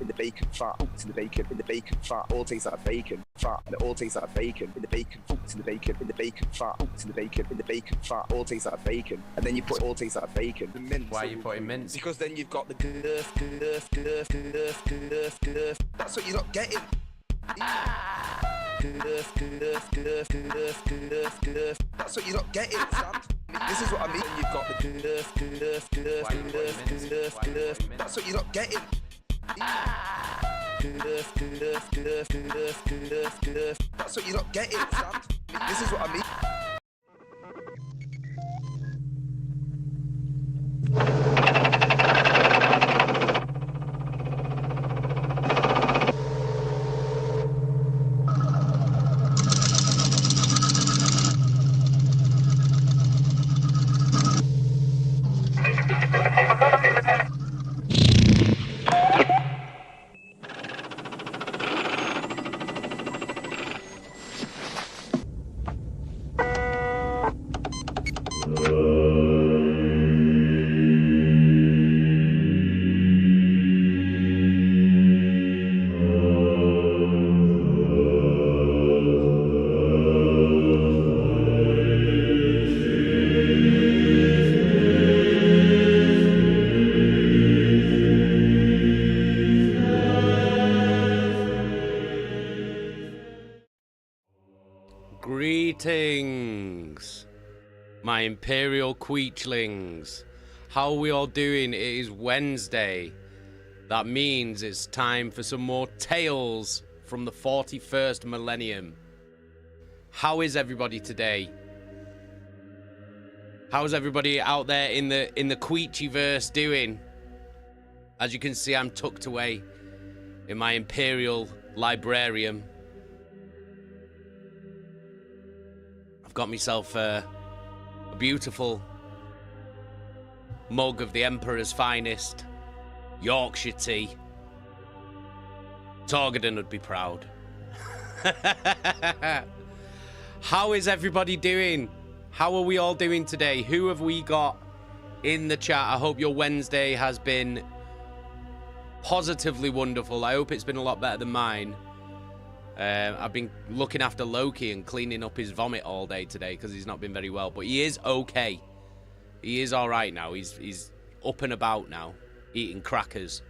In the bacon, fat, in the bacon, fat, all tastes like bacon, fat, and it all tastes like bacon, in the bacon, in the bacon, fat, in the bacon, fat, all tastes like bacon, and then you put all tastes like bacon, the mince. Why are you putting mince? Because then you've got the girth. That's what you're not getting. That's what you're not getting, Sam. This is what I mean. You've got the girth. That's what you're not getting. That's what you're not getting, Sam. This is what I mean. Greetings, my Imperial Queechlings. How are we all doing? It is Wednesday. That means it's time for some more tales from the 41st Millennium. How is everybody today? How's everybody out there in the Queechyverse doing? As you can see, I'm tucked away in my Imperial librarium. I've got myself a beautiful mug of the Emperor's finest Yorkshire tea. Torgadon would be proud. How is everybody doing? How are we all doing today? Who have we got in the chat? I hope your Wednesday has been positively wonderful. I hope it's been a lot better than mine. I've been looking after Loki and cleaning up his vomit all day today because he's not been very well. But he is okay. He is all right now. He's up and about now, eating crackers,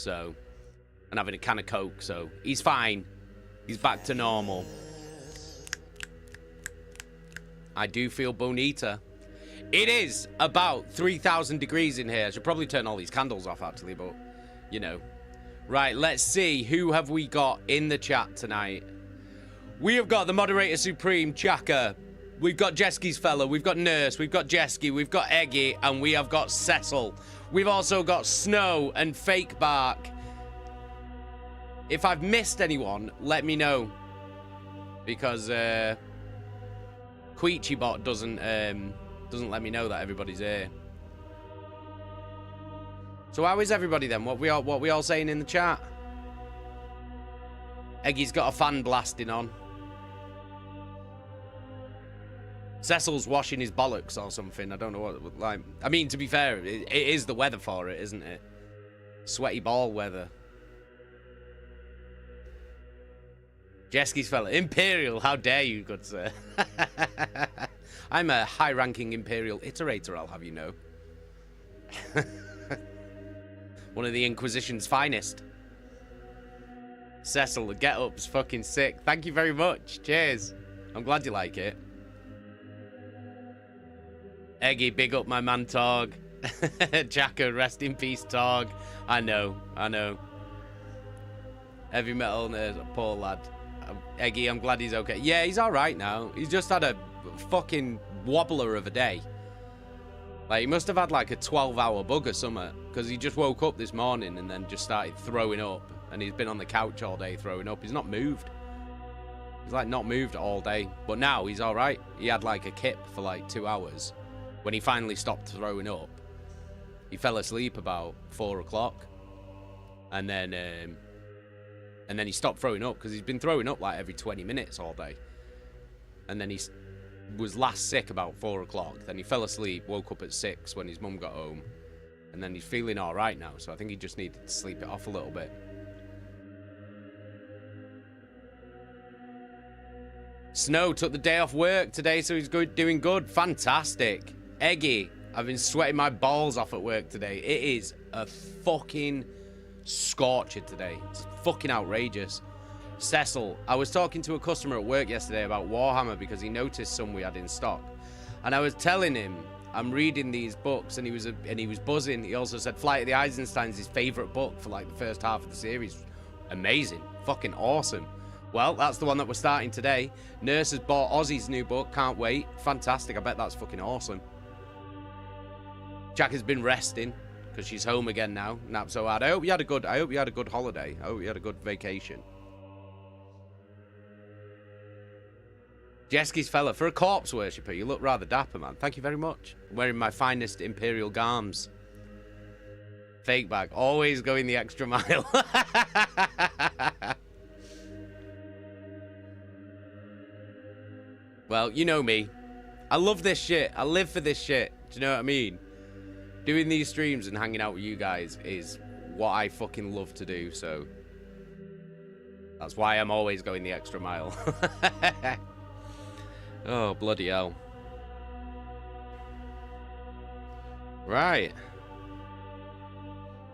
and having a can of Coke. So he's fine. He's back to normal. I do feel bonita. It is about 3,000 degrees in here. I should probably turn all these candles off, actually, but, you know. Right, let's see. Who have we got in the chat tonight? We have got the Moderator Supreme, Chaka. We've got Jeski's fella. We've got Nurse. We've got Jeski. We've got Eggy. And we have got Cecil. We've also got Snow and Fake Bark. If I've missed anyone, let me know. Because, QueechyBot doesn't let me know that everybody's here. So how is everybody then? What we all saying in the chat? Eggy's got a fan blasting on. Cecil's washing his bollocks or something. I don't know what, like. I mean, to be fair, it is the weather for it, isn't it? Sweaty ball weather. Jeski's fella. Imperial, how dare you, good sir. I'm a high-ranking Imperial iterator, I'll have you know. One of the Inquisition's finest. Cecil, the get-up's fucking sick. Thank you very much. Cheers. I'm glad you like it. Eggy, big up my man Torg. Jacko, rest in peace, Torg. I know. Heavy metal nerd, poor lad. Eggy, I'm glad he's okay. Yeah, he's alright now. He's just had a fucking wobbler of a day. Like, he must have had like a 12-hour bug or something, because he just woke up this morning and then just started throwing up, and he's been on the couch all day throwing up. He's not moved. He's like not moved all day, but now he's all right. He had like a kip for like 2 hours. When he finally stopped throwing up, he fell asleep about 4 o'clock, and then he stopped throwing up because he's been throwing up like every 20 minutes all day. And then he was last sick about 4 o'clock. Then he fell asleep, woke up at 6 when his mum got home, and then he's feeling all right now. So I think he just needed to sleep it off a little bit. Snow took the day off work today, so he's doing good. Fantastic. Eggy, I've been sweating my balls off at work today. It is a fucking scorcher today. It's fucking outrageous. Cecil, I was talking to a customer at work yesterday about Warhammer because he noticed some we had in stock. And I was telling him I'm reading these books, and he was buzzing. He also said Flight of the Eisenstein is his favourite book for like the first half of the series. Amazing. Fucking awesome. Well, that's the one that we're starting today. Nurse has bought Ozzy's new book. Can't wait. Fantastic. I bet that's fucking awesome. Jack has been resting because she's home again now. Nap so hard. I hope you had a good holiday. I hope you had a good vacation. Jeski's fella, for a corpse worshipper, you look rather dapper, man. Thank you very much. I'm wearing my finest Imperial garms. Fake bag. Always going the extra mile. Well, you know me. I love this shit. I live for this shit. Do you know what I mean? Doing these streams and hanging out with you guys is what I fucking love to do, so that's why I'm always going the extra mile. Oh, bloody hell. Right.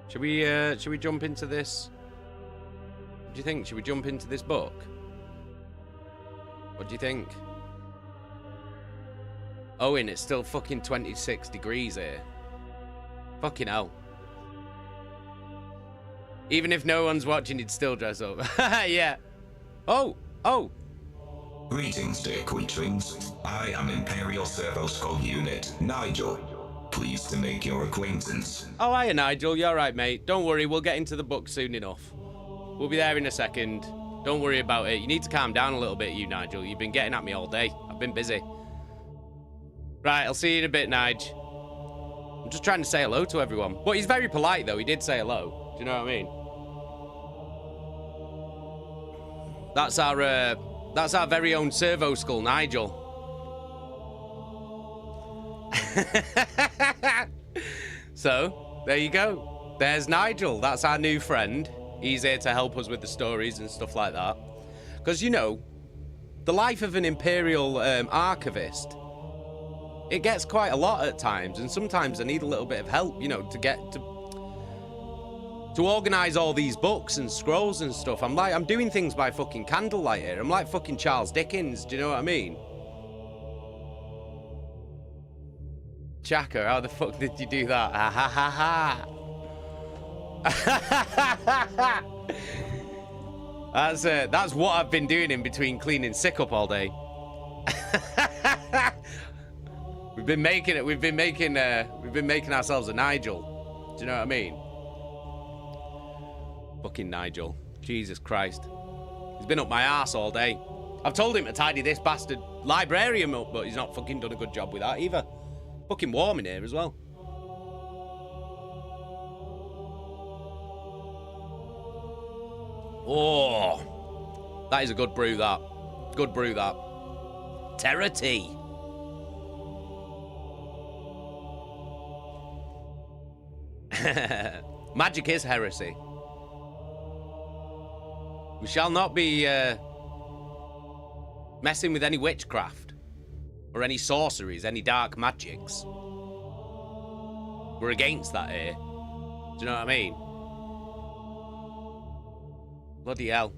Should we jump into this? What do you think? Should we jump into this book? What do you think? Owen, it's still fucking 26 degrees here. Fucking hell. Even if no one's watching, he'd still dress up. Yeah. Oh. Greetings, dear Queetrings. I am Imperial servo-skull unit, Nigel. Pleased to make your acquaintance. Oh, hiya, Nigel. You're right, mate. Don't worry, we'll get into the book soon enough. We'll be there in a second. Don't worry about it. You need to calm down a little bit, you, Nigel. You've been getting at me all day. I've been busy. Right, I'll see you in a bit, Nige. I'm just trying to say hello to everyone. But he's very polite, though. He did say hello. Do you know what I mean? That's our very own servo-skull, Nigel. So, there you go. There's Nigel. That's our new friend. He's here to help us with the stories and stuff like that. Because, you know, the life of an Imperial archivist, it gets quite a lot at times, and sometimes I need a little bit of help, you know, to organize all these books and scrolls and stuff. I'm doing things by fucking candlelight here. I'm like fucking Charles Dickens. Do you know what I mean? Chaka, how the fuck did you do that? Ha ha ha ha. That's what I've been doing in between cleaning sick up all day. We've been making ourselves a Nigel. Do you know what I mean? Fucking Nigel. Jesus Christ. He's been up my arse all day. I've told him to tidy this bastard librarium up, but he's not fucking done a good job with that either. Fucking warm in here as well. Oh, that is a good brew, that. Good brew, that. Terra tea. Magic is heresy. We shall not be messing with any witchcraft or any sorceries, any dark magics. We're against that here. Do you know what I mean? Bloody hell.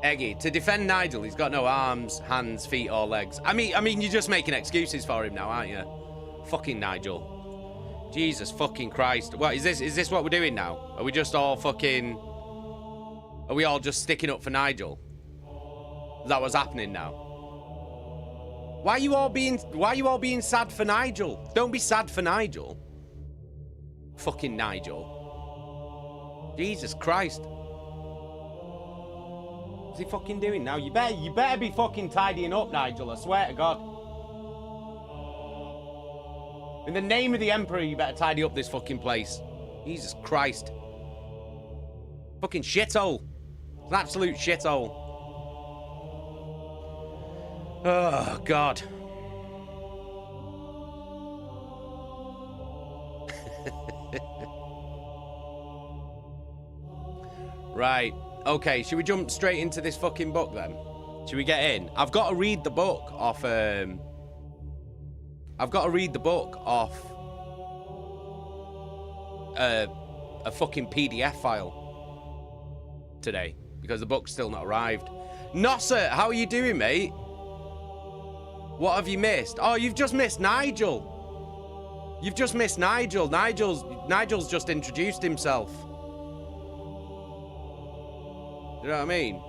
Eggy, to defend Nigel, he's got no arms, hands, feet, or legs. I mean, you're just making excuses for him now, aren't you? Fucking Nigel. Jesus fucking Christ. What is this? Is this what we're doing now? Are we just all fucking... Are we all just sticking up for Nigel? Is that what's happening now? Why are you all being sad for Nigel? Don't be sad for Nigel. Fucking Nigel. Jesus Christ. What's he fucking doing now? You better be fucking tidying up, Nigel, I swear to God. In the name of the Emperor, you better tidy up this fucking place. Jesus Christ. Fucking shithole. It's an absolute shithole. Oh, God. Right. Okay, should we jump straight into this fucking book then? Should we get in? I've got to read the book off, a fucking PDF file today because the book's still not arrived. Nosser, how are you doing, mate? What have you missed? Oh, you've just missed Nigel. You've just missed Nigel. Nigel's just introduced himself. You know what I mean?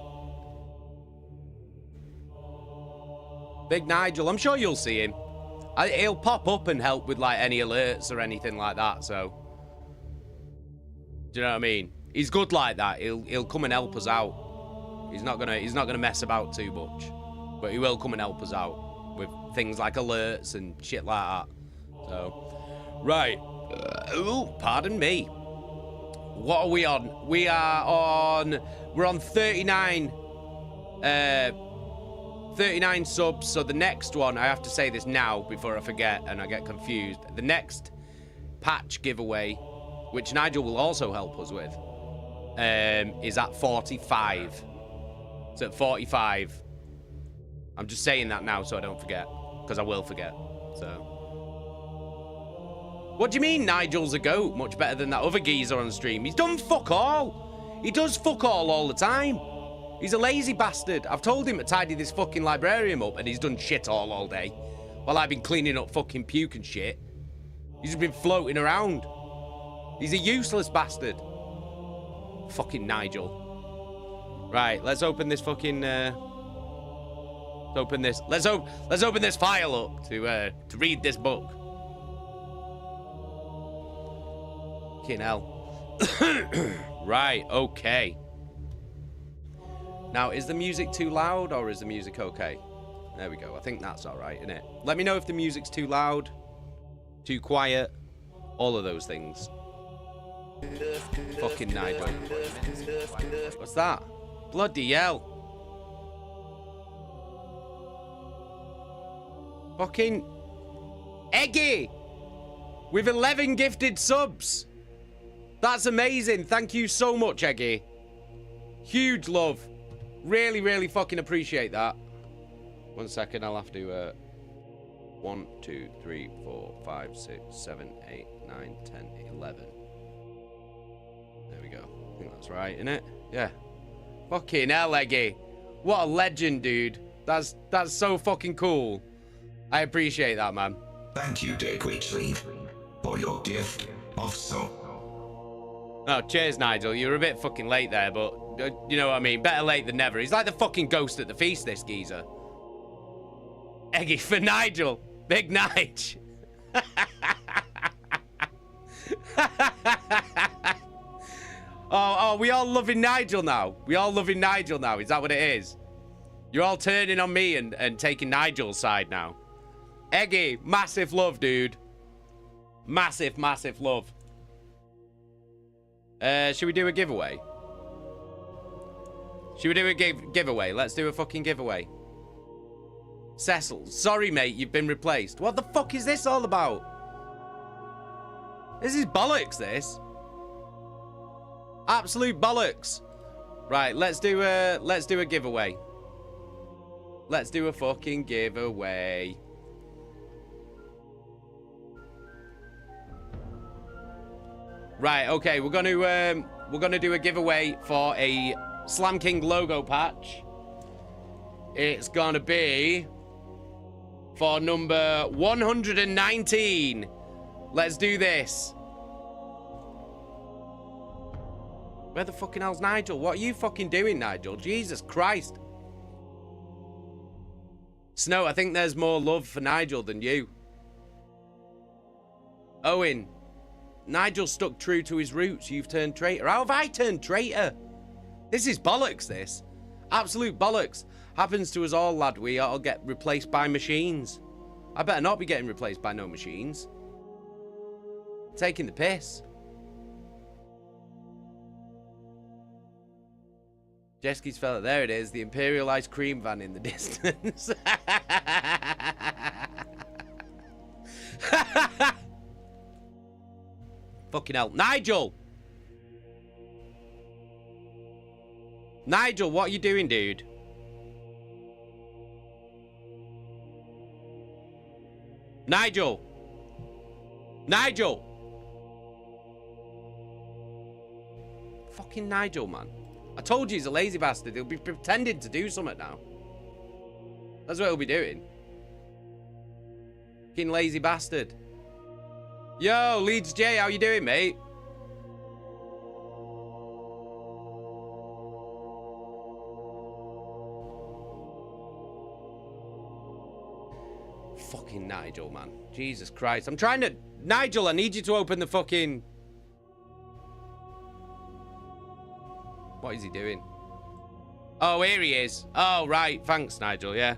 Big Nigel. I'm sure you'll see him. He'll pop up and help with like any alerts or anything like that. So, do you know what I mean? He's good like that. He'll come and help us out. He's not gonna mess about too much, but he will come and help us out with things like alerts and shit like that. So, right. Ooh, pardon me. What are we on? We're on 39. 39 subs, so the next one, I have to say this now before I forget and I get confused. The next patch giveaway, which Nigel will also help us with, is at 45. It's at 45. I'm just saying that now so I don't forget, because I will forget. So, what do you mean Nigel's a goat? Much better than that other geezer on stream. He's done fuck all. He does fuck all the time. He's a lazy bastard. I've told him to tidy this fucking librarium up and he's done shit all day. While I've been cleaning up fucking puke and shit. He's just been floating around. He's a useless bastard. Fucking Nigel. Right, let's open this fucking, let's open this file up to read this book. Fucking hell. Right, okay. Now, is the music too loud or is the music okay? There we go. I think that's all right, isn't it? Let me know if the music's too loud, too quiet, all of those things. Fucking Nigel. What's that? Bloody hell. Fucking Eggy with 11 gifted subs. That's amazing. Thank you so much, Eggy. Huge love. Really, really fucking appreciate that. 1 second, I'll have to, 1, 2, 3, 4, 5, 6, 7, 8, 9, 10, 11. There we go. I think that's right, isn't it? Yeah. Fucking hell, Eggy. What a legend, dude. That's so fucking cool. I appreciate that, man. Thank you, Dick Witchley, for your gift of soul. Oh, cheers, Nigel. You were a bit fucking late there, but you know what I mean. Better late than never. He's like the fucking ghost at the feast, this geezer. Eggy for Nigel. Big Nige. Oh, we all loving Nigel now. We all loving Nigel now. Is that what it is? You're all turning on me and taking Nigel's side now. Eggy, massive love, dude. Massive, massive love. Should we do a giveaway? Should we do a giveaway? Let's do a fucking giveaway. Cecil, sorry, mate, you've been replaced. What the fuck is this all about? This is bollocks, this. Absolute bollocks. Right, let's do a giveaway. Let's do a fucking giveaway. Right, okay, we're gonna do a giveaway for a Slam King logo patch. It's gonna be for number 119. Let's do this. Where the fucking hell's Nigel? What are you fucking doing, Nigel? Jesus Christ. Snow, I think there's more love for Nigel than you. Owen, Nigel stuck true to his roots. You've turned traitor. How have I turned traitor? This is bollocks, this. Absolute bollocks. Happens to us all, lad. We all get replaced by machines. I better not be getting replaced by no machines. Taking the piss. Jeski's fella, there it is. The Imperial ice cream van in the distance. Fucking hell. Nigel! Nigel, what are you doing, dude? Nigel! Nigel! Fucking Nigel, man. I told you he's a lazy bastard. He'll be pretending to do something now. That's what he'll be doing. Fucking lazy bastard. Yo, Leeds J, how you doing, mate? Fucking Nigel, man. Jesus Christ. I'm trying to... Nigel, I need you to open the fucking... What is he doing? Oh, here he is. Oh, right. Thanks, Nigel, yeah.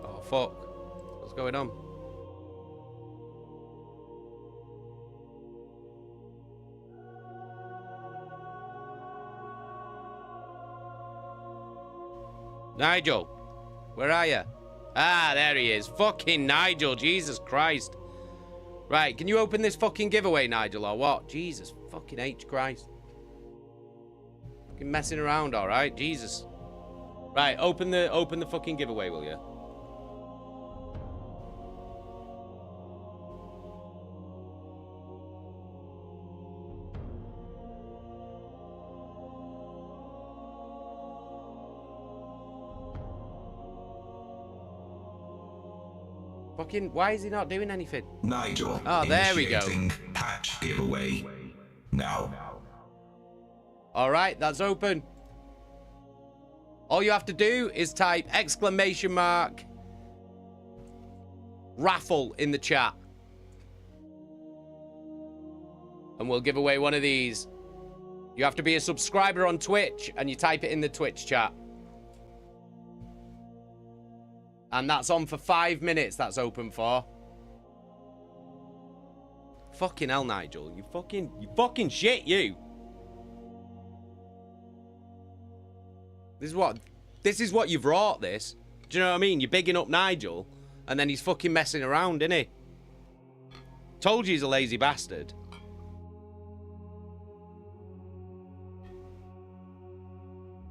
Oh, fuck. What's going on? Nigel, where are you? Ah, there he is. Fucking Nigel, Jesus Christ. Right, can you open this fucking giveaway, Nigel, or what? Jesus fucking H Christ. Fucking messing around, all right? Jesus. Right, open the fucking giveaway, will you? Fucking, why is he not doing anything? Nigel. Oh, there we go. Patch giveaway. Now. All right, that's open. All you have to do is type exclamation mark raffle in the chat. And we'll give away one of these. You have to be a subscriber on Twitch and you type it in the Twitch chat. And that's on for 5 minutes, that's open for. Fucking hell, Nigel. You fucking shit, you. This is what you've wrought, this. Do you know what I mean? You're bigging up Nigel, and then he's fucking messing around, isn't he? Told you he's a lazy bastard.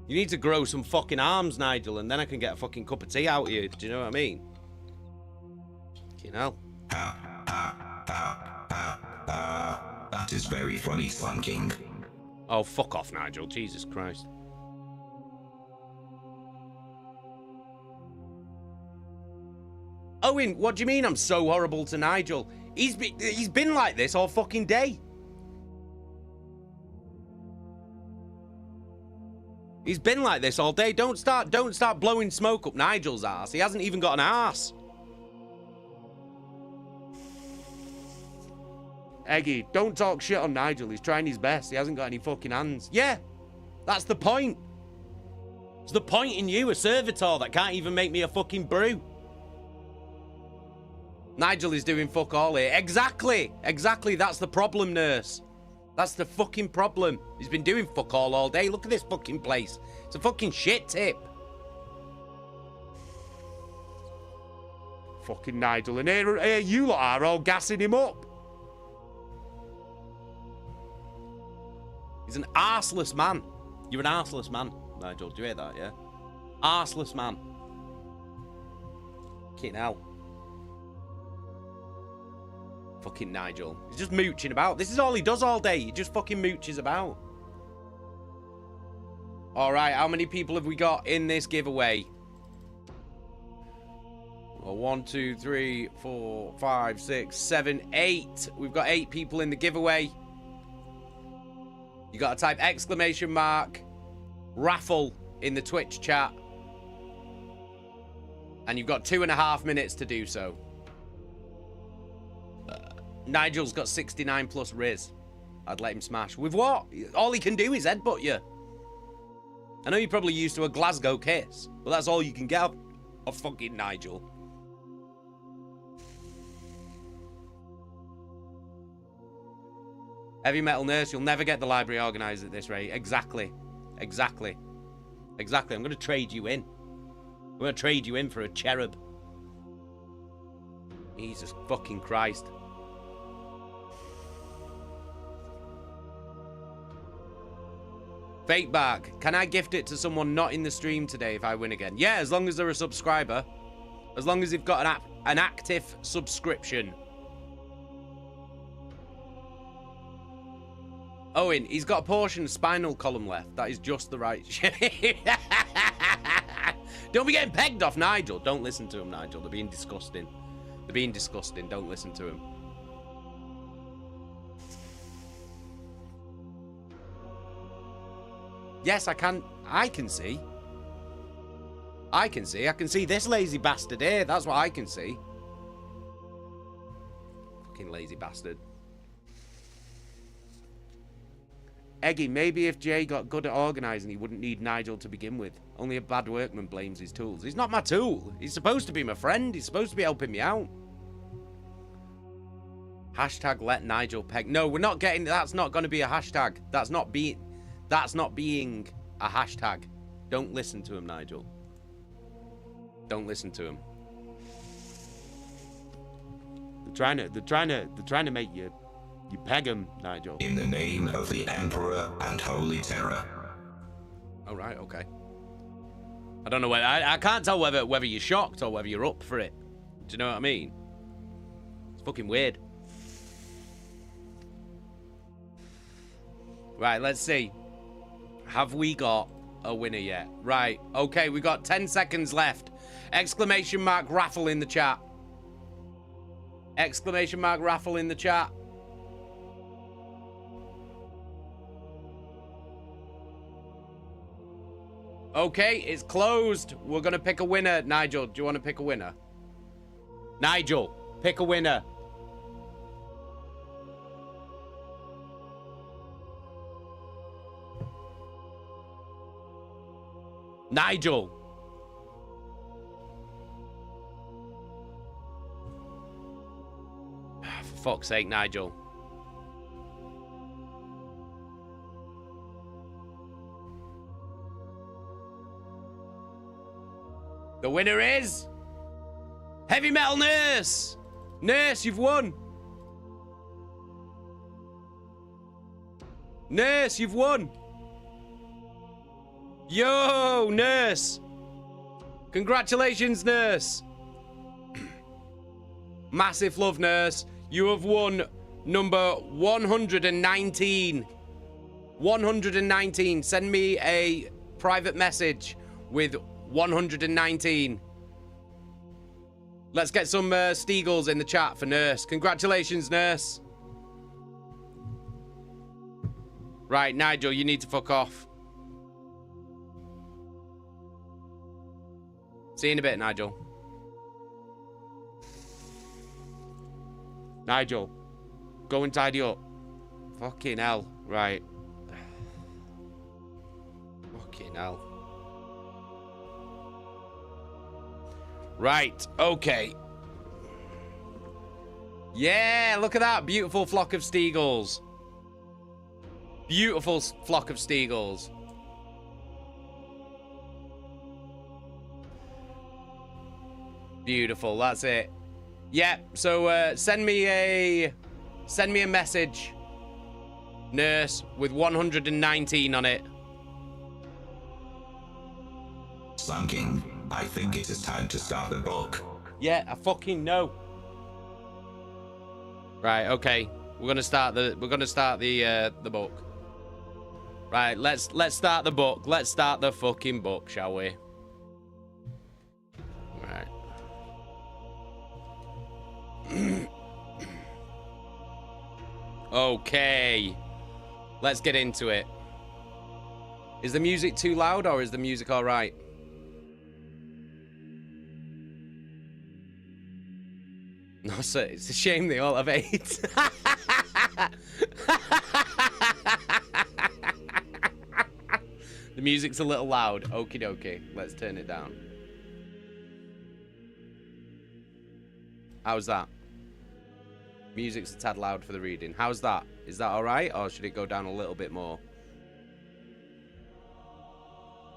You need to grow some fucking arms, Nigel, and then I can get a fucking cup of tea out of you. Do you know what I mean? You know. That is very funny, Sun King. Oh, fuck off, Nigel. Jesus Christ. Owen, what do you mean I'm so horrible to Nigel? He's been like this all fucking day. He's been like this all day. Don't start blowing smoke up Nigel's ass. He hasn't even got an ass. Eggy, don't talk shit on Nigel. He's trying his best. He hasn't got any fucking hands. Yeah, that's the point. It's the point in you, a servitor that can't even make me a fucking brew. Nigel is doing fuck all here. Exactly. That's the problem, nurse. That's the fucking problem. He's been doing fuck all day. Look at this fucking place. It's a fucking shit tip. Fucking Nigel. And here you lot are all gassing him up. He's an arseless man. You're an arseless man, Nigel. Do you hear that, yeah? Arseless man. Fucking hell. Fucking Nigel. He's just mooching about. This is all he does all day. He just fucking mooches about. Alright, how many people have we got in this giveaway? Well, 1, 2, 3, 4, 5, 6, 7, 8. We've got 8 people in the giveaway. You got to type ! raffle in the Twitch chat. And you've got 2.5 minutes to do so. Nigel's got 69 plus Riz. I'd let him smash. With what? All he can do is headbutt you. I know you're probably used to a Glasgow kiss, but that's all you can get of fucking Nigel. Heavy Metal Nurse, you'll never get the library organised at this rate. Exactly. Exactly. Exactly. I'm going to trade you in. I'm going to trade you in for a cherub. Jesus fucking Christ. Fake bag. Can I gift it to someone not in the stream today if I win again? Yeah, as long as they're a subscriber. As long as they've got an active subscription. Owen, he's got a portion of spinal column left. That is just the right shape. Don't be getting pegged off Nigel. Don't listen to him, Nigel. They're being disgusting. They're being disgusting. Don't listen to him. Yes, I can. I can see. I can see. I can see this lazy bastard here. That's what I can see. Fucking lazy bastard. Eggy, maybe if Jay got good at organising, he wouldn't need Nigel to begin with. Only a bad workman blames his tools. He's not my tool. He's supposed to be my friend. He's supposed to be helping me out. Hashtag let Nigel peg. No, we're not getting... That's not going to be a hashtag. That's not being a hashtag. Don't listen to him, Nigel. Don't listen to him. They're trying to make you peg him, Nigel. In the name of the Emperor and Holy Terra. All right, okay. I don't know whether I can't tell whether you're shocked or whether you're up for it. Do you know what I mean? It's fucking weird. Right, let's see. Have we got a winner yet? Right, okay, we got 10 seconds left. Exclamation mark raffle in the chat. Exclamation mark raffle in the chat. Okay, it's closed. We're going to pick a winner. Nigel, do you want to pick a winner? Nigel, pick a winner. Nigel. For fuck's sake, Nigel. The winner is... Heavy Metal Nurse! Nurse, you've won! Nurse, you've won! Yo, Nurse! Congratulations, Nurse! Massive love, Nurse. You have won number 119. 119. Send me a private message with 119. Let's get some Steagles in the chat for Nurse. Congratulations, Nurse. Right, Nigel, you need to fuck off. See you in a bit, Nigel. Nigel, go and tidy up. Fucking hell. Right. Fucking hell. Right, okay. Yeah, look at that. Beautiful flock of Steagles. Beautiful flock of Steagles. Beautiful, that's it. Yeah, so send me a message, Nurse, with 119 on it. Slunking, I think it is time to start the book. Yeah, I fucking know. Right, okay. We're gonna start the book. Right, let's start the book. Let's start the fucking book, shall we? Right. Okay. Let's get into it. Is the music too loud or is the music all right? No, sir, it's a shame they all have 8. The music's a little loud. Okie dokie. Let's turn it down. How's that? Music's a tad loud for the reading. How's that? Is that alright? Or should it go down a little bit more?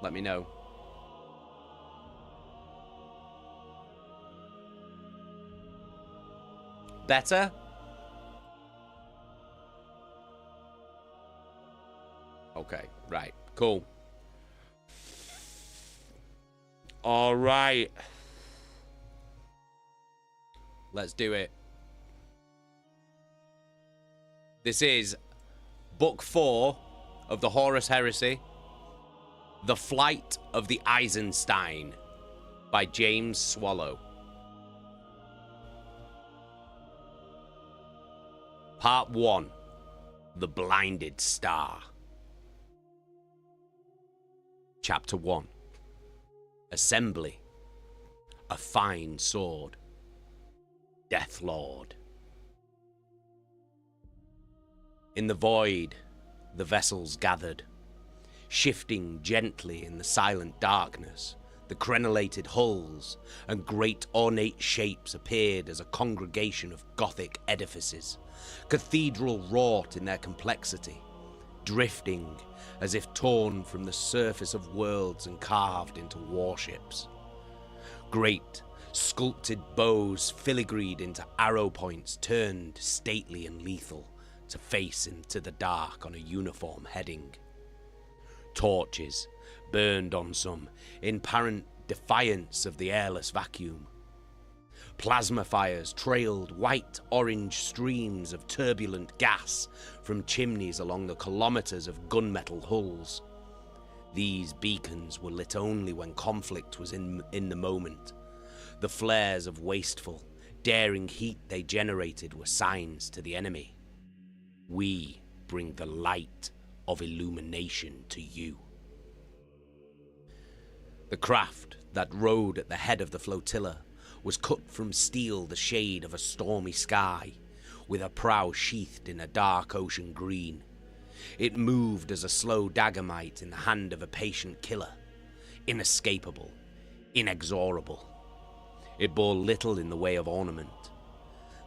Let me know. Better? Okay, right. Cool. All right. Let's do it. This is Book 4 of the Horus Heresy, The Flight of the Eisenstein by James Swallow. Part 1, The Blinded Star. Chapter 1, Assembly, A Fine Sword, Death Lord. In the void, the vessels gathered, shifting gently in the silent darkness. The crenellated hulls and great ornate shapes appeared as a congregation of Gothic edifices, cathedral wrought in their complexity, drifting as if torn from the surface of worlds and carved into warships. Great, sculpted bows filigreed into arrow points turned stately and lethal to face into the dark on a uniform heading. Torches burned on some in apparent defiance of the airless vacuum. Plasma fires trailed white-orange streams of turbulent gas from chimneys along the kilometers of gunmetal hulls. These beacons were lit only when conflict was in the moment. The flares of wasteful, daring heat they generated were signs to the enemy. We bring the light of illumination to you. The craft that rode at the head of the flotilla was cut from steel the shade of a stormy sky, with a prow sheathed in a dark ocean green. It moved as a slow dagger might in the hand of a patient killer, inescapable, inexorable. It bore little in the way of ornament.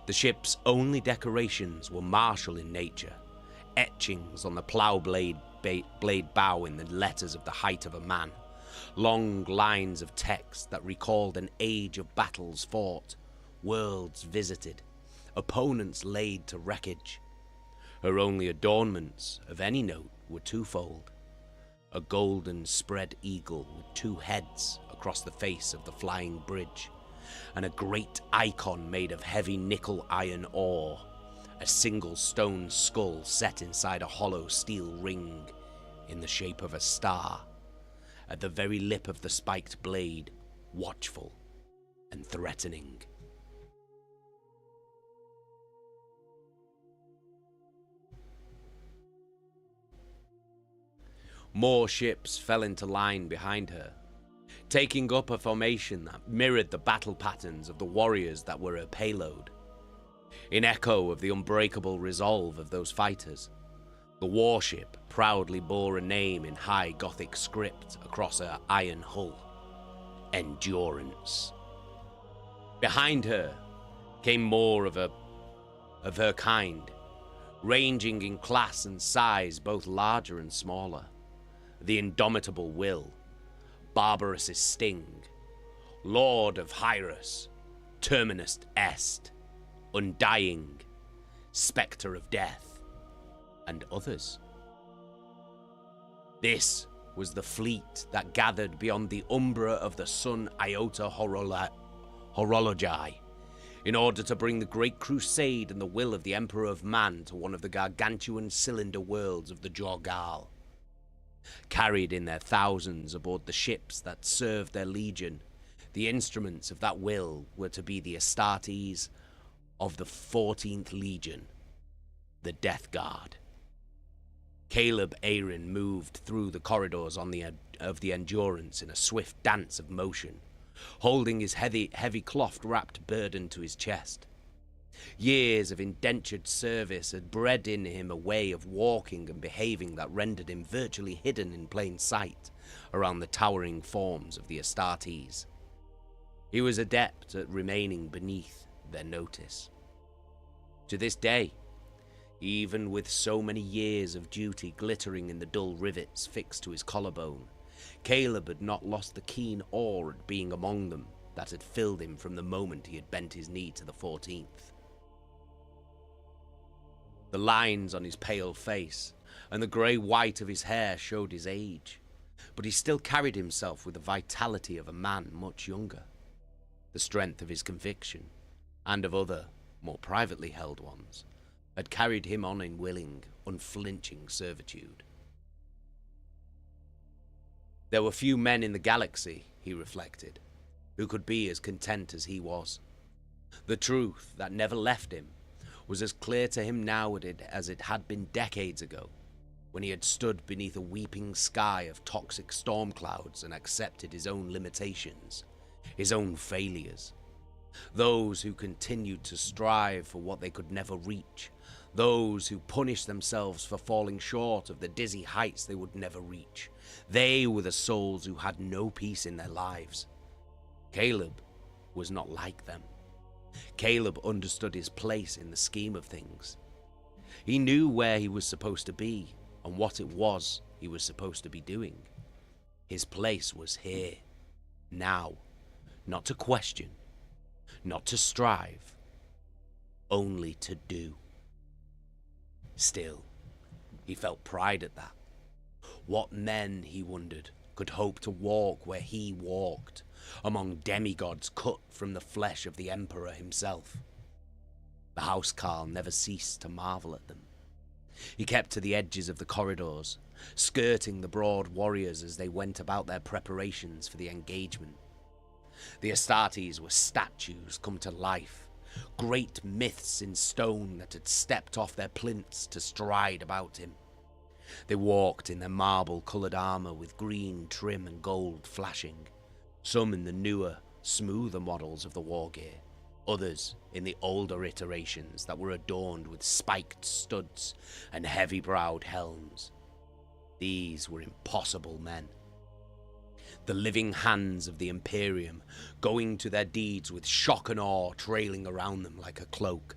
The ship's only decorations were martial in nature, etchings on the plough blade bow in the letters of the height of a man, long lines of text that recalled an age of battles fought, worlds visited, opponents laid to wreckage. Her only adornments of any note were twofold: a golden spread eagle with 2 heads across the face of the flying bridge, and a great icon made of heavy nickel iron ore, a single stone skull set inside a hollow steel ring in the shape of a star, at the very lip of the spiked blade, watchful and threatening. More ships fell into line behind her, taking up a formation that mirrored the battle patterns of the warriors that were her payload. In echo of the unbreakable resolve of those fighters, the warship proudly bore a name in high Gothic script across her iron hull: Endurance. Behind her came more of her kind, ranging in class and size both larger and smaller: the indomitable Will, Barbarous' Sting, Lord of Hyrus, Terminus Est, Undying, Spectre of Death, and others. This was the fleet that gathered beyond the umbra of the Sun Iota Horologi in order to bring the great crusade and the will of the Emperor of Man to one of the gargantuan cylinder worlds of the Jorgal. Carried in their thousands aboard the ships that served their legion, the instruments of that will were to be the Astartes, of the 14th Legion, the Death Guard. Caleb Arin moved through the corridors of the Endurance in a swift dance of motion, holding his heavy cloth-wrapped burden to his chest. Years of indentured service had bred in him a way of walking and behaving that rendered him virtually hidden in plain sight around the towering forms of the Astartes. He was adept at remaining beneath their notice. To this day, even with so many years of duty glittering in the dull rivets fixed to his collarbone, Caleb had not lost the keen awe at being among them that had filled him from the moment he had bent his knee to the 14th. The lines on his pale face and the grey-white of his hair showed his age, but he still carried himself with the vitality of a man much younger. The strength of his conviction, and of other, more privately held ones, had carried him on in willing, unflinching servitude. There were few men in the galaxy, he reflected, who could be as content as he was. The truth that never left him was as clear to him now as it had been decades ago, when he had stood beneath a weeping sky of toxic storm clouds and accepted his own limitations, his own failures. Those who continued to strive for what they could never reach, those who punished themselves for falling short of the dizzy heights they would never reach, they were the souls who had no peace in their lives. Caleb was not like them. Caleb understood his place in the scheme of things. He knew where he was supposed to be and what it was he was supposed to be doing. His place was here, now, not to question, not to strive, only to do. Still, he felt pride at that. What men, he wondered, could hope to walk where he walked, among demigods cut from the flesh of the Emperor himself? The housecarl never ceased to marvel at them. He kept to the edges of the corridors, skirting the broad warriors as they went about their preparations for the engagement. The Astartes were statues come to life, great myths in stone that had stepped off their plinths to stride about him. They walked in their marble-coloured armour with green trim and gold flashing, some in the newer, smoother models of the war gear, others in the older iterations that were adorned with spiked studs and heavy-browed helms. These were impossible men. The living hands of the Imperium, going to their deeds with shock and awe trailing around them like a cloak.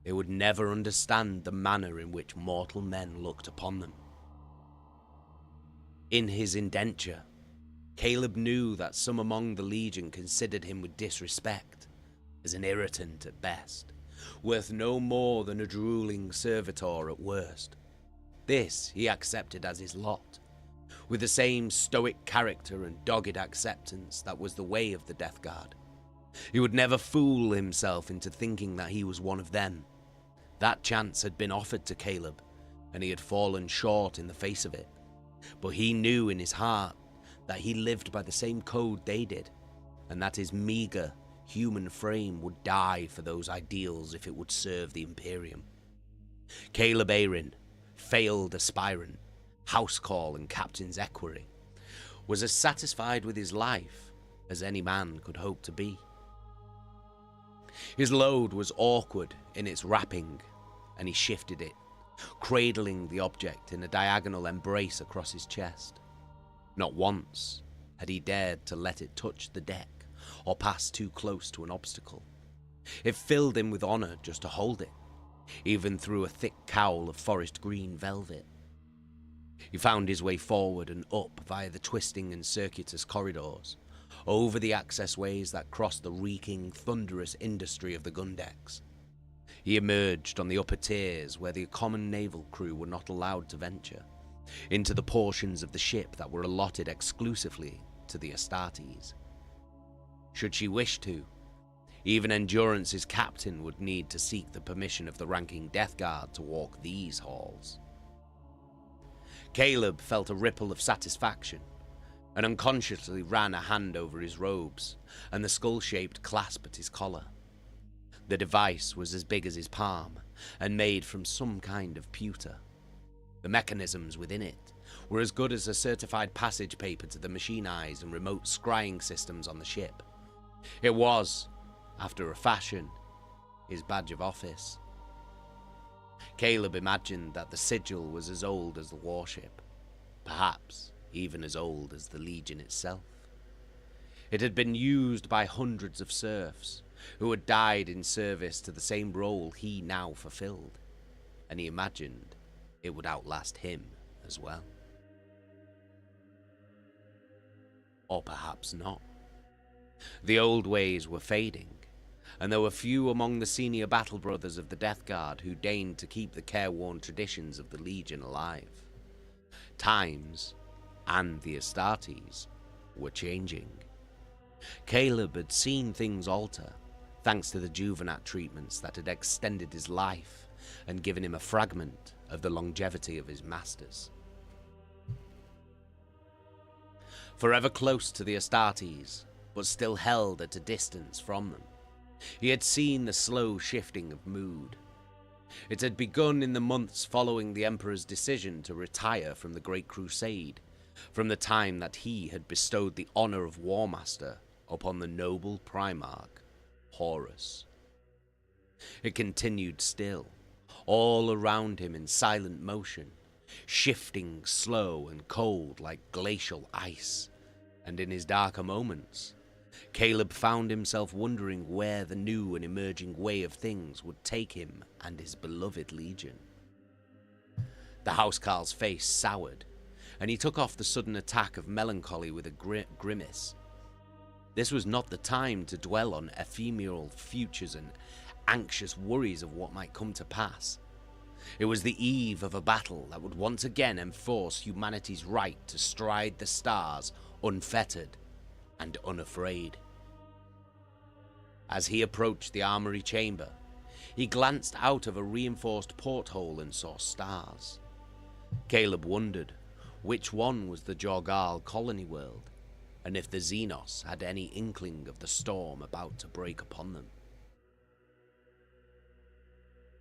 They would never understand the manner in which mortal men looked upon them. In his indenture, Caleb knew that some among the Legion considered him with disrespect, as an irritant at best, worth no more than a drooling servitor at worst. This he accepted as his lot, with the same stoic character and dogged acceptance that was the way of the Death Guard. He would never fool himself into thinking that he was one of them. That chance had been offered to Caleb, and he had fallen short in the face of it. But he knew in his heart that he lived by the same code they did, and that his meagre human frame would die for those ideals if it would serve the Imperium. Caleb Arin, failed aspirant, housecarl and captain's equerry, was as satisfied with his life as any man could hope to be. His load was awkward in its wrapping, and he shifted it, cradling the object in a diagonal embrace across his chest. Not once had he dared to let it touch the deck or pass too close to an obstacle. It filled him with honor just to hold it, even through a thick cowl of forest green velvet. He found his way forward and up via the twisting and circuitous corridors, over the access ways that crossed the reeking, thunderous industry of the gun decks. He emerged on the upper tiers where the common naval crew were not allowed to venture, into the portions of the ship that were allotted exclusively to the Astartes. Should she wish to, even Endurance's captain would need to seek the permission of the ranking Death Guard to walk these halls. Caleb felt a ripple of satisfaction, and unconsciously ran a hand over his robes and the skull-shaped clasp at his collar. The device was as big as his palm, and made from some kind of pewter. The mechanisms within it were as good as a certified passage paper to the machine eyes and remote scrying systems on the ship. It was, after a fashion, his badge of office. Caleb imagined that the sigil was as old as the warship, perhaps even as old as the Legion itself. It had been used by hundreds of serfs who had died in service to the same role he now fulfilled, and he imagined it would outlast him as well. Or perhaps not. The old ways were fading, and there were few among the senior battle brothers of the Death Guard who deigned to keep the careworn traditions of the Legion alive. Times, and the Astartes, were changing. Caleb had seen things alter, thanks to the Juvenat treatments that had extended his life and given him a fragment of the longevity of his masters. Forever close to the Astartes, but still held at a distance from them, he had seen the slow shifting of mood. It had begun in the months following the Emperor's decision to retire from the Great Crusade, from the time that he had bestowed the honor of Warmaster upon the noble Primarch, Horus. It continued still, all around him in silent motion, shifting slow and cold like glacial ice, and in his darker moments, Caleb found himself wondering where the new and emerging way of things would take him and his beloved Legion. The housecarl's face soured, and he took off the sudden attack of melancholy with a grimace. This was not the time to dwell on ephemeral futures and anxious worries of what might come to pass. It was the eve of a battle that would once again enforce humanity's right to stride the stars unfettered and unafraid. As he approached the armory chamber, he glanced out of a reinforced porthole and saw stars. Caleb wondered which one was the Jorgal colony world, and if the Xenos had any inkling of the storm about to break upon them.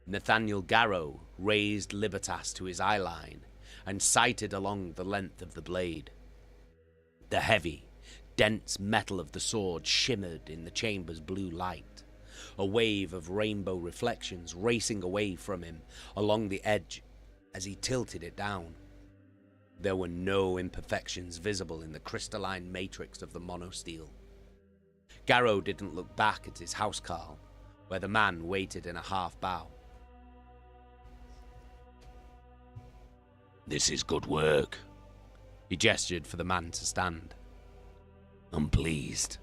Nathaniel Garro raised Libertas to his eyeline and sighted along the length of the blade. The heavy, dense metal of the sword shimmered in the chamber's blue light, a wave of rainbow reflections racing away from him along the edge as he tilted it down. There were no imperfections visible in the crystalline matrix of the monosteel. Garro didn't look back at his housecarl, where the man waited in a half bow. "This is good work." He gestured for the man to stand. "I'm pleased."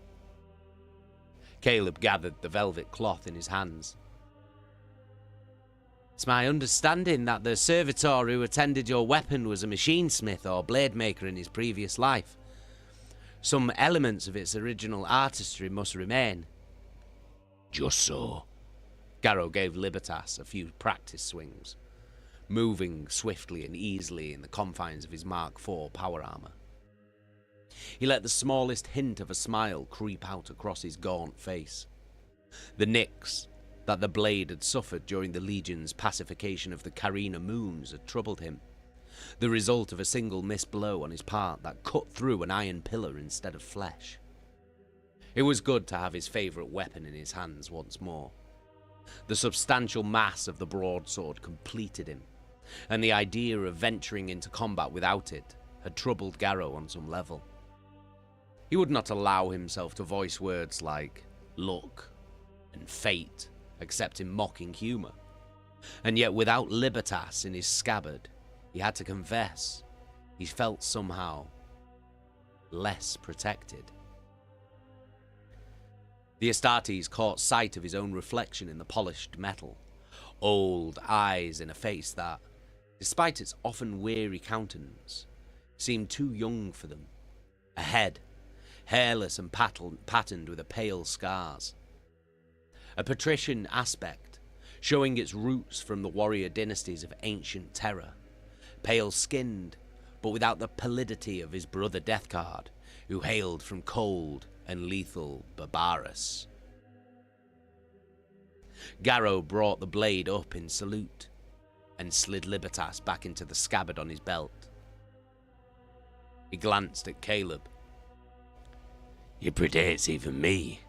Caleb gathered the velvet cloth in his hands. "It's my understanding that the servitor who attended your weapon was a machinesmith or blade maker in his previous life. Some elements of its original artistry must remain." "Just so." Garro gave Libertas a few practice swings, moving swiftly and easily in the confines of his Mark IV power armor. He let the smallest hint of a smile creep out across his gaunt face. The nicks that the blade had suffered during the Legion's pacification of the Carina moons had troubled him, the result of a single missed blow on his part that cut through an iron pillar instead of flesh. It was good to have his favourite weapon in his hands once more. The substantial mass of the broadsword completed him, and the idea of venturing into combat without it had troubled Garro on some level. He would not allow himself to voice words like luck and fate except in mocking humour, and yet without Libertas in his scabbard, he had to confess he felt somehow less protected. The Astartes caught sight of his own reflection in the polished metal, old eyes in a face that, despite its often weary countenance, seemed too young for them, a head, hairless and patterned with pale scars. A patrician aspect, showing its roots from the warrior dynasties of ancient Terra, pale-skinned, but without the pallidity of his brother Deathguard, who hailed from cold and lethal Barbarus. Garro brought the blade up in salute and slid Libertas back into the scabbard on his belt. He glanced at Caleb. It predates even me.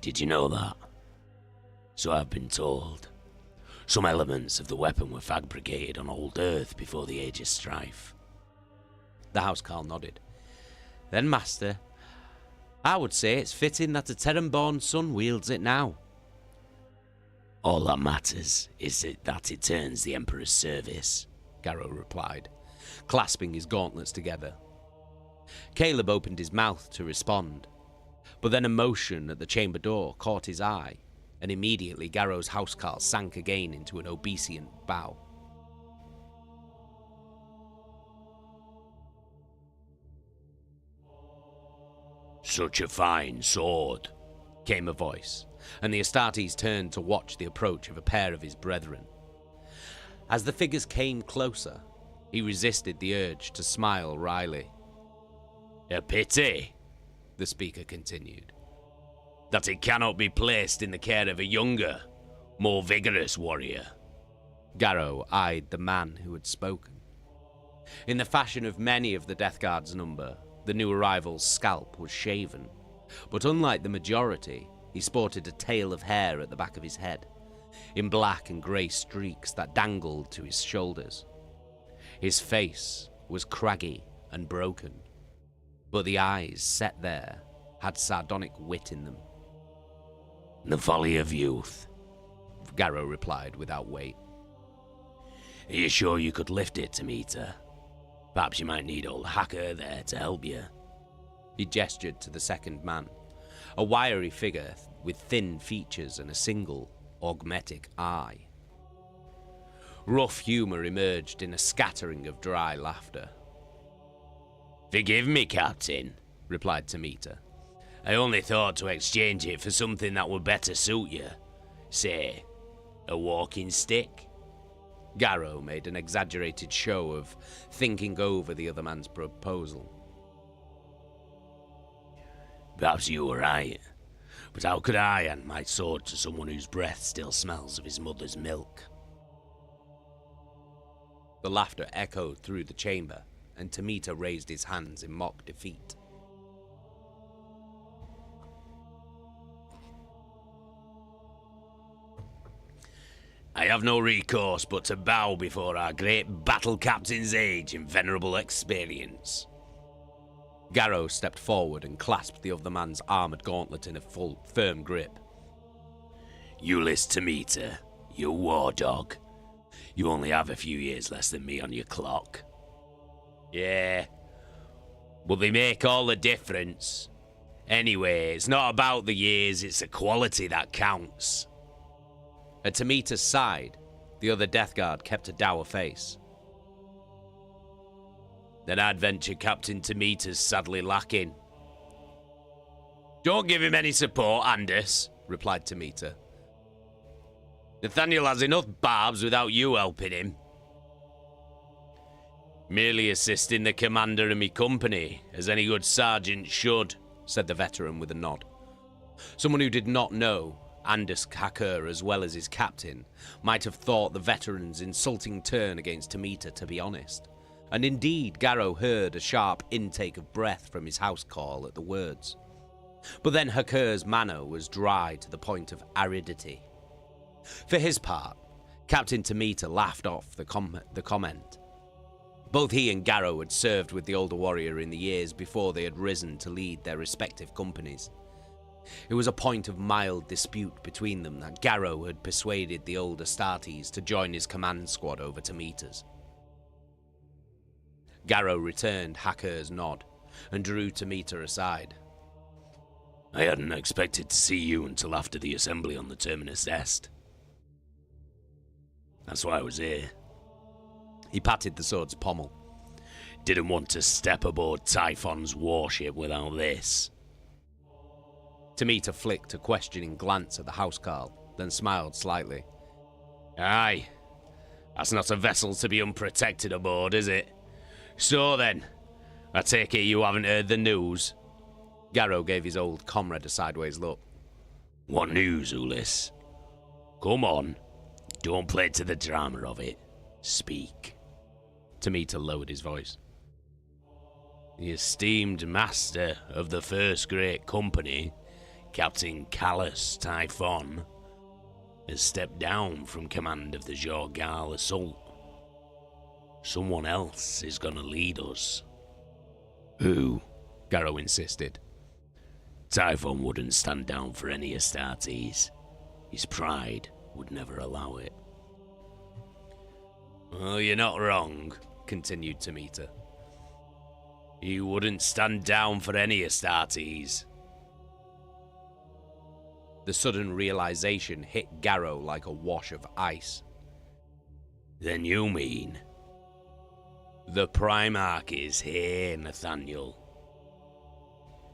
Did you know that? So I've been told. Some elements of the weapon were fabricated on old Earth before the Age of Strife. The housecarl nodded. Then, Master, I would say it's fitting that a Terran-born son wields it now. All that matters is that it turns the Emperor's service, Garro replied, clasping his gauntlets together. Caleb opened his mouth to respond, but then a motion at the chamber door caught his eye, and immediately Garro's housecarl sank again into an obedient bow. Such a fine sword, came a voice, and the Astartes turned to watch the approach of a pair of his brethren. As the figures came closer, he resisted the urge to smile wryly. A pity, the speaker continued, that it cannot be placed in the care of a younger, more vigorous warrior. Garro eyed the man who had spoken. In the fashion of many of the Death Guard's number, the new arrival's scalp was shaven, but unlike the majority, he sported a tail of hair at the back of his head, in black and grey streaks that dangled to his shoulders. His face was craggy and broken, but the eyes set there had sardonic wit in them. The folly of youth, Garro replied without weight. Are you sure you could lift it, Tamita? Perhaps you might need old Hacker there to help you. He gestured to the second man, a wiry figure with thin features and a single, augmetic eye. Rough humour emerged in a scattering of dry laughter. Forgive me, Captain, replied Tamita. I only thought to exchange it for something that would better suit you. Say, a walking stick? Garro made an exaggerated show of thinking over the other man's proposal. Perhaps you were right, but how could I hand my sword to someone whose breath still smells of his mother's milk? The laughter echoed through the chamber, and Tamita raised his hands in mock defeat. I have no recourse but to bow before our great battle captain's age and venerable experience. Garro stepped forward and clasped the other man's armoured gauntlet in a firm grip. Ulysses Tamita, you war dog. You only have a few years less than me on your clock. Yeah, but they make all the difference. Anyway, it's not about the years, it's the quality that counts. At Tamita's side, the other Death Guard kept a dour face. Then I'd venture Captain Tamita's sadly lacking. Don't give him any support, Anders, replied Tamita. Nathaniel has enough barbs without you helping him. Merely assisting the commander and me company, as any good sergeant should, said the veteran with a nod. Someone who did not know Anders Hacker as well as his captain might have thought the veteran's insulting turn against Tamita to be honest, and indeed Garro heard a sharp intake of breath from his housecarl at the words. But then Hacker's manner was dry to the point of aridity. For his part, Captain Tamita laughed off the comment. Both he and Garro had served with the older warrior in the years before they had risen to lead their respective companies. It was a point of mild dispute between them that Garro had persuaded the older Astartes to join his command squad over Tamita's. Garro returned Hacker's nod and drew Tamita aside. I hadn't expected to see you until after the assembly on the Terminus Est. That's why I was here. He patted the sword's pommel. Didn't want to step aboard Typhon's warship without this. Tamita flicked a questioning glance at the housecarl, then smiled slightly. Aye, that's not a vessel to be unprotected aboard, is it? So then, I take it you haven't heard the news? Garro gave his old comrade a sideways look. What news, Ulyss? Come on. Don't play to the drama of it. Speak. Tamita lowered his voice. The esteemed master of the first great company, Captain Callus Typhon, has stepped down from command of the Jorgal assault. Someone else is gonna lead us. Who? Garro insisted. Typhon wouldn't stand down for any Astartes. His pride would never allow it. Well, you're not wrong, continued Tamita. He wouldn't stand down for any Astartes. The sudden realization hit Garro like a wash of ice. Then you mean... The Primarch is here, Nathaniel.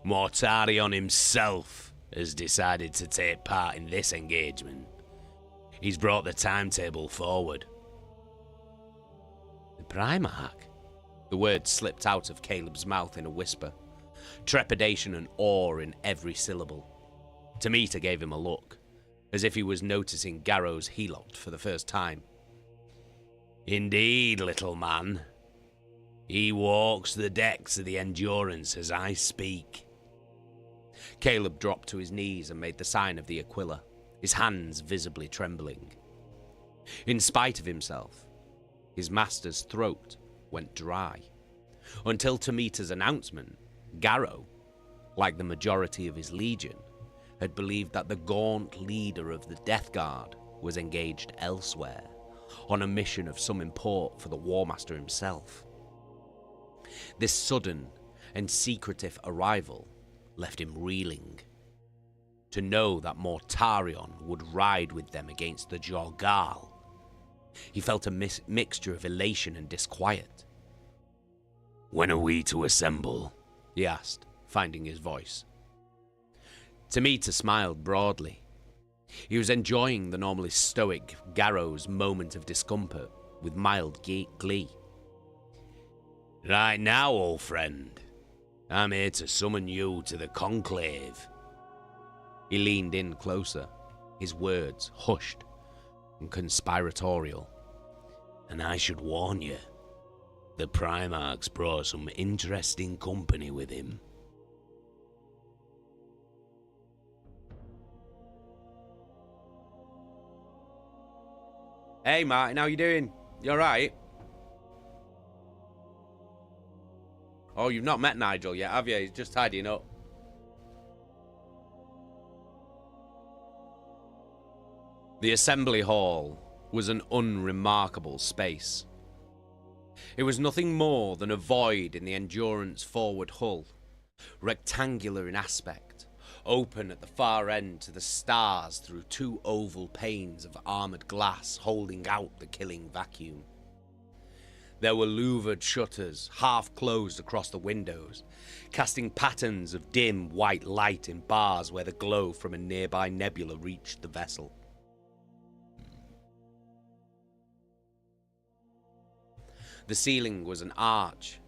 Mortarion himself has decided to take part in this engagement. He's brought the timetable forward. The Primarch? The words slipped out of Caleb's mouth in a whisper, trepidation and awe in every syllable. Tamita gave him a look, as if he was noticing Garro's helot for the first time. Indeed, little man. He walks the decks of the Endurance as I speak. Caleb dropped to his knees and made the sign of the Aquila, his hands visibly trembling. In spite of himself, his master's throat went dry. Until Tamita's announcement, Garro, like the majority of his legion, had believed that the gaunt leader of the Death Guard was engaged elsewhere, on a mission of some import for the Warmaster himself. This sudden and secretive arrival left him reeling. To know that Mortarion would ride with them against the Jorgal, he felt a mixture of elation and disquiet. When are we to assemble? He asked, finding his voice. Tamita smiled broadly. He was enjoying the normally stoic Garro's moment of discomfort with mild glee. Right now, old friend, I'm here to summon you to the conclave. He leaned in closer, his words hushed and conspiratorial. And I should warn you, the Primarch's brought some interesting company with him. Hey Martin, how you doing? You alright? Oh, you've not met Nigel yet, have you? He's just tidying up. The assembly hall was an unremarkable space. It was nothing more than a void in the Endurance forward hull, rectangular in aspect, open at the far end to the stars through two oval panes of armoured glass holding out the killing vacuum. There were louvered shutters half closed across the windows, casting patterns of dim white light in bars where the glow from a nearby nebula reached the vessel. The ceiling was an arch,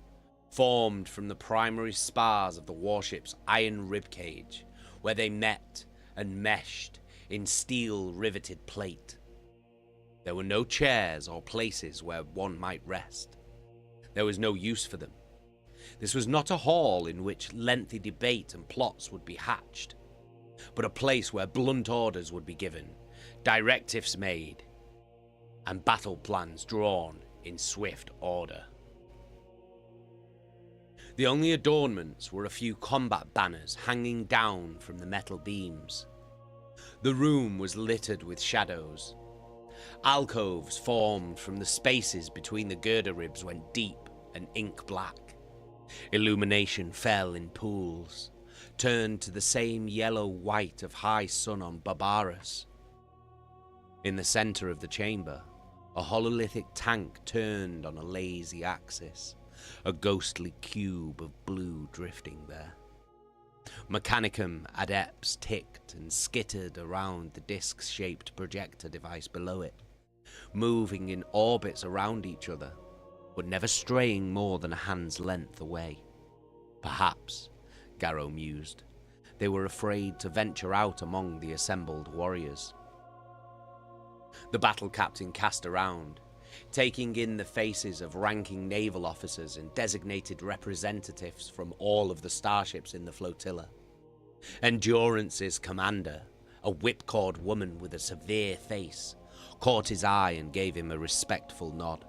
formed from the primary spars of the warship's iron ribcage, where they met and meshed in steel riveted plate. There were no chairs or places where one might rest. There was no use for them. This was not a hall in which lengthy debate and plots would be hatched, but a place where blunt orders would be given, directives made, and battle plans drawn in swift order. The only adornments were a few combat banners hanging down from the metal beams. The room was littered with shadows. Alcoves formed from the spaces between the girder ribs went deep and ink black. Illumination fell in pools, turned to the same yellow-white of high sun on Barbarus. In the center of the chamber, a hololithic tank turned on a lazy axis, a ghostly cube of blue drifting there. Mechanicum adepts ticked and skittered around the disc-shaped projector device below it, moving in orbits around each other, but never straying more than a hand's length away. Perhaps, Garro mused, they were afraid to venture out among the assembled warriors. The battle captain cast around, taking in the faces of ranking naval officers and designated representatives from all of the starships in the flotilla. Endurance's commander, a whipcord woman with a severe face, caught his eye and gave him a respectful nod.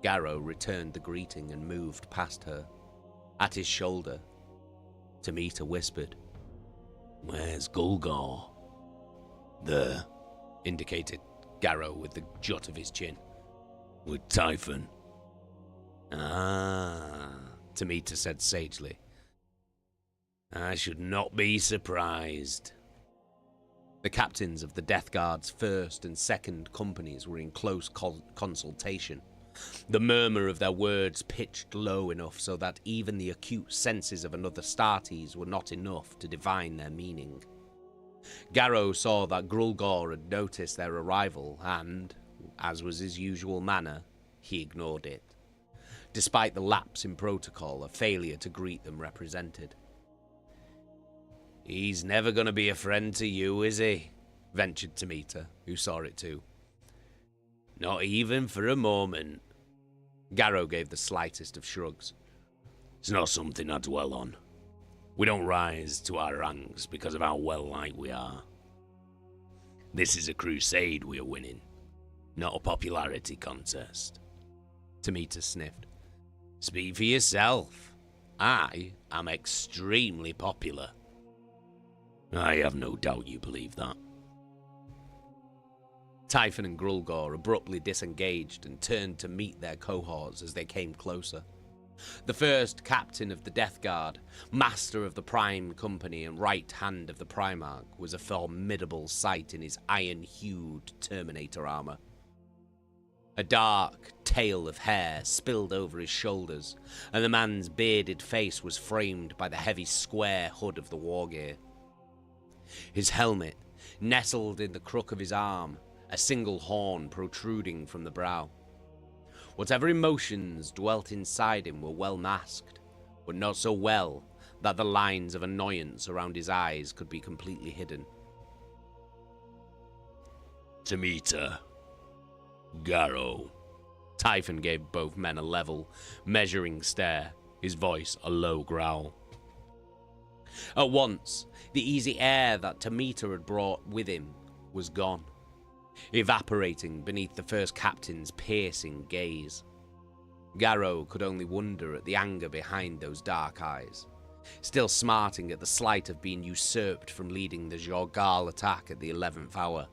Garro returned the greeting and moved past her. At his shoulder, Tamita whispered, "Where's Gulgor?" "There," indicated Garro with the jut of his chin. "With Typhon." "Ah," Tamita said sagely. "I should not be surprised." The captains of the Death Guard's 1st and 2nd companies were in close consultation. The murmur of their words pitched low enough so that even the acute senses of another Startes were not enough to divine their meaning. Garro saw that Grulgor had noticed their arrival and, as was his usual manner, he ignored it. Despite the lapse in protocol, a failure to greet them represented. "He's never going to be a friend to you, is he?" ventured Tamita, who saw it too. "Not even for a moment." Garro gave the slightest of shrugs. "It's not something I dwell on. We don't rise to our ranks because of how well-liked we are. This is a crusade we are winning, not a popularity contest." Tamita sniffed. "Speak for yourself. I am extremely popular." "I have no doubt you believe that." Typhon and Grulgor abruptly disengaged and turned to meet their cohorts as they came closer. The 1st captain of the Death Guard, master of the Prime Company and right hand of the Primarch, was a formidable sight in his iron-hued Terminator armor. A dark tail of hair spilled over his shoulders, and the man's bearded face was framed by the heavy square hood of the wargear. His helmet nestled in the crook of his arm, a single horn protruding from the brow. Whatever emotions dwelt inside him were well masked, but not so well that the lines of annoyance around his eyes could be completely hidden. "Tamita. Garro." Typhon gave both men a level, measuring stare, his voice a low growl. At once, the easy air that Tamita had brought with him was gone, evaporating beneath the 1st captain's piercing gaze. Garro could only wonder at the anger behind those dark eyes, still smarting at the slight of being usurped from leading the Jorgal attack at the 11th hour.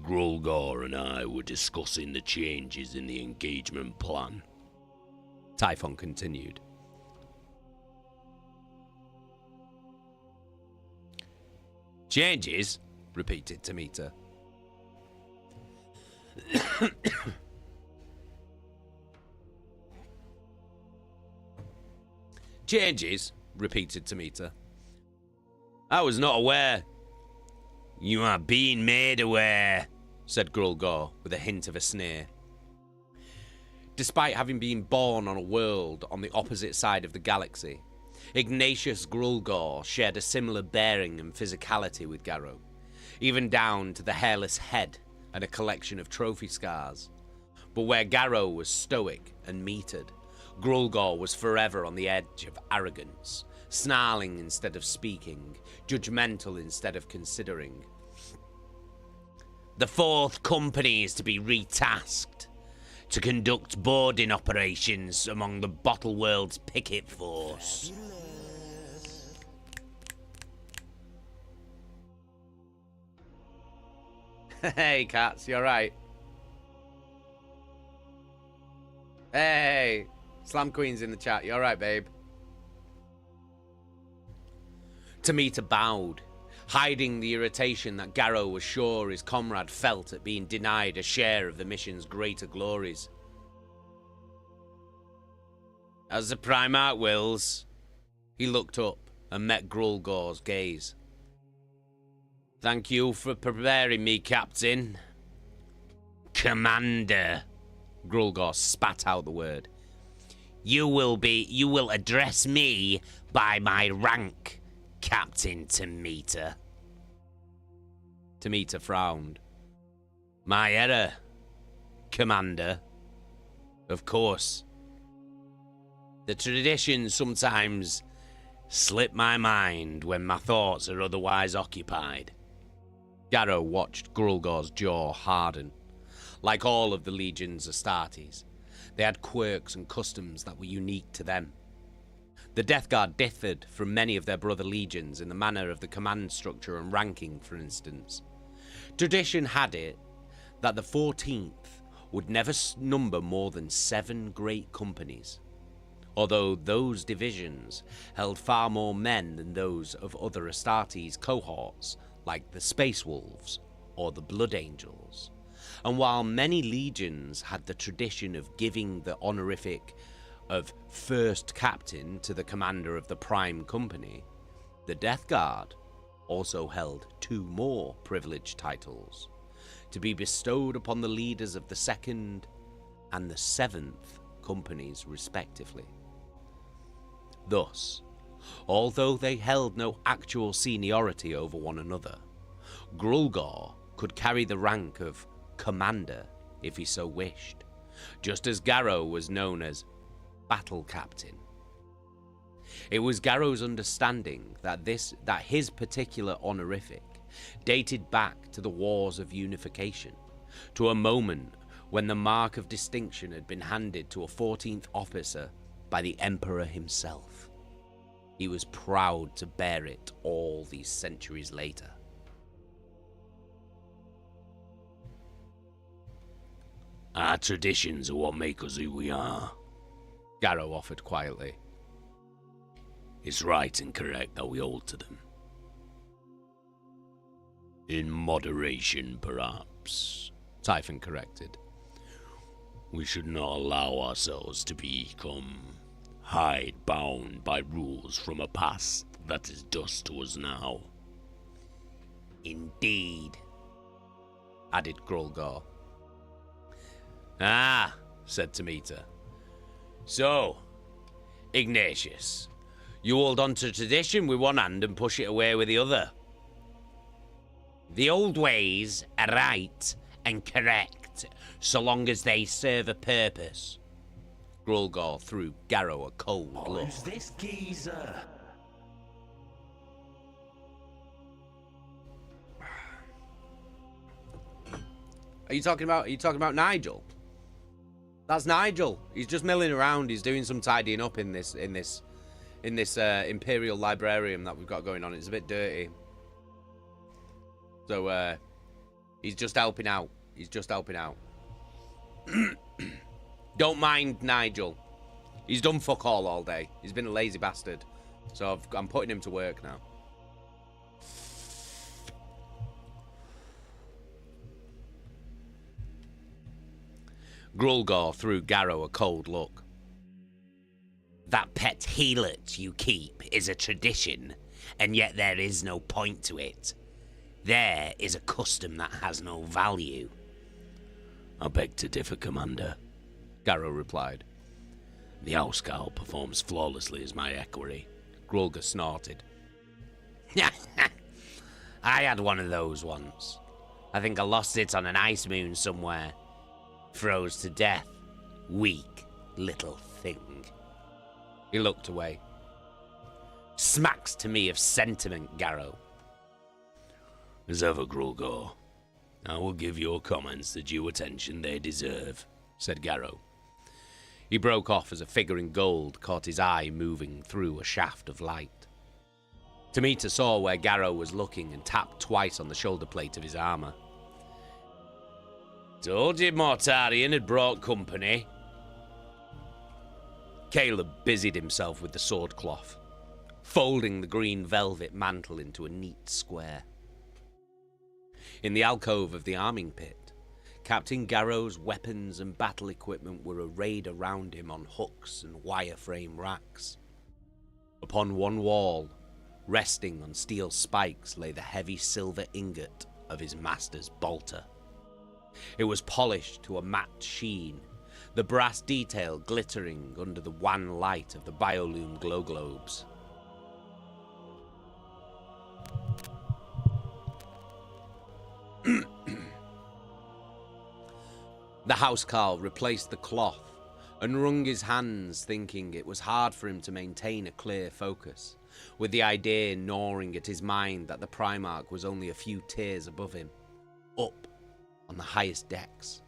"Grulgor and I were discussing the changes in the engagement plan," Typhon continued. "Changes?" repeated Tamita. "Changes?" repeated Tamita. "I was not aware." "You are being made aware," said Grulgor with a hint of a sneer. Despite having been born on a world on the opposite side of the galaxy, Ignatius Grulgor shared a similar bearing and physicality with Garro, even down to the hairless head and a collection of trophy scars. But where Garro was stoic and metered, Grulgor was forever on the edge of arrogance, snarling instead of speaking, judgmental instead of considering. "The 4th Company is to be retasked to conduct boarding operations among the Bottle World's picket force." Hey, Cats, you alright? Hey, Slam Queen's in the chat. You alright, babe? Tamita bowed, hiding the irritation that Garro was sure his comrade felt at being denied a share of the mission's greater glories. "As the Primarch wills." He looked up and met Grulgor's gaze. "Thank you for preparing me, Captain." "Commander." Grulgor spat out the word. You will address me by my rank, Captain Tamita." Tamita frowned. My error, Commander. Of course. The traditions sometimes slip my mind when my thoughts are otherwise occupied. Garro watched Grulgor's jaw harden. Like all of the Legion's Astartes, they had quirks and customs that were unique to them. The Death Guard differed from many of their brother legions in the manner of the command structure and ranking, for instance. Tradition had it that the 14th would never number more than 7 great companies, although those divisions held far more men than those of other Astartes cohorts like the Space Wolves or the Blood Angels. And while many legions had the tradition of giving the honorific of First Captain to the commander of the Prime Company, the Death Guard also held 2 more privileged titles, to be bestowed upon the leaders of the 2nd and the 7th companies respectively. Thus, although they held no actual seniority over one another, Grulgor could carry the rank of Commander if he so wished, just as Garro was known as Battle Captain. It was Garro's understanding that his particular honorific dated back to the Wars of Unification, to a moment when the mark of distinction had been handed to a 14th officer by the Emperor himself. He was proud to bear it all these centuries later. Our traditions are what make us who we are, Garro offered quietly. It's right and correct that we hold to them. In moderation, perhaps, Typhon corrected. We should not allow ourselves to become hide-bound by rules from a past that is dust to us now. Indeed, added Grulgor. Ah, said Tomita. So, Ignatius, you hold on to tradition with one hand and push it away with the other. The old ways are right and correct, so long as they serve a purpose. Grulgor threw Garro a cold look. Who's this geezer? Are you talking about Nigel? That's Nigel. He's just milling around. He's doing some tidying up in this Imperial librarium that we've got going on. It's a bit dirty. So he's just helping out. Don't mind Nigel. He's done fuck all day. He's been a lazy bastard. So I'm putting him to work now. Grulgor threw Garro a cold look. That pet healet you keep is a tradition, and yet there is no point to it. There is a custom that has no value. I beg to differ, Commander, Garro replied. The Owl-Skull performs flawlessly as my equerry. Grulgor snorted. I had one of those once. I think I lost it on an ice moon somewhere. Froze to death. Weak little thing. He looked away. Smacks to me of sentiment, Garro. As ever, Grulgor, I will give your comments the due attention they deserve, said Garro. He broke off as a figure in gold caught his eye moving through a shaft of light. Tomita saw where Garro was looking and tapped twice on the shoulder plate of his armor. Told you Mortarion had brought company. Caleb busied himself with the sword cloth, folding the green velvet mantle into a neat square. In the alcove of the arming pit, Captain Garro's weapons and battle equipment were arrayed around him on hooks and wireframe racks. Upon one wall, resting on steel spikes, lay the heavy silver ingot of his master's bolter. It was polished to a matte sheen, the brass detail glittering under the wan light of the biolume glow globes. The housecarl replaced the cloth and wrung his hands, thinking it was hard for him to maintain a clear focus, with the idea gnawing at his mind that the Primarch was only a few tiers above him, up on the highest decks.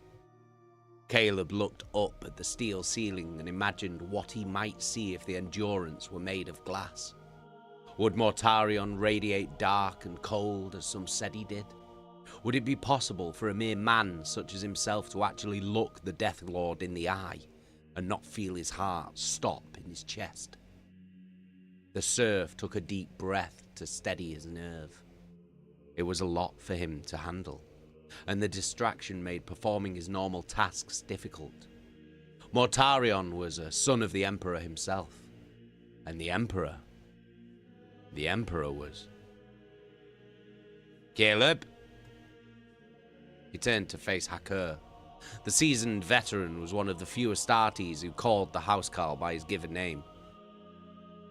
Caleb looked up at the steel ceiling and imagined what he might see if the Endurance were made of glass. Would Mortarion radiate dark and cold as some said he did? Would it be possible for a mere man such as himself to actually look the Death Lord in the eye and not feel his heart stop in his chest? The serf took a deep breath to steady his nerve. It was a lot for him to handle, and the distraction made performing his normal tasks difficult. Mortarion was a son of the Emperor himself, and the Emperor was... Caleb? He turned to face Hakur. The seasoned veteran was one of the few Astartes who called the housecarl by his given name.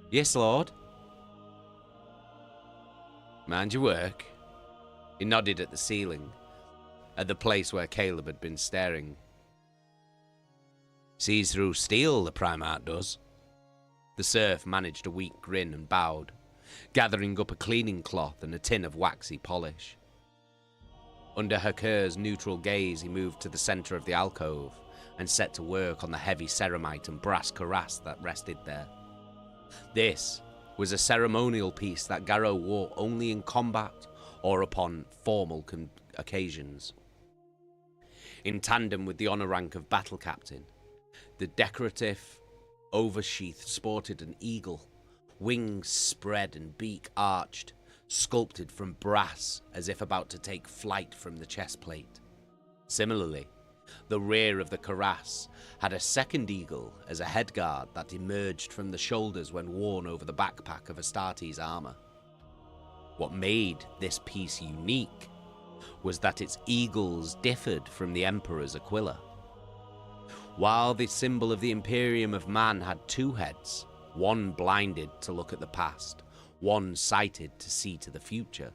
Yes, Lord? Mind your work. He nodded at the ceiling, at the place where Caleb had been staring. Sees through steel, the Primarch does. The serf managed a weak grin and bowed, gathering up a cleaning cloth and a tin of waxy polish. Under Hakur's neutral gaze, he moved to the centre of the alcove and set to work on the heavy ceramite and brass cuirass that rested there. This was a ceremonial piece that Garro wore only in combat or upon formal occasions. In tandem with the honour rank of battle captain, the decorative oversheath sported an eagle, wings spread and beak arched, sculpted from brass as if about to take flight from the chest plate. Similarly, the rear of the cuirass had a second eagle as a headguard that emerged from the shoulders when worn over the backpack of Astartes' armour. What made this piece unique was that its eagles differed from the Emperor's Aquila. While the symbol of the Imperium of man had two heads, one blinded to look at the past, one sighted to see to the future,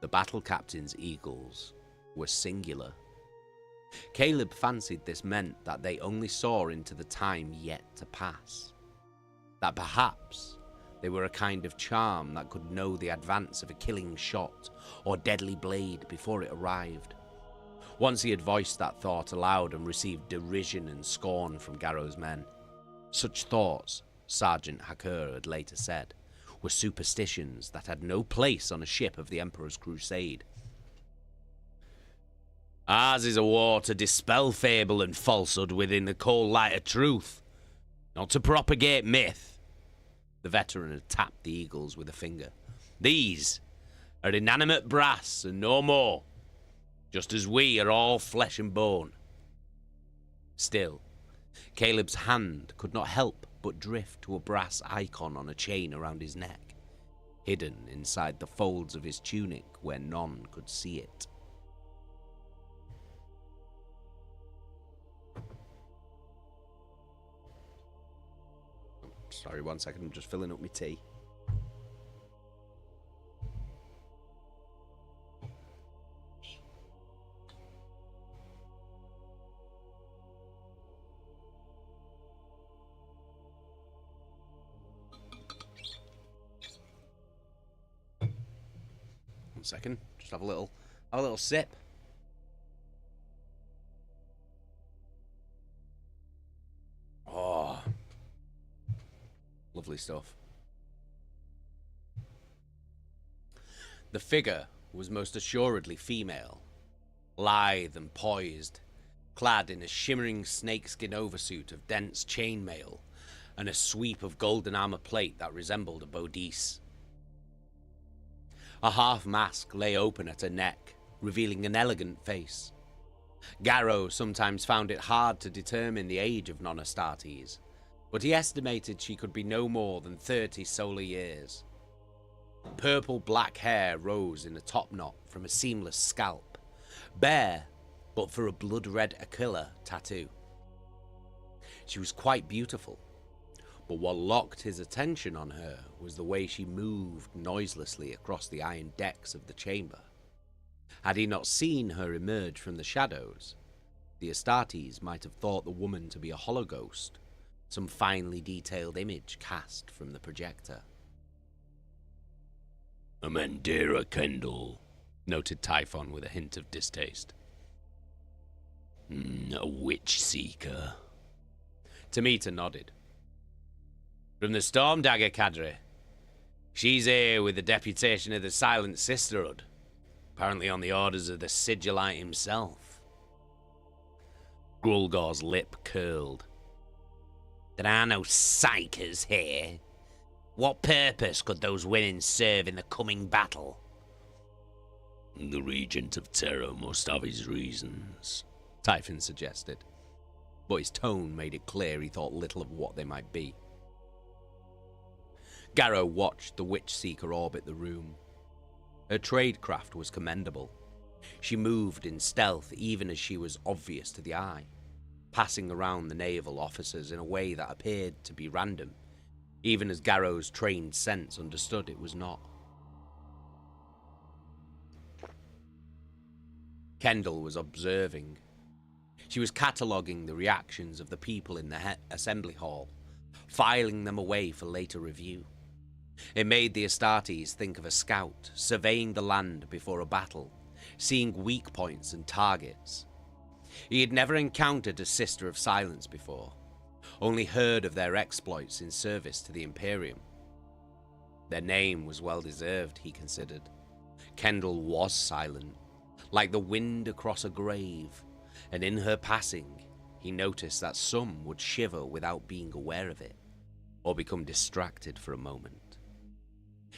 the battle captain's eagles were singular. Caleb fancied this meant that they only saw into the time yet to pass. That perhaps they were a kind of charm that could know the advance of a killing shot or deadly blade before it arrived. Once he had voiced that thought aloud and received derision and scorn from Garro's men. Such thoughts, Sergeant Hakur had later said, were superstitions that had no place on a ship of the Emperor's crusade. Ours is a war to dispel fable and falsehood within the cold light of truth, not to propagate myth. The veteran had tapped the eagles with a finger. These are inanimate brass and no more, just as we are all flesh and bone. Still, Caleb's hand could not help but drift to a brass icon on a chain around his neck, hidden inside the folds of his tunic where none could see it. Sorry, 1 second, I'm just filling up my tea. One second, just have a little sip. Oh, lovely stuff. The figure was most assuredly female, lithe and poised, clad in a shimmering snakeskin oversuit of dense chainmail and a sweep of golden armor plate that resembled a bodice. A half mask lay open at her neck, revealing an elegant face. Garro sometimes found it hard to determine the age of non-Astartes, but he estimated she could be no more than 30 solar years. Purple-black hair rose in a top knot from a seamless scalp, bare but for a blood-red Aquila tattoo. She was quite beautiful, but what locked his attention on her was the way she moved noiselessly across the iron decks of the chamber. Had he not seen her emerge from the shadows, The Astartes might have thought the woman to be a hollow ghost, some finely detailed image cast from the projector. "A Mandera Kendall," noted Typhon with a hint of distaste. "A witch seeker." Tamita nodded. "From the Storm Dagger cadre. She's here with the deputation of the Silent Sisterhood, apparently on the orders of the Sigilite himself." Grulgor's lip curled. "There are no psychers here. What purpose could those women serve in the coming battle?" "The Regent of Terra must have his reasons," Typhon suggested, but his tone made it clear he thought little of what they might be. Garro watched the Witch Seeker orbit the room. Her tradecraft was commendable. She moved in stealth even as she was obvious to the eye, passing around the naval officers in a way that appeared to be random, even as Garro's trained sense understood it was not. Kendall was observing. She was cataloguing the reactions of the people in the assembly hall, filing them away for later review. It made the Astartes think of a scout surveying the land before a battle, seeing weak points and targets. He had never encountered a Sister of Silence before, only heard of their exploits in service to the Imperium. Their name was well deserved, he considered. Kendall was silent, like the wind across a grave, and in her passing, he noticed that some would shiver without being aware of it, or become distracted for a moment.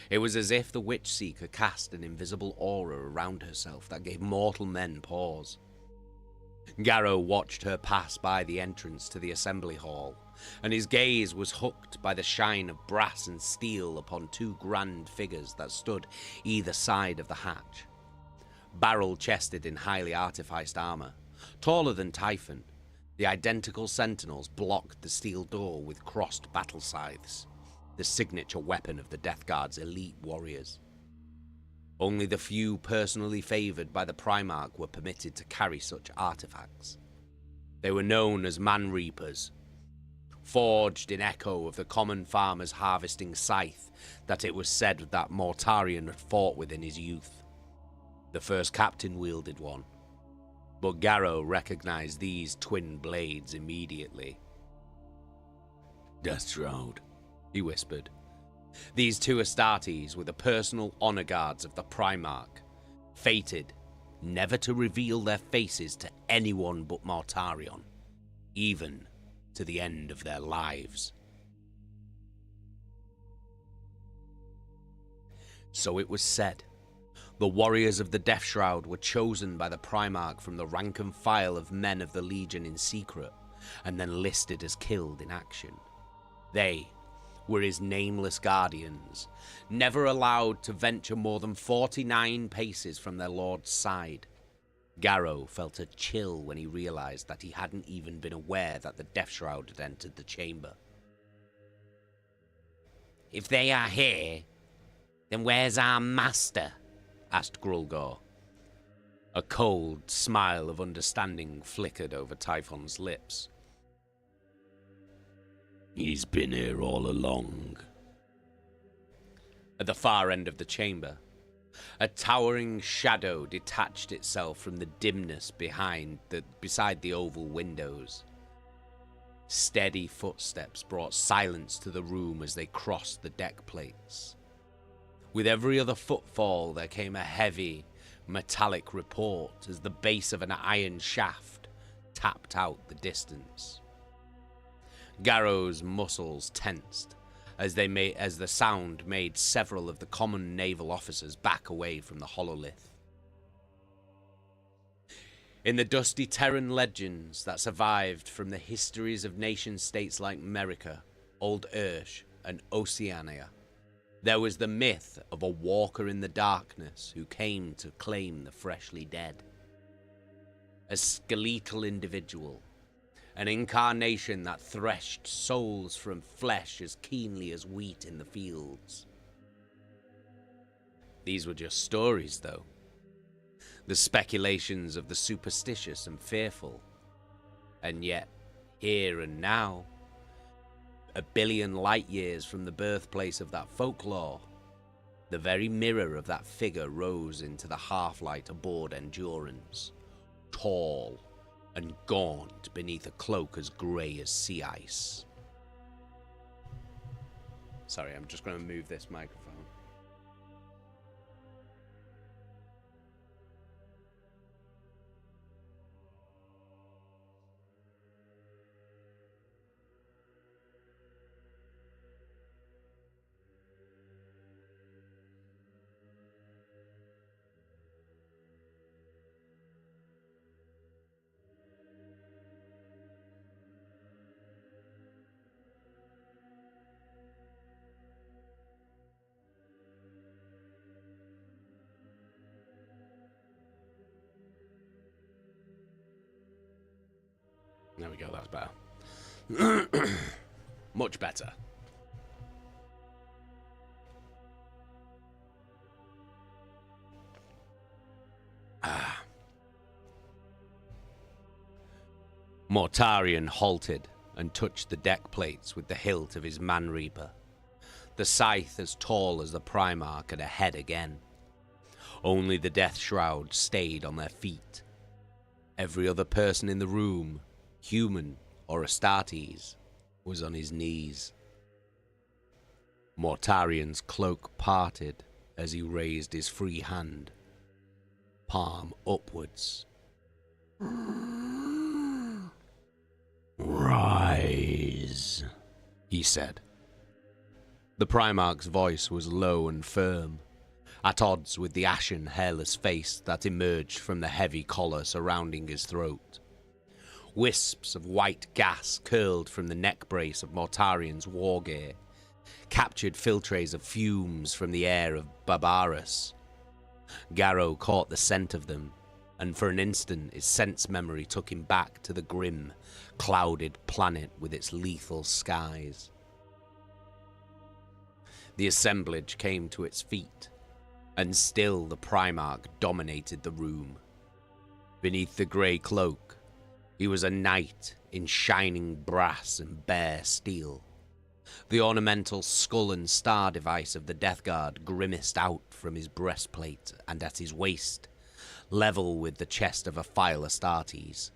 It was as if the Witch Seeker cast an invisible aura around herself that gave mortal men pause. Garro watched her pass by the entrance to the assembly hall, and his gaze was hooked by the shine of brass and steel upon two grand figures that stood either side of the hatch. Barrel-chested in highly artificed armor, taller than Typhon, the identical sentinels blocked the steel door with crossed battle scythes, the signature weapon of the Death Guard's elite warriors. Only the few personally favored by the Primarch were permitted to carry such artifacts. They were known as Man-Reapers, forged in echo of the common farmer's harvesting scythe that it was said that Mortarion had fought with in his youth. The first captain wielded one, but Garro recognized these twin blades immediately. "Death Shroud," he whispered. These two Astartes were the personal honor guards of the Primarch, fated never to reveal their faces to anyone but Mortarion, even to the end of their lives. So it was said. The warriors of the Death Shroud were chosen by the Primarch from the rank and file of men of the Legion in secret, and then listed as killed in action. They were his nameless guardians, never allowed to venture more than 49 paces from their lord's side. Garro felt a chill when he realized that he hadn't even been aware that the Death Shroud had entered the chamber. "If they are here, then where's our master?" asked Grulgor. A cold smile of understanding flickered over Typhon's lips. "He's been here all along." At the far end of the chamber, a towering shadow detached itself from the dimness beside the oval windows. Steady footsteps brought silence to the room as they crossed the deck plates. With every other footfall, there came a heavy, metallic report as the base of an iron shaft tapped out the distance. Garro's muscles tensed as the sound made several of the common naval officers back away from the hololith. In the dusty Terran legends that survived from the histories of nation-states like America, Old Ursh, and Oceania, there was the myth of a walker in the darkness who came to claim the freshly dead. A skeletal individual, an incarnation that threshed souls from flesh as keenly as wheat in the fields. These were just stories, though. The speculations of the superstitious and fearful, And yet, here and now, a billion light years from the birthplace of that folklore, the very mirror of that figure rose into the half-light aboard Endurance, tall and gaunt beneath a cloak as grey as sea ice. Sorry, I'm just going to move this microphone. There we go, that's better. Much better. Mortarion halted and touched the deck plates with the hilt of his man-reaper, the scythe as tall as the Primarch and a head again. Only the death shroud stayed on their feet. Every other person in the room, human or Astartes, was on his knees. Mortarion's cloak parted as he raised his free hand, palm upwards. "Rise," he said. The Primarch's voice was low and firm, at odds with the ashen, hairless face that emerged from the heavy collar surrounding his throat. Wisps of white gas curled from the neck brace of Mortarion's war gear, captured filtres of fumes from the air of Barbarus. Garro caught the scent of them, and for an instant his sense memory took him back to the grim, clouded planet with its lethal skies. The assemblage came to its feet, and still the Primarch dominated the room. Beneath the grey cloak, he was a knight in shining brass and bare steel. The ornamental skull and star device of the Death Guard grimaced out from his breastplate and at his waist, level with the chest of a file Astartes.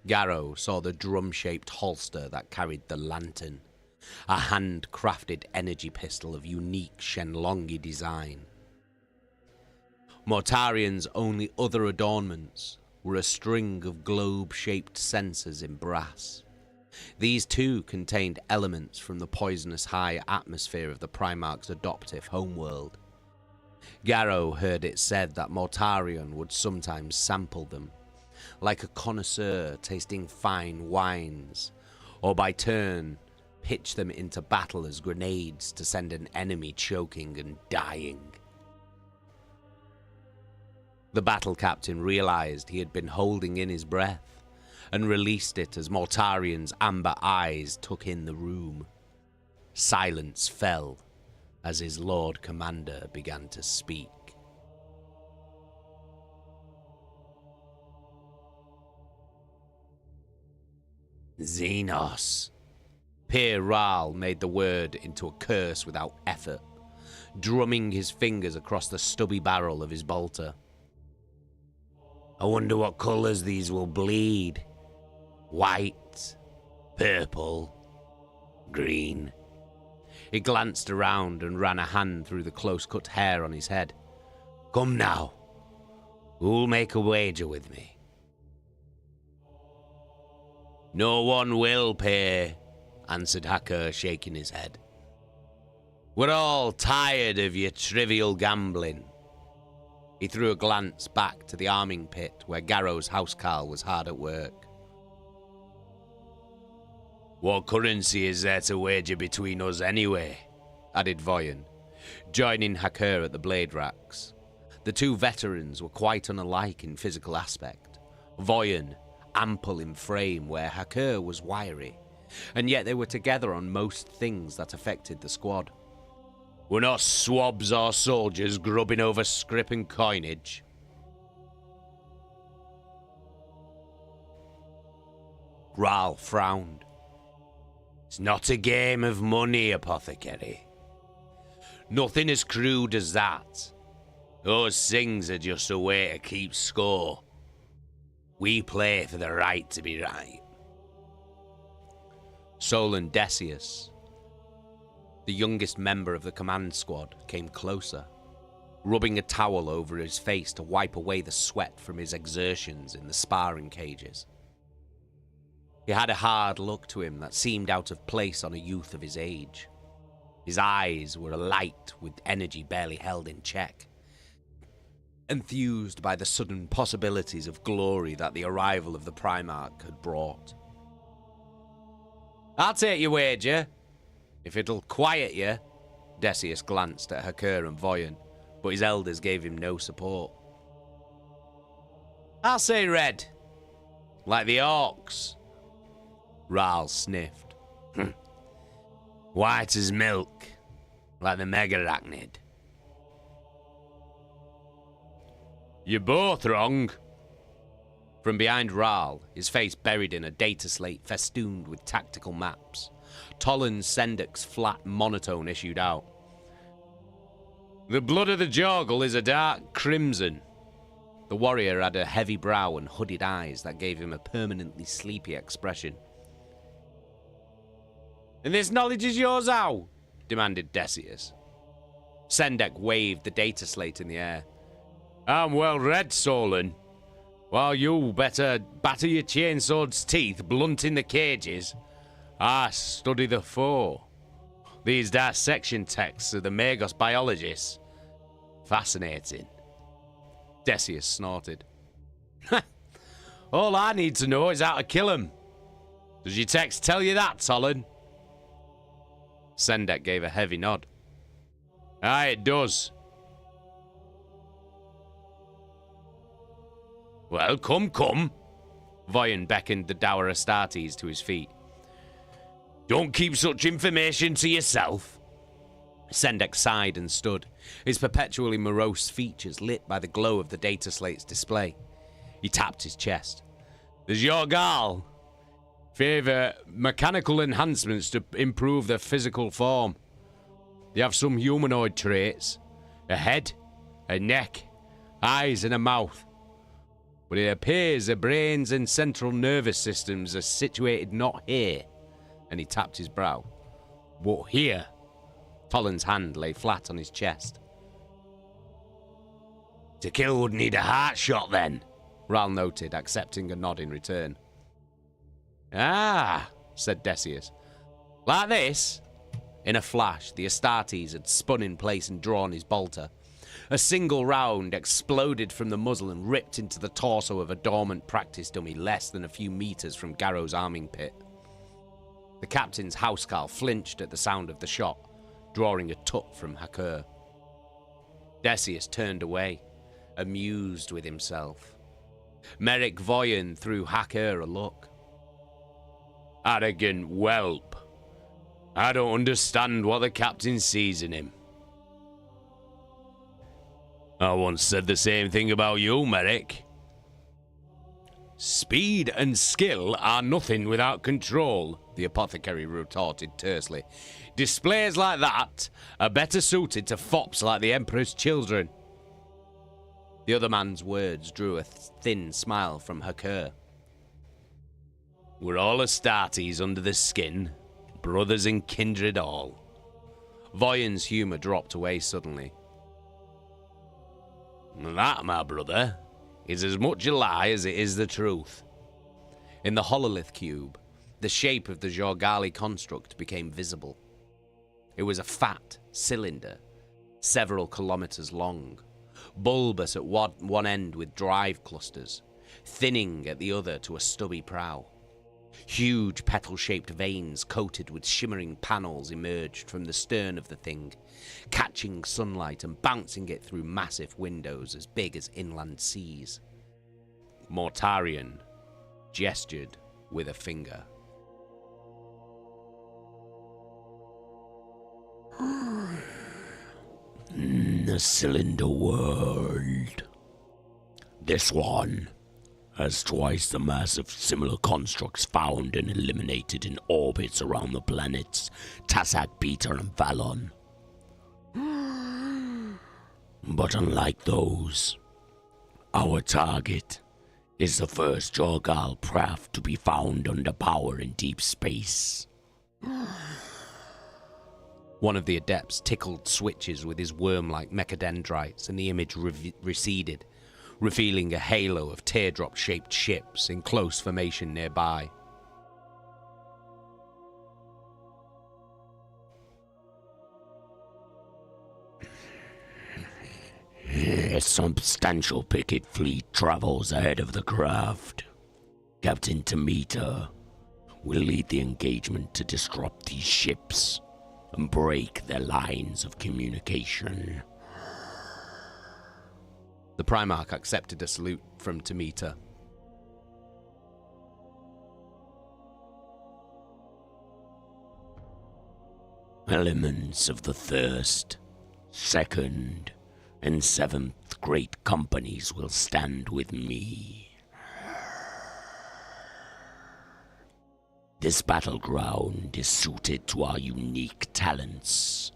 Garro saw the drum-shaped holster that carried the lantern, a hand-crafted energy pistol of unique Shenlongi design. Mortarion's only other adornments were a string of globe-shaped sensors in brass. These too contained elements from the poisonous high atmosphere of the Primarch's adoptive homeworld. Garro heard it said that Mortarion would sometimes sample them, like a connoisseur tasting fine wines, or by turn pitch them into battle as grenades to send an enemy choking and dying. The battle captain realized he had been holding in his breath, and released it as Mortarion's amber eyes took in the room. Silence fell as his Lord Commander began to speak. Xenos. Peer Ral made the word into a curse without effort, drumming his fingers across the stubby barrel of his bolter. I wonder what colours these will bleed. White, purple, green. He glanced around and ran a hand through the close-cut hair on his head. Come now, who'll make a wager with me? No one will, Peer, answered Hacker, shaking his head. We're all tired of your trivial gambling. He threw a glance back to the arming pit where Garro's housecarl was hard at work. What currency is there to wager between us anyway? Added Voyen, joining Hacker at the blade racks. The two veterans were quite unalike in physical aspect. Voyen, ample in frame where Hacker was wiry, and yet they were together on most things that affected the squad. We're not swabs or soldiers grubbing over scrip and coinage. Ral frowned. It's not a game of money, Apothecary. Nothing as crude as that. Those things are just a way to keep score. We play for the right to be right. Solon Decius, the youngest member of the command squad, came closer, rubbing a towel over his face to wipe away the sweat from his exertions in the sparring cages. He had a hard look to him that seemed out of place on a youth of his age. His eyes were alight with energy barely held in check, enthused by the sudden possibilities of glory that the arrival of the Primarch had brought. I'll take your wager, if it'll quiet you. Decius glanced at Hakur and Voyan, but his elders gave him no support. I'll say red, like the orcs. Ral sniffed. White as milk, like the megarachnid. You're both wrong. From behind Ral, his face buried in a data slate festooned with tactical maps, Tolan Sendek's flat monotone issued out. The blood of the Jorgal is a dark crimson. The warrior had a heavy brow and hooded eyes that gave him a permanently sleepy expression. And this knowledge is yours how? Demanded Decius. Sendek waved the data slate in the air. I'm well read, Solon. While you better batter your chainsword's teeth blunting the cages, I study the foe. These dissection texts of the Magos biologists. Fascinating. Decius snorted. All I need to know is how to kill him. Does your text tell you that, Solon? Sendek gave a heavy nod. Aye, it does. Well, come. Voyan beckoned the dour Astartes to his feet. Don't keep such information to yourself. Sendek sighed and stood, his perpetually morose features lit by the glow of the data slate's display. He tapped his chest. The Jorgal favor mechanical enhancements to improve their physical form. They have some humanoid traits. A head, a neck, eyes and a mouth. But it appears their brains and central nervous systems are situated not here. And he tapped his brow. But here. Tolan's hand lay flat on his chest. To kill would need a heart shot then, Ral noted, accepting a nod in return. Ah, said Decius. Like this? In a flash, the Astartes had spun in place and drawn his bolter. A single round exploded from the muzzle and ripped into the torso of a dormant practice dummy less than a few meters from Garro's arming pit. The captain's housecarl flinched at the sound of the shot, drawing a tut from Hakur. Decius turned away, amused with himself. Merrick Voyan threw Hakur a look. Arrogant whelp. I don't understand what the captain sees in him. I once said the same thing about you, Merrick. Speed and skill are nothing without control, the apothecary retorted tersely. Displays like that are better suited to fops like the Emperor's children. The other man's words drew a thin smile from Hakur. We're all Astartes under the skin, brothers and kindred all. Voyan's humour dropped away suddenly. That, my brother, is as much a lie as it is the truth. In the hololith cube, the shape of the Jorgali construct became visible. It was a fat cylinder, several kilometers long, bulbous at one end with drive clusters, thinning at the other to a stubby prow. Huge petal-shaped veins coated with shimmering panels emerged from the stern of the thing, catching sunlight and bouncing it through massive windows as big as inland seas. Mortarion gestured with a finger. The cylinder world. This one. has twice the mass of similar constructs found and eliminated in orbits around the planets Tassac, Beta, and Valon. But unlike those, our target is the first Jorgal craft to be found under power in deep space. One of the adepts tickled switches with his worm-like mechadendrites, and the image receded, revealing a halo of teardrop-shaped ships in close formation nearby. A substantial picket fleet travels ahead of the craft. Captain Tamita will lead the engagement to disrupt these ships and break their lines of communication. The Primarch accepted a salute from Tamita. Elements of the First, Second, and Seventh Great Companies will stand with me. This battleground is suited to our unique talents.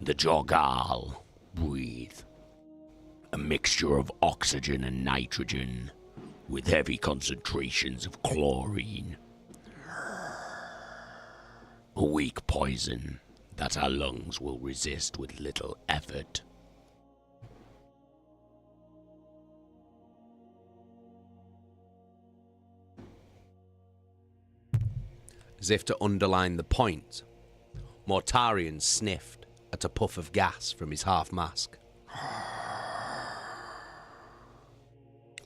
The Jorgal breathe a mixture of oxygen and nitrogen with heavy concentrations of chlorine. A weak poison that our lungs will resist with little effort. As if to underline the point, Mortarion sniffed at a puff of gas from his half-mask.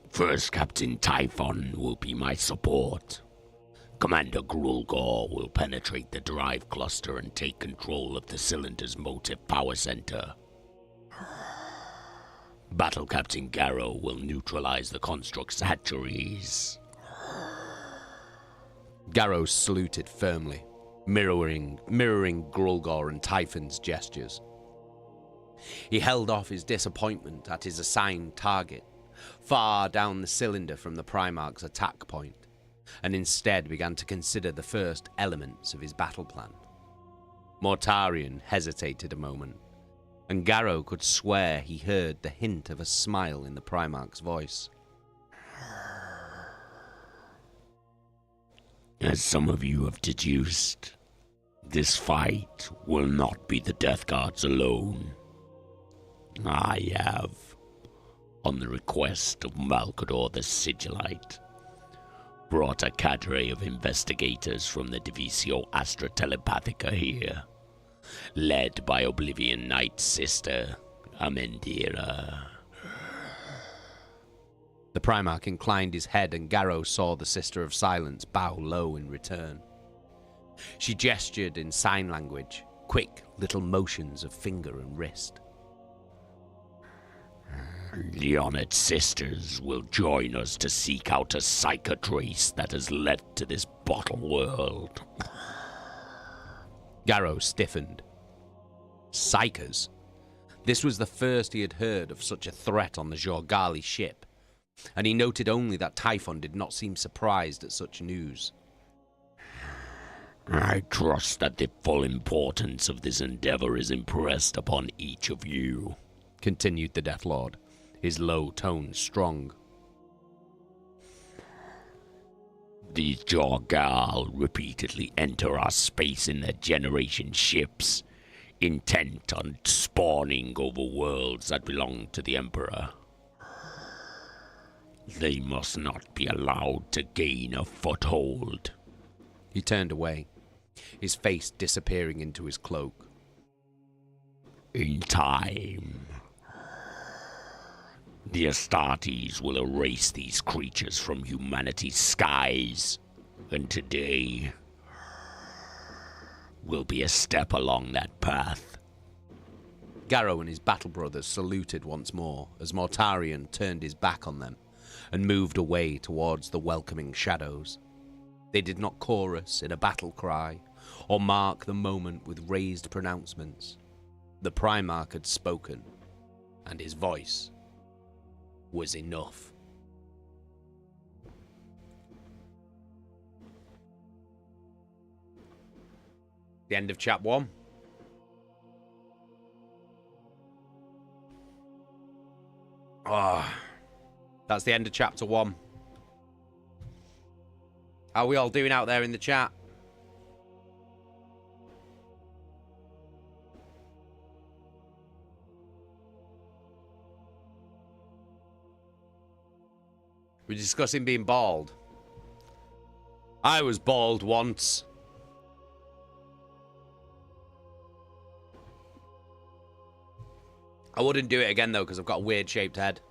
First Captain Typhon will be my support. Commander Grulgor will penetrate the drive cluster and take control of the cylinder's motive power center. Battle Captain Garro will neutralize the construct's hatcheries. Garro saluted firmly, mirroring Grulgor and Typhon's gestures. He held off his disappointment at his assigned target, far down the cylinder from the Primarch's attack point, and instead began to consider the first elements of his battle plan. Mortarion hesitated a moment, and Garro could swear he heard the hint of a smile in the Primarch's voice. As some of you have deduced, this fight will not be the Death Guards alone. I have, on the request of Malcador the Sigillite, brought a cadre of investigators from the Divisio Astra Telepathica here, led by Oblivion Knight's sister, Amendira. The Primarch inclined his head, and Garro saw the Sister of Silence bow low in return. She gestured in sign language, quick little motions of finger and wrist. The honored sisters will join us to seek out a psychotrace that has led to this bottle world. Garro stiffened. Psychers? This was the first he had heard of such a threat on the Jorgali ship, and he noted only that Typhon did not seem surprised at such news. I trust that the full importance of this endeavor is impressed upon each of you, continued the Death Lord, his low tone strong. These Jorgal repeatedly enter our space in their generation ships, intent on spawning over worlds that belong to the Emperor. They must not be allowed to gain a foothold. He turned away, his face disappearing into his cloak. In time, the Astartes will erase these creatures from humanity's skies, and today will be a step along that path. Garro and his battle brothers saluted once more as Mortarion turned his back on them and moved away towards the welcoming shadows. They did not chorus in a battle cry or mark the moment with raised pronouncements. The Primarch had spoken, and his voice was enough. The end of chap 1. Oh, that's the end of chapter 1. How are we all doing out there in the chat? We're discussing being bald. I was bald once. I wouldn't do it again, though, because I've got a weird-shaped head.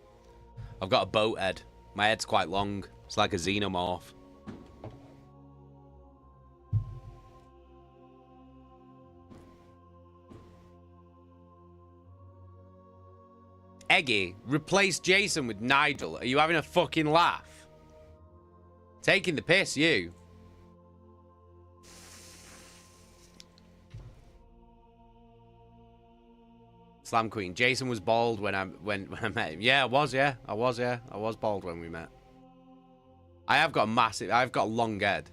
I've got a boat head. My head's quite long. It's like a xenomorph. Eggy, replace Jason with Nigel. Are you having a fucking laugh? Taking the piss, you. Slam Queen. Jason was bald when I met him. Yeah, I was bald when we met. I've got a long head.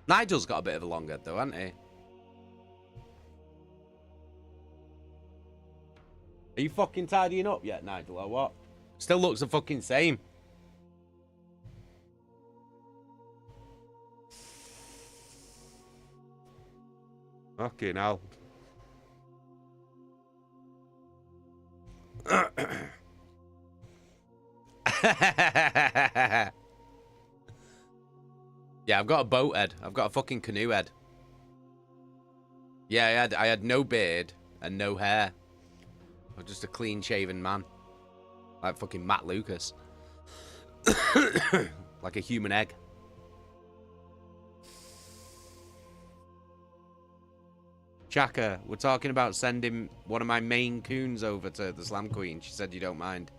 Nigel's got a bit of a long head though, hasn't he? Are you fucking tidying up yet, Nigel, or what? Still looks the fucking same. Fucking hell. Yeah, I've got a boat head. I've got a fucking canoe head. Yeah, I had no beard and no hair. I was just a clean-shaven man. Like fucking Matt Lucas. Like a human egg. Chaka, we're talking about sending one of my main coons over to the Slam Queen. She said you don't mind.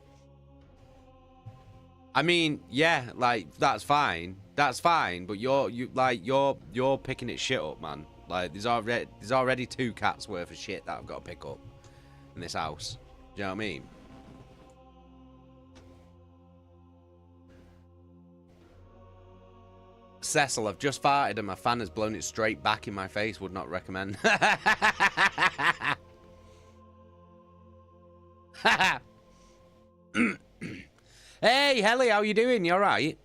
I mean, yeah, like that's fine. That's fine, but you're picking it shit up, man. Like there's already 2 cats worth of shit that I've got to pick up in this house. Do you know what I mean? Cecil, I've just farted and my fan has blown it straight back in my face. Would not recommend. Hey, Helly, how you doing? You alright?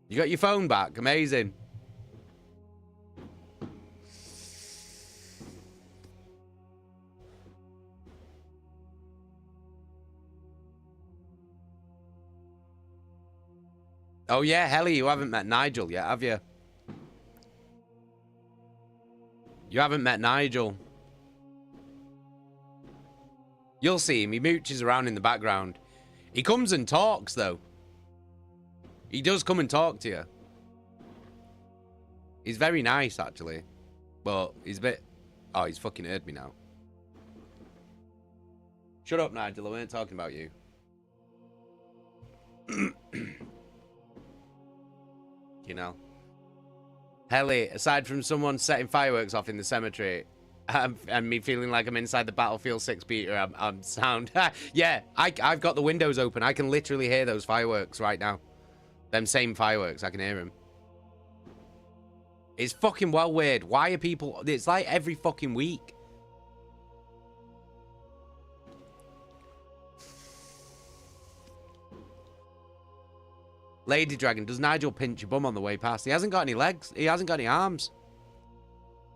You got your phone back? Amazing. Oh yeah, Helly, you haven't met Nigel yet, have you? You haven't met Nigel. You'll see him. He mooches around in the background. He comes and talks, though. He does come and talk to you. He's very nice, actually. But he's a bit... Oh, he's fucking heard me now. Shut up, Nigel. I weren't talking about you. You know. Helly, aside from someone setting fireworks off in the cemetery... and me feeling like I'm inside the Battlefield 6 beta, I'm sound. Yeah, I've got the windows open. I can literally hear those fireworks right now. Them same fireworks, I can hear them. It's fucking well weird. Why are people... It's like every fucking week. Lady Dragon, does Nigel pinch your bum on the way past? He hasn't got any legs. He hasn't got any arms.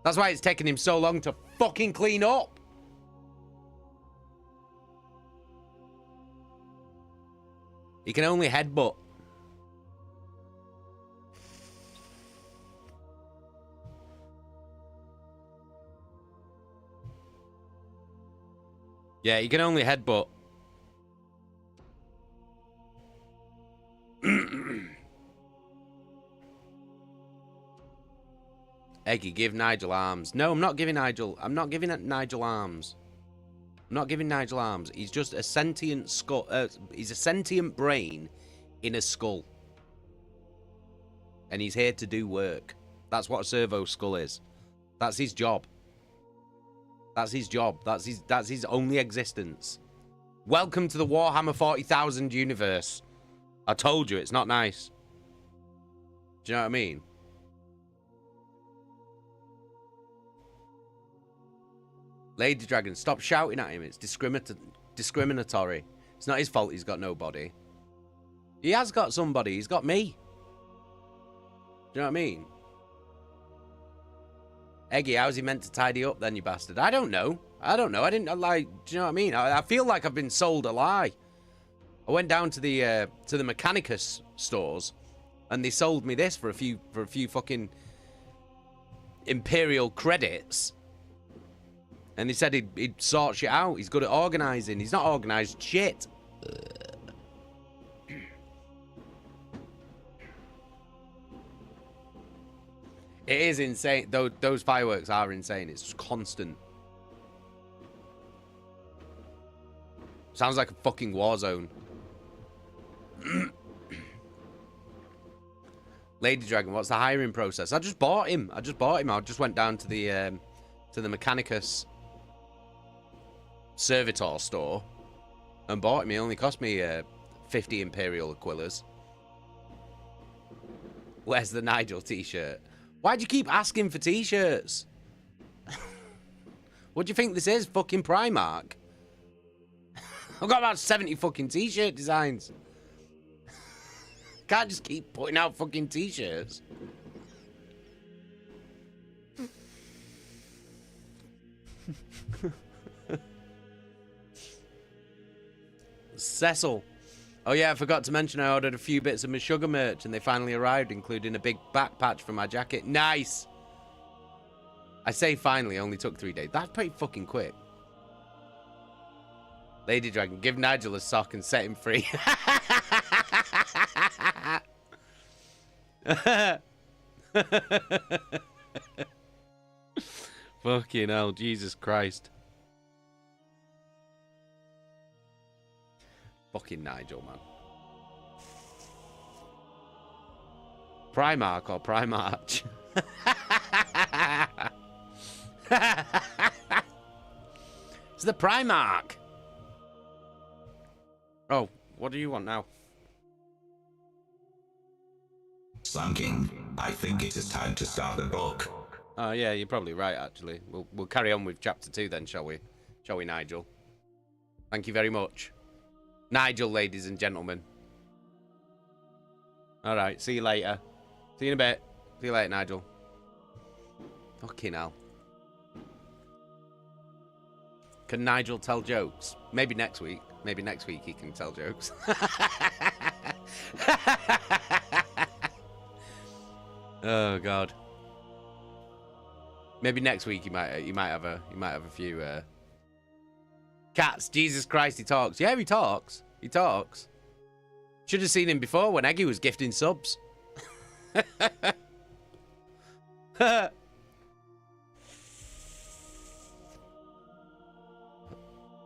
That's why it's taken him so long to fucking clean up. He can only headbutt. Yeah, he can only headbutt. Eggy, give Nigel arms. No, I'm not giving Nigel. I'm not giving Nigel arms. I'm not giving Nigel arms. He's just a sentient skull. He's a sentient brain in a skull, and he's here to do work. That's what a servo-skull is. That's his job. That's his job. That's his only existence. Welcome to the Warhammer 40,000 universe. I told you, it's not nice. Do you know what I mean? Lady Dragon, stop shouting at him. It's discriminatory. It's not his fault he's got nobody. He has got somebody. He's got me. Do you know what I mean? Eggy, how's he meant to tidy up then, you bastard? I don't know. I don't know. I didn't like. Do you know what I mean? I feel like I've been sold a lie. I went down to the Mechanicus stores, and they sold me this for a few fucking Imperial credits. And he said he'd sort shit out. He's good at organising. He's not organised shit. It is insane. Those fireworks are insane. It's just constant. Sounds like a fucking war zone. Lady Dragon, what's the hiring process? I just bought him. I just went down to the Mechanicus Servitor store and bought him. He only cost me 50 Imperial Aquillas. Where's the Nigel t-shirt? Why do you keep asking for t-shirts? What do you think this is? Fucking Primark? I've got about 70 fucking t-shirt designs. Can't just keep putting out fucking t-shirts. Cecil. Oh yeah, I forgot to mention I ordered a few bits of my sugar merch and they finally arrived, including a big back patch for my jacket. Nice! I say finally, only took 3 days. That's pretty fucking quick. Lady Dragon, give Nigel a sock and set him free. Fucking hell, Jesus Christ. Fucking Nigel, man. Primark or Primarch? It's the Primark. Oh, what do you want now? Slunking, I think it is time to start the book. Oh yeah, you're probably right. Actually, we'll carry on with chapter 2 then, shall we? Shall we, Nigel? Thank you very much. Nigel, ladies and gentlemen. Alright, see you later. See you in a bit. See you later, Nigel. Fucking hell. Can Nigel tell jokes? Maybe next week. Maybe next week he can tell jokes. Oh God. Maybe next week you might have a few cats. Jesus Christ, he talks. Yeah, he talks. He talks. Should have seen him before when Eggy was gifting subs.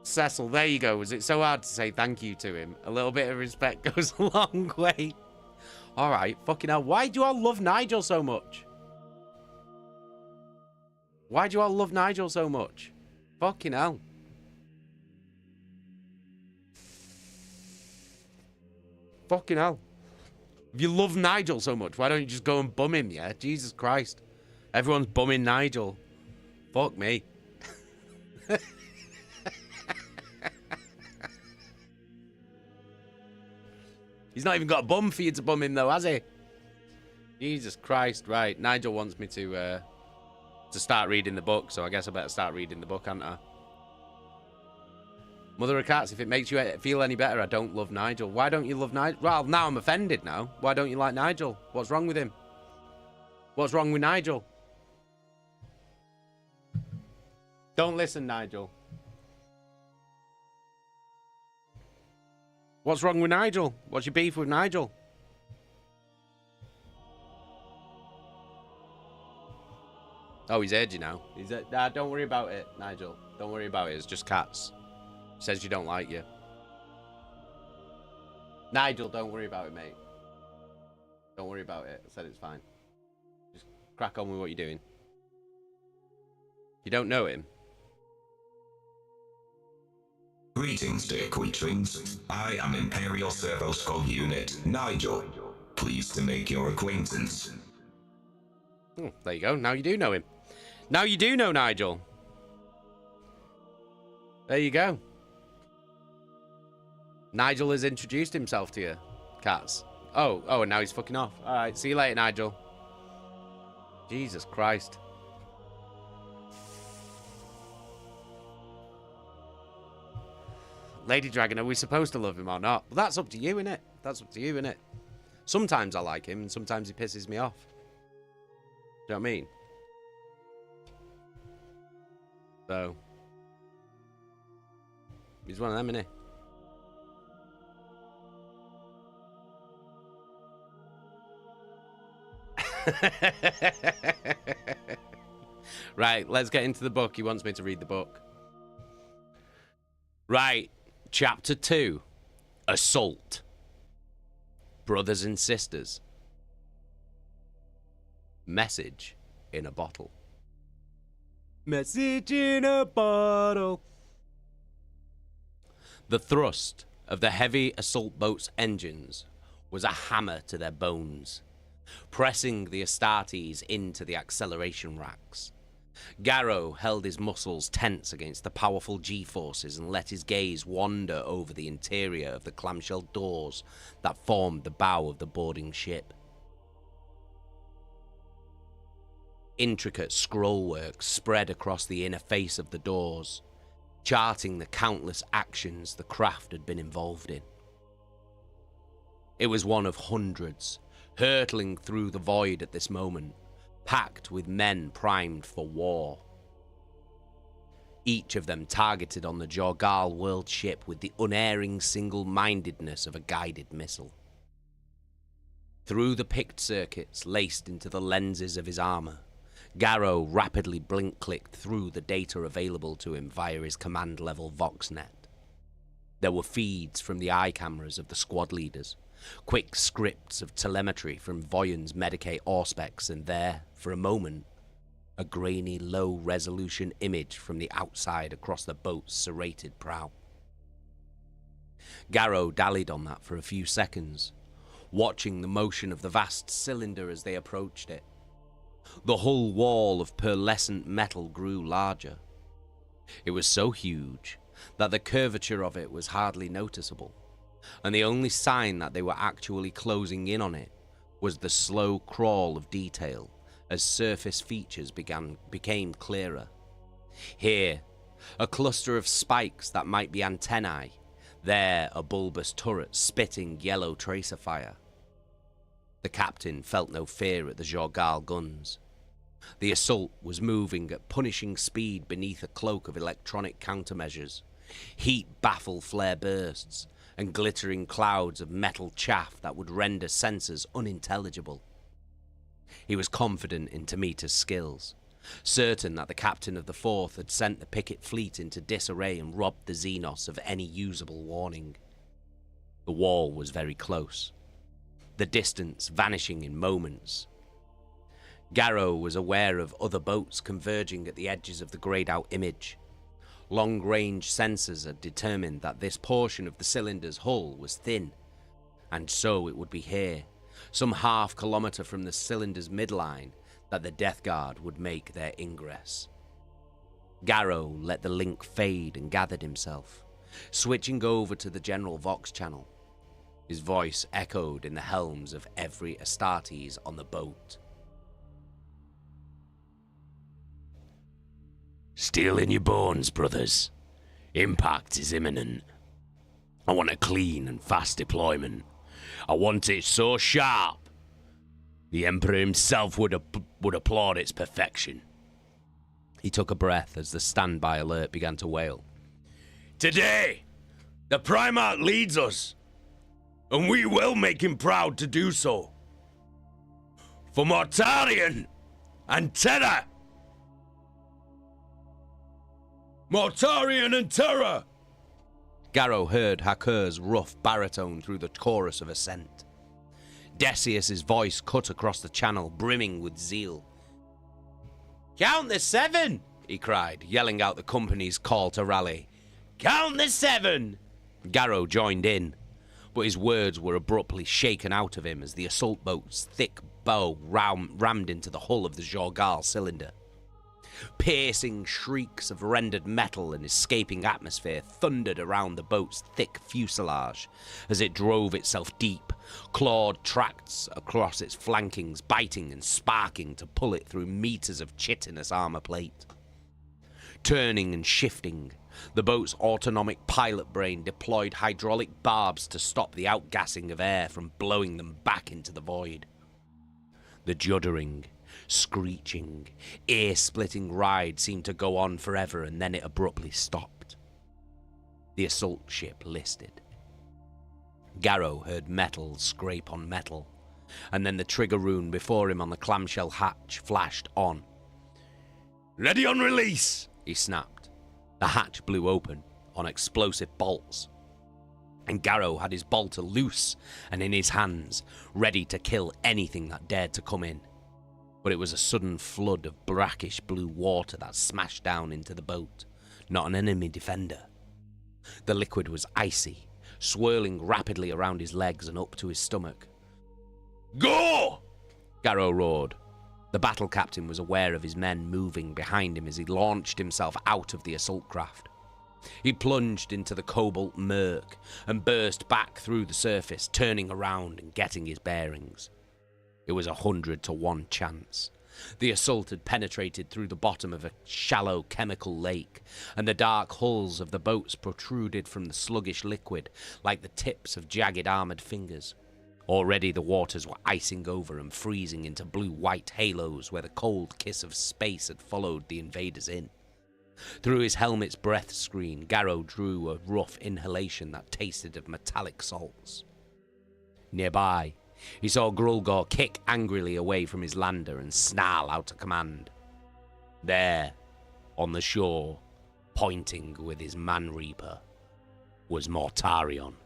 Cecil, there you go. Was it so hard to say thank you to him? A little bit of respect goes a long way. All right, fucking hell. Why do you all love Nigel so much? Why do you all love Nigel so much? Fucking hell. Fucking hell. If you love Nigel so much, why don't you just go and bum him, yeah? Jesus Christ. Everyone's bumming Nigel. Fuck me. He's not even got a bum for you to bum him, though, has he? Jesus Christ. Right, Nigel wants me to start reading the book, so I guess I better start reading the book, hadn't I? Mother of Cats, if it makes you feel any better, I don't love Nigel. Why don't you love Nigel? Well, now I'm offended now. Why don't you like Nigel? What's wrong with him? What's wrong with Nigel? Don't listen, Nigel. What's wrong with Nigel? What's your beef with Nigel? Oh, he's edgy now. Nah, don't worry about it, Nigel. Don't worry about it. It's just cats. Says you don't like you. Nigel, don't worry about it, mate. Don't worry about it. I said it's fine. Just crack on with what you're doing. You don't know him? Greetings, dear Queetrings. I am Imperial servo-skull unit, Nigel. Pleased to make your acquaintance. Oh, there you go. Now you do know him. Now you do know Nigel. There you go. Nigel has introduced himself to you, cats. Oh, and now he's fucking off. All right, see you later, Nigel. Jesus Christ. Lady Dragon, are we supposed to love him or not? Well, that's up to you, innit? That's up to you, innit? Sometimes I like him, and sometimes he pisses me off. Do you know what I mean? So, he's one of them, innit? Right, let's get into the book. He wants me to read the book. Right, chapter 2. Assault. Brothers and sisters. Message in a bottle. Message in a bottle. The thrust of the heavy assault boat's engines was a hammer to their bones, pressing the Astartes into the acceleration racks. Garro held his muscles tense against the powerful G-forces and let his gaze wander over the interior of the clamshell doors that formed the bow of the boarding ship. Intricate scrollwork spread across the inner face of the doors, charting the countless actions the craft had been involved in. It was one of hundreds, hurtling through the void at this moment, packed with men primed for war. Each of them targeted on the Jorgal world ship with the unerring single-mindedness of a guided missile. Through the picked circuits laced into the lenses of his armor, Garro rapidly blink-clicked through the data available to him via his command-level VoxNet. There were feeds from the eye cameras of the squad leaders, quick scripts of telemetry from Voyan's Medicae Auspex, and there, for a moment, a grainy, low-resolution image from the outside across the boat's serrated prow. Garro dallied on that for a few seconds, watching the motion of the vast cylinder as they approached it. The hull wall of pearlescent metal grew larger. It was so huge that the curvature of it was hardly noticeable, and the only sign that they were actually closing in on it was the slow crawl of detail as surface features became clearer. Here, a cluster of spikes that might be antennae, there a bulbous turret spitting yellow tracer fire. The captain felt no fear at the Jorgal guns. The assault was moving at punishing speed beneath a cloak of electronic countermeasures, heat baffle flare bursts, and glittering clouds of metal chaff that would render sensors unintelligible. He was confident in Tamita's skills, certain that the captain of the Fourth had sent the picket fleet into disarray and robbed the Xenos of any usable warning. The wall was very close, the distance vanishing in moments. Garro was aware of other boats converging at the edges of the greyed-out image. Long-range sensors had determined that this portion of the cylinder's hull was thin, and so it would be here, some half-kilometre from the cylinder's midline, that the Death Guard would make their ingress. Garro let the link fade and gathered himself, switching over to the general Vox channel. His voice echoed in the helms of every Astartes on the boat. Steel in your bones, brothers. Impact is imminent. I want a clean and fast deployment. I want it so sharp, the Emperor himself would applaud its perfection. He took a breath as the standby alert began to wail. Today, the Primarch leads us, and we will make him proud to do so. For Mortarion and Terra! Mortarion and Terra! Garro heard Hakur's rough baritone through the chorus of assent. Decius's voice cut across the channel, brimming with zeal. Count the 7! He cried, yelling out the company's call to rally. Count the 7! Garro joined in, but his words were abruptly shaken out of him as the assault boat's thick bow rammed into the hull of the Jorgal cylinder. Piercing shrieks of rendered metal and escaping atmosphere thundered around the boat's thick fuselage as it drove itself deep, clawed tracts across its flankings, biting and sparking to pull it through meters of chitinous armor plate. Turning and shifting, the boat's autonomic pilot brain deployed hydraulic barbs to stop the outgassing of air from blowing them back into the void. The juddering, screeching, ear-splitting ride seemed to go on forever, and then it abruptly stopped. The assault ship listed. Garro heard metal scrape on metal, and then the trigger rune before him on the clamshell hatch flashed on. "Ready on release!" he snapped. The hatch blew open on explosive bolts, and Garro had his bolter loose and in his hands, ready to kill anything that dared to come in. But it was a sudden flood of brackish blue water that smashed down into the boat, not an enemy defender. The liquid was icy, swirling rapidly around his legs and up to his stomach. "Go!" Garro roared. The battle captain was aware of his men moving behind him as he launched himself out of the assault craft. He plunged into the cobalt murk and burst back through the surface, turning around and getting his bearings. It was 100 to 1 chance. The assault had penetrated through the bottom of a shallow chemical lake, and the dark hulls of the boats protruded from the sluggish liquid like the tips of jagged armored fingers. Already the waters were icing over and freezing into blue-white halos where the cold kiss of space had followed the invaders in. Through his helmet's breath screen, Garro drew a rough inhalation that tasted of metallic salts. Nearby, he saw Grulgor kick angrily away from his lander and snarl out a command. There, on the shore, pointing with his man-reaper, was Mortarion.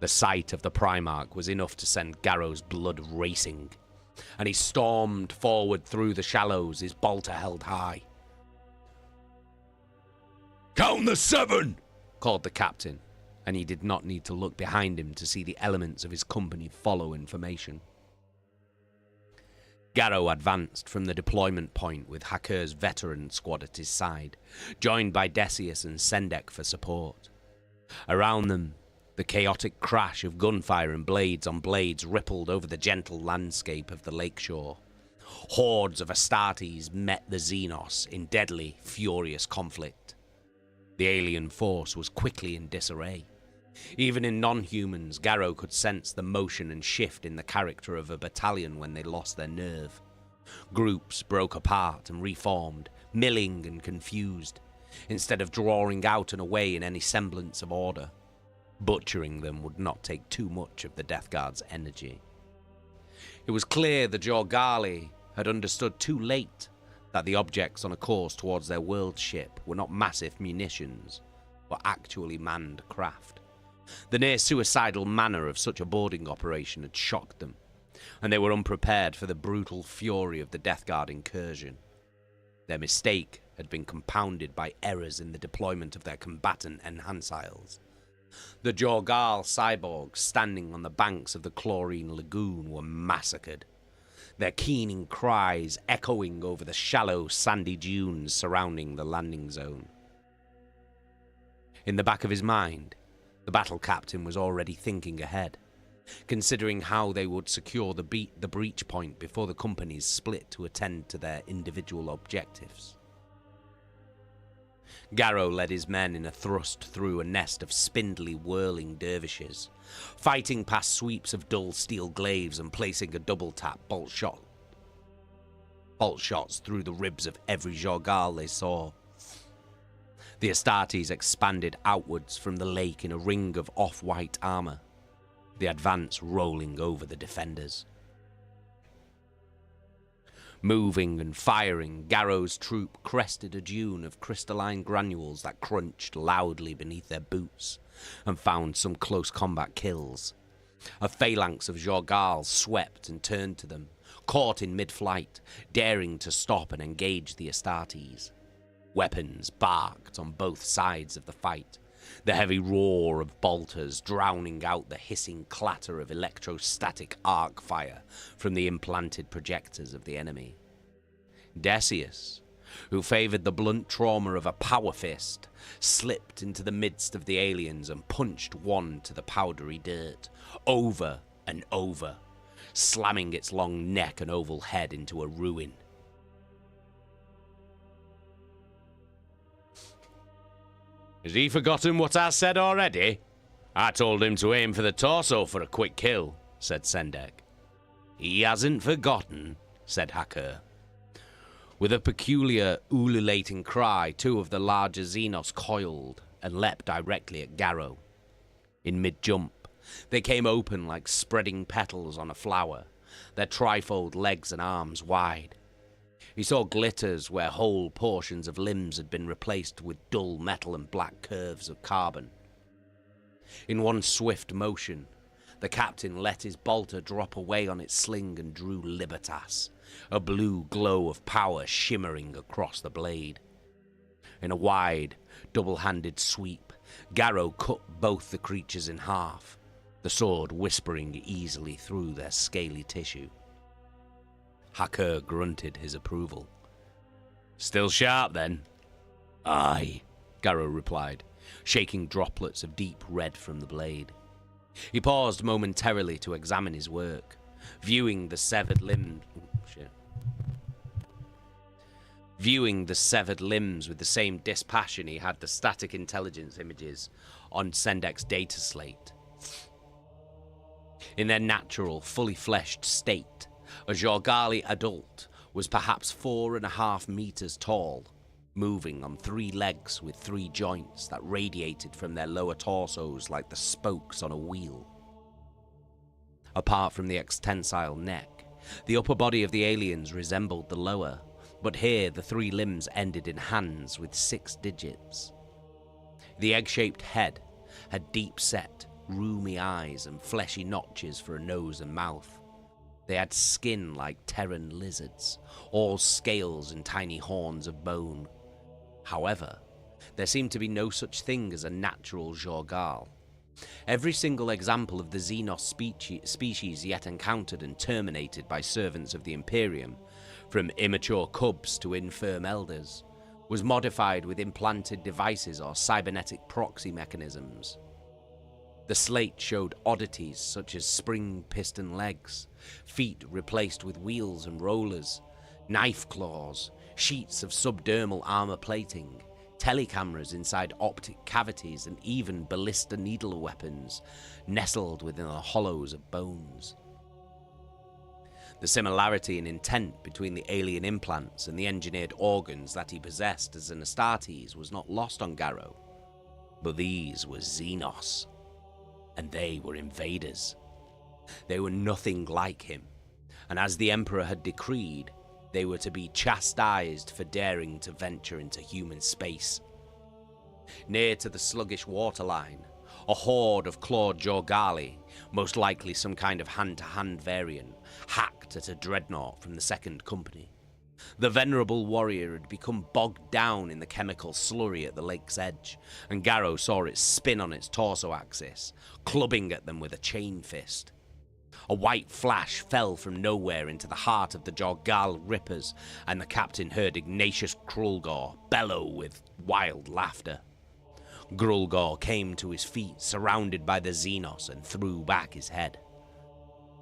The sight of the Primarch was enough to send Garro's blood racing, and he stormed forward through the shallows, his bolter held high. "Count the 7!" called the captain, and he did not need to look behind him to see the elements of his company follow information. Garro advanced from the deployment point with Hakur's veteran squad at his side, joined by Decius and Sendek for support. Around them, the chaotic crash of gunfire and blades on blades rippled over the gentle landscape of the lakeshore. Hordes of Astartes met the Xenos in deadly, furious conflict. The alien force was quickly in disarray. Even in non-humans, Garro could sense the motion and shift in the character of a battalion when they lost their nerve. Groups broke apart and reformed, milling and confused, instead of drawing out and away in any semblance of order. Butchering them would not take too much of the Death Guard's energy. It was clear the Jorgali had understood too late that the objects on a course towards their world ship were not massive munitions, but actually manned craft. The near-suicidal manner of such a boarding operation had shocked them, and they were unprepared for the brutal fury of the Death Guard incursion. Their mistake had been compounded by errors in the deployment of their combatant enhanciles. The Jorgal cyborgs standing on the banks of the chlorine lagoon were massacred, their keening cries echoing over the shallow, sandy dunes surrounding the landing zone. In the back of his mind, the battle captain was already thinking ahead, considering how they would secure the breach point before the companies split to attend to their individual objectives. Garro led his men in a thrust through a nest of spindly, whirling dervishes, fighting past sweeps of dull steel glaives and placing a double-tap bolt shots through the ribs of every Jorgal they saw. The Astartes expanded outwards from the lake in a ring of off-white armor, the advance rolling over the defenders. Moving and firing, Garro's troop crested a dune of crystalline granules that crunched loudly beneath their boots, and found some close combat kills. A phalanx of Jorgals swept and turned to them, caught in mid-flight, daring to stop and engage the Astartes. Weapons barked on both sides of the fight, the heavy roar of bolters drowning out the hissing clatter of electrostatic arc fire from the implanted projectors of the enemy. Decius, who favored the blunt trauma of a power fist, slipped into the midst of the aliens and punched one to the powdery dirt, over and over, slamming its long neck and oval head into a ruin. Has he forgotten what I said already? I told him to aim for the torso for a quick kill, said Sendek. He hasn't forgotten, said Hacker. With a peculiar, ululating cry, two of the larger Xenos coiled and leapt directly at Garro. In mid-jump, they came open like spreading petals on a flower, their trifold legs and arms wide. He saw glitters where whole portions of limbs had been replaced with dull metal and black curves of carbon. In one swift motion, the captain let his bolter drop away on its sling and drew Libertas, a blue glow of power shimmering across the blade. In a wide, double-handed sweep, Garro cut both the creatures in half, the sword whispering easily through their scaly tissue. Hacker grunted his approval. Still sharp, then? Aye, Garro replied, shaking droplets of deep red from the blade. He paused momentarily to examine his work, viewing the severed limbs with the same dispassion he had the static intelligence images on Sendek's data slate. In their natural, fully fleshed state, a Jorgali adult was perhaps 4.5 meters tall, moving on 3 legs with 3 joints that radiated from their lower torsos like the spokes on a wheel. Apart from the extensile neck, the upper body of the aliens resembled the lower, but here the 3 limbs ended in hands with 6 digits. The egg-shaped head had deep-set, roomy eyes and fleshy notches for a nose and mouth. They had skin like Terran lizards, all scales and tiny horns of bone. However, there seemed to be no such thing as a natural Jorgal. Every single example of the Xenos species yet encountered and terminated by servants of the Imperium, from immature cubs to infirm elders, was modified with implanted devices or cybernetic proxy mechanisms. The slate showed oddities such as spring piston legs, feet replaced with wheels and rollers, knife claws, sheets of subdermal armor plating, telecameras inside optic cavities, and even ballista needle weapons nestled within the hollows of bones. The similarity in intent between the alien implants and the engineered organs that he possessed as an Astartes was not lost on Garro. But these were Xenos, and they were invaders. They were nothing like him, and as the Emperor had decreed, they were to be chastised for daring to venture into human space. Near to the sluggish waterline, a horde of clawed Jorgali, most likely some kind of hand-to-hand variant, hacked at a dreadnought from the Second Company. The venerable warrior had become bogged down in the chemical slurry at the lake's edge, and Garro saw it spin on its torso axis, clubbing at them with a chain fist. A white flash fell from nowhere into the heart of the Jorgal rippers, and the captain heard Ignatius Grulgor bellow with wild laughter. Grulgor came to his feet, surrounded by the Xenos, and threw back his head.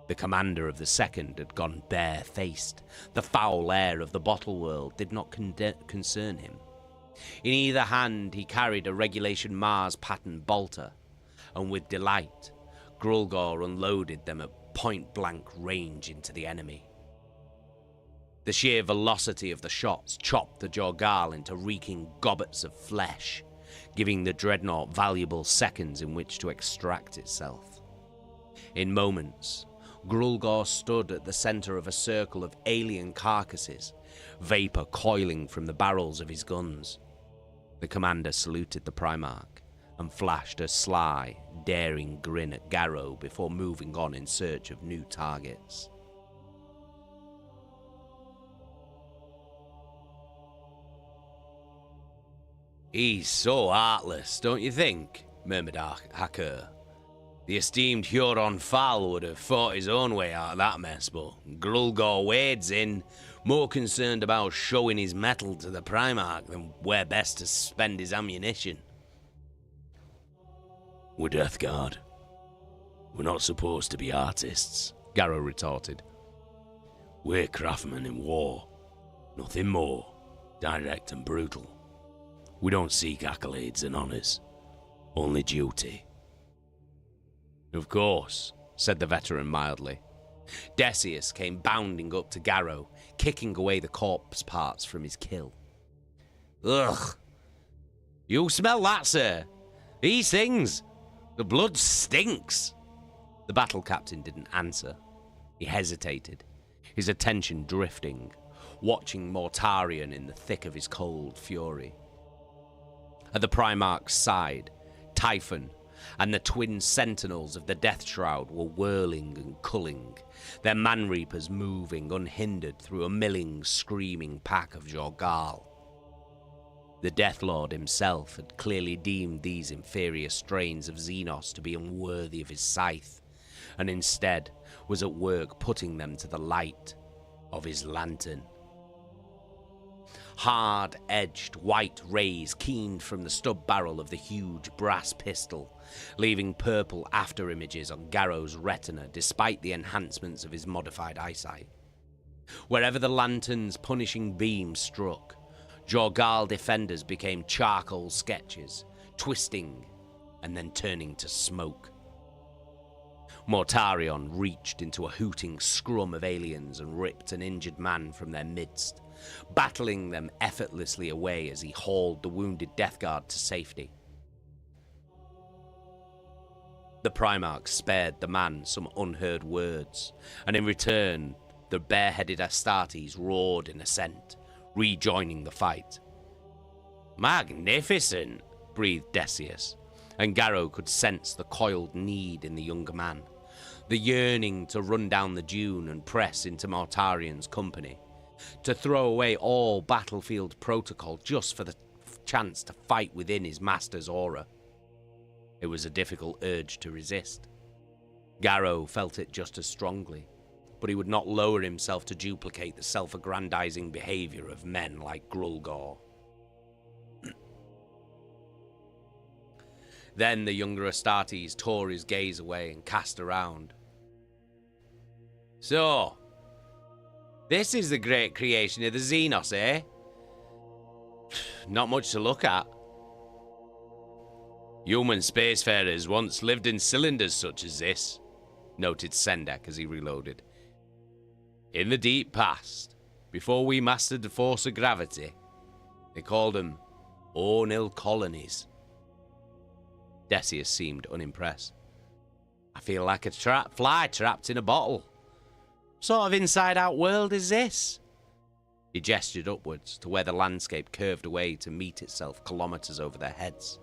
The commander of the Second had gone bare-faced. The foul air of the bottle world did not concern him. In either hand he carried a Regulation Mars pattern bolter, and with delight, Grulgor unloaded them at point-blank range into the enemy. The sheer velocity of the shots chopped the Jorgal into reeking gobbets of flesh, giving the dreadnought valuable seconds in which to extract itself. In moments, Grulgor stood at the center of a circle of alien carcasses, vapor coiling from the barrels of his guns. The commander saluted the Primarch and flashed a sly, daring grin at Garro before moving on in search of new targets. He's so heartless, don't you think? Murmured Hacker. The esteemed Huron Fal would have fought his own way out of that mess, but Grulgor wades in, More concerned about showing his mettle to the Primarch than where best to spend his ammunition. We're Death Guard. We're not supposed to be artists, Garro retorted. We're craftsmen in war. Nothing more. Direct and brutal. We don't seek accolades and honors. Only duty. Of course, said the veteran mildly. Decius came bounding up to Garro, kicking away the corpse parts from his kill. Ugh! You smell that, sir? These things! The blood stinks! The battle captain didn't answer. He hesitated, his attention drifting, watching Mortarion in the thick of his cold fury. At the Primarch's side, Typhon and the twin sentinels of the Death Shroud were whirling and culling, their man-reapers moving unhindered through a milling, screaming pack of Jorgal. The Death Lord himself had clearly deemed these inferior strains of Xenos to be unworthy of his scythe, and instead was at work putting them to the light of his lantern. Hard-edged white rays keened from the stub barrel of the huge brass pistol, leaving purple after-images on Garro's retina despite the enhancements of his modified eyesight. Wherever the lantern's punishing beam struck, Jorgal defenders became charcoal sketches, twisting and then turning to smoke. Mortarion reached into a hooting scrum of aliens and ripped an injured man from their midst, battling them effortlessly away as he hauled the wounded Death Guard to safety. The Primarch spared the man some unheard words, and in return, the bareheaded Astartes roared in assent, rejoining the fight. Magnificent, breathed Decius, and Garro could sense the coiled need in the younger man, the yearning to run down the dune and press into Mortarion's company, to throw away all battlefield protocol just for the chance to fight within his master's aura. It was a difficult urge to resist. Garro felt it just as strongly, but he would not lower himself to duplicate the self-aggrandizing behavior of men like Grulgor. Then the younger Astartes tore his gaze away and cast around. So, this is the great creation of the Xenos, eh? Not much to look at. Human spacefarers once lived in cylinders such as this, noted Sendek as he reloaded. In the deep past, before we mastered the force of gravity, they called them O'Neill colonies. Decius seemed unimpressed. I feel like a fly trapped in a bottle. What sort of inside-out world is this? He gestured upwards to where the landscape curved away to meet itself kilometers over their heads.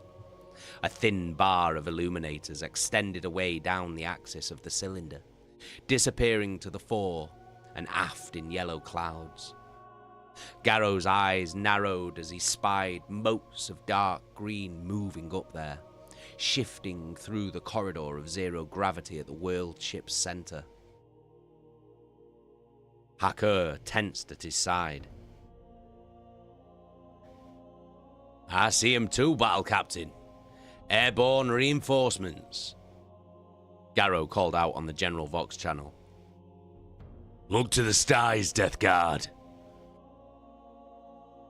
A thin bar of illuminators extended away down the axis of the cylinder, disappearing to the fore and aft in yellow clouds. Garro's eyes narrowed as he spied motes of dark green moving up there, shifting through the corridor of zero gravity at the world ship's center. Hakur tensed at his side. I see him too, Battle Captain. Airborne reinforcements. Garro called out on the General Vox channel. Look to the skies, Death Guard.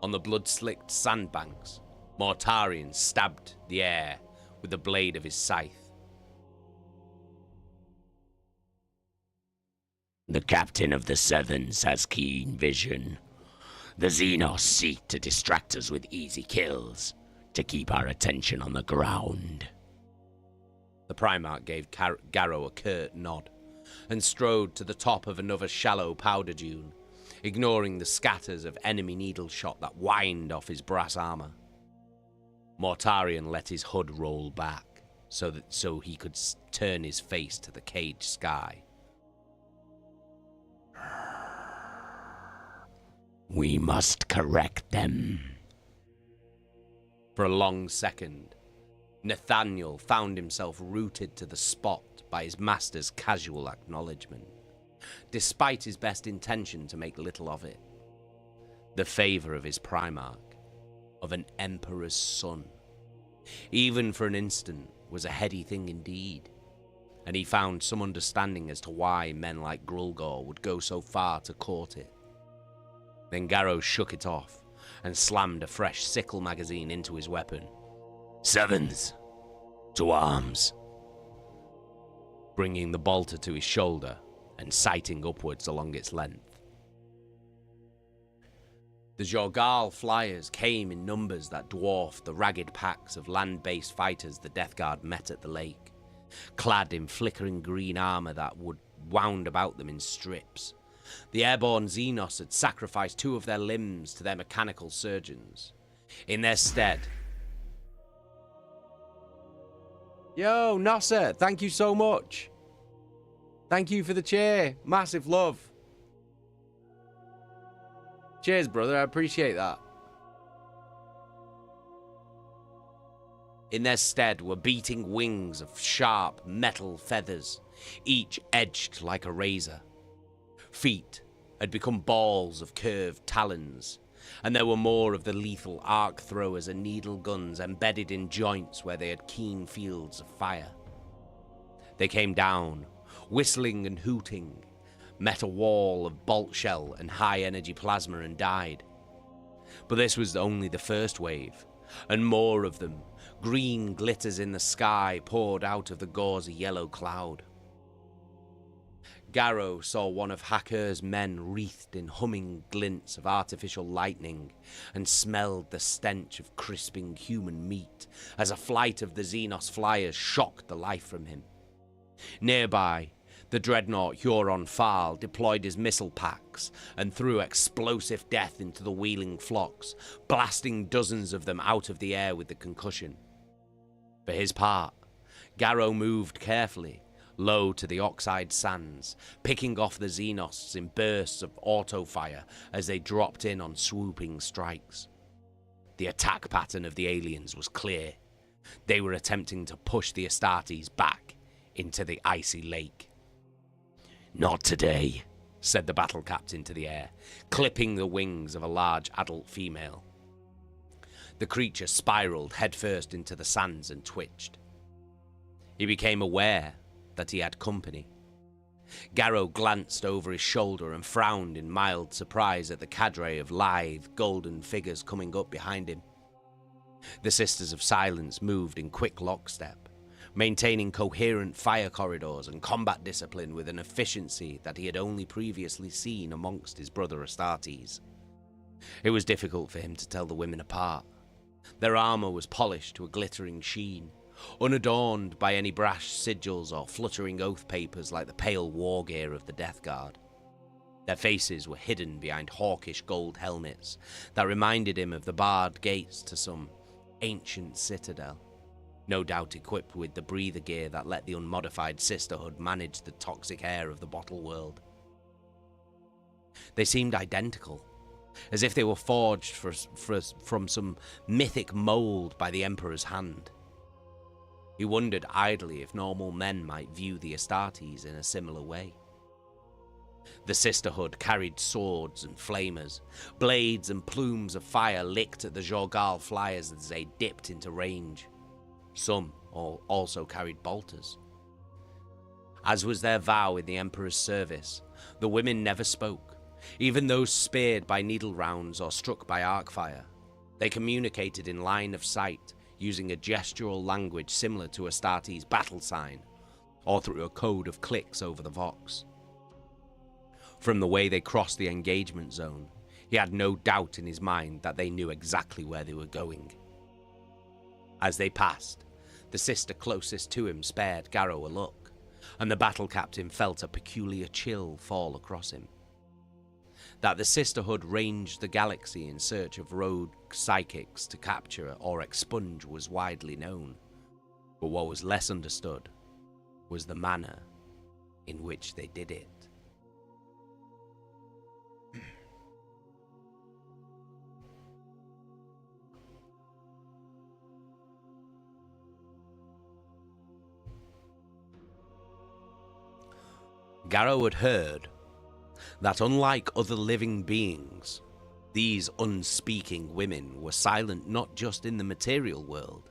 On the blood-slicked sandbanks, Mortarion stabbed the air with the blade of his scythe. The Captain of the Sevens has keen vision. The Xenos seek to distract us with easy kills, to keep our attention on the ground. The Primarch gave Garro a curt nod, and strode to the top of another shallow powder dune, ignoring the scatters of enemy needle shot that whined off his brass armor. Mortarion let his hood roll back, so he could turn his face to the caged sky. We must correct them. For a long second, Nathaniel found himself rooted to the spot by his master's casual acknowledgement, despite his best intention to make little of it. the favor of his Primarch, of an Emperor's son, even for an instant, was a heady thing indeed, and he found some understanding as to why men like Grulgor would go so far to court it. Then Garro shook it off and slammed a fresh sickle magazine into his weapon. Sevens, to arms. Bringing the bolter to his shoulder and sighting upwards along its length. The Jorgal flyers came in numbers that dwarfed the ragged packs of land-based fighters the Death Guard met at the lake, clad in flickering green armor that wound about them in strips. The airborne Xenos had sacrificed 2 of their limbs to their mechanical surgeons. In their stead... Yo, Nasser, thank you so much. Thank you for the cheer. Massive love. Cheers, brother. I appreciate that. In their stead were beating wings of sharp metal feathers, each edged like a razor. Feet had become balls of curved talons, and there were more of the lethal arc throwers and needle guns embedded in joints where they had keen fields of fire. They came down, whistling and hooting, met a wall of bolt shell and high-energy plasma and died. But this was only the first wave, and more of them, green glitters in the sky, poured out of the gauzy yellow cloud. Garro saw one of Haker's men wreathed in humming glints of artificial lightning and smelled the stench of crisping human meat as a flight of the Xenos flyers shocked the life from him. Nearby, the dreadnought Huron Farl deployed his missile packs and threw explosive death into the wheeling flocks, blasting dozens of them out of the air with the concussion. For his part, Garro moved carefully, low to the oxide sands, picking off the Xenos in bursts of auto-fire as they dropped in on swooping strikes. The attack pattern of the aliens was clear. They were attempting to push the Astartes back into the icy lake. Not today, said the battle captain to the air, clipping the wings of a large adult female. The creature spiraled headfirst into the sands and twitched. He became aware that he had company. Garro glanced over his shoulder and frowned in mild surprise at the cadre of lithe, golden figures coming up behind him. The Sisters of Silence moved in quick lockstep, maintaining coherent fire corridors and combat discipline with an efficiency that he had only previously seen amongst his brother Astartes. It was difficult for him to tell the women apart. Their armor was polished to a glittering sheen, unadorned by any brash sigils or fluttering oath papers like the pale war gear of the Death Guard. Their faces were hidden behind hawkish gold helmets that reminded him of the barred gates to some ancient citadel, no doubt equipped with the breather gear that let the unmodified sisterhood manage the toxic air of the bottle world. They seemed identical, as if they were forged from some mythic mold by the Emperor's hand. He wondered idly if normal men might view the Astartes in a similar way. The sisterhood carried swords and flamers. Blades and plumes of fire licked at the Jorgal flyers as they dipped into range. Some also carried bolters. As was their vow in the Emperor's service, the women never spoke, even those speared by needle rounds or struck by arc fire. They communicated in line of sight, using a gestural language similar to Astartes' battle sign, or through a code of clicks over the vox. From the way they crossed the engagement zone, he had no doubt in his mind that they knew exactly where they were going. As they passed, the sister closest to him spared Garro a look, and the battle captain felt a peculiar chill fall across him. That the sisterhood ranged the galaxy in search of rogue psychics to capture or expunge was widely known, but what was less understood was the manner in which they did it. Garro had heard that unlike other living beings, These unspeaking women were silent not just in the material world,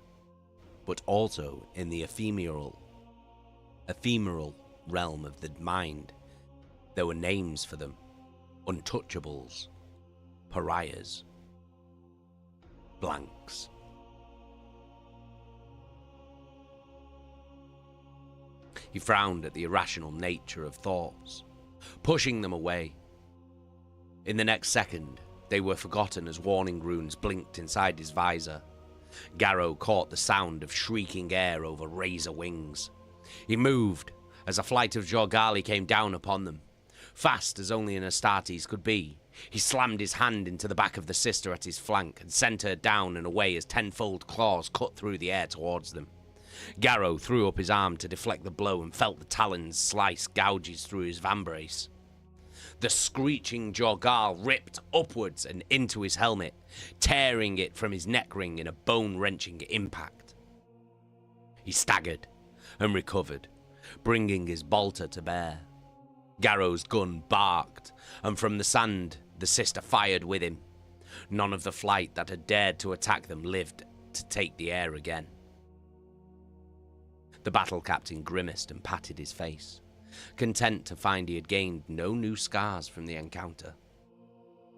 but also in the ephemeral realm of the mind. There were names for them: untouchables, pariahs, blanks. He frowned at the irrational nature of thoughts, pushing them away. In the next second, they were forgotten as warning runes blinked inside his visor. Garro caught the sound of shrieking air over razor wings. He moved as a flight of Jorgali came down upon them. Fast as only an Astartes could be, he slammed his hand into the back of the sister at his flank and sent her down and away as tenfold claws cut through the air towards them. Garro threw up his arm to deflect the blow and felt the talons slice gouges through his vambrace. The screeching Jorgal ripped upwards and into his helmet, tearing it from his neck ring in a bone-wrenching impact. He staggered and recovered, bringing his bolter to bear. Garro's gun barked, and from the sand the sister fired with him. None of the flight that had dared to attack them lived to take the air again. The battle captain grimaced and patted his face, content to find he had gained no new scars from the encounter.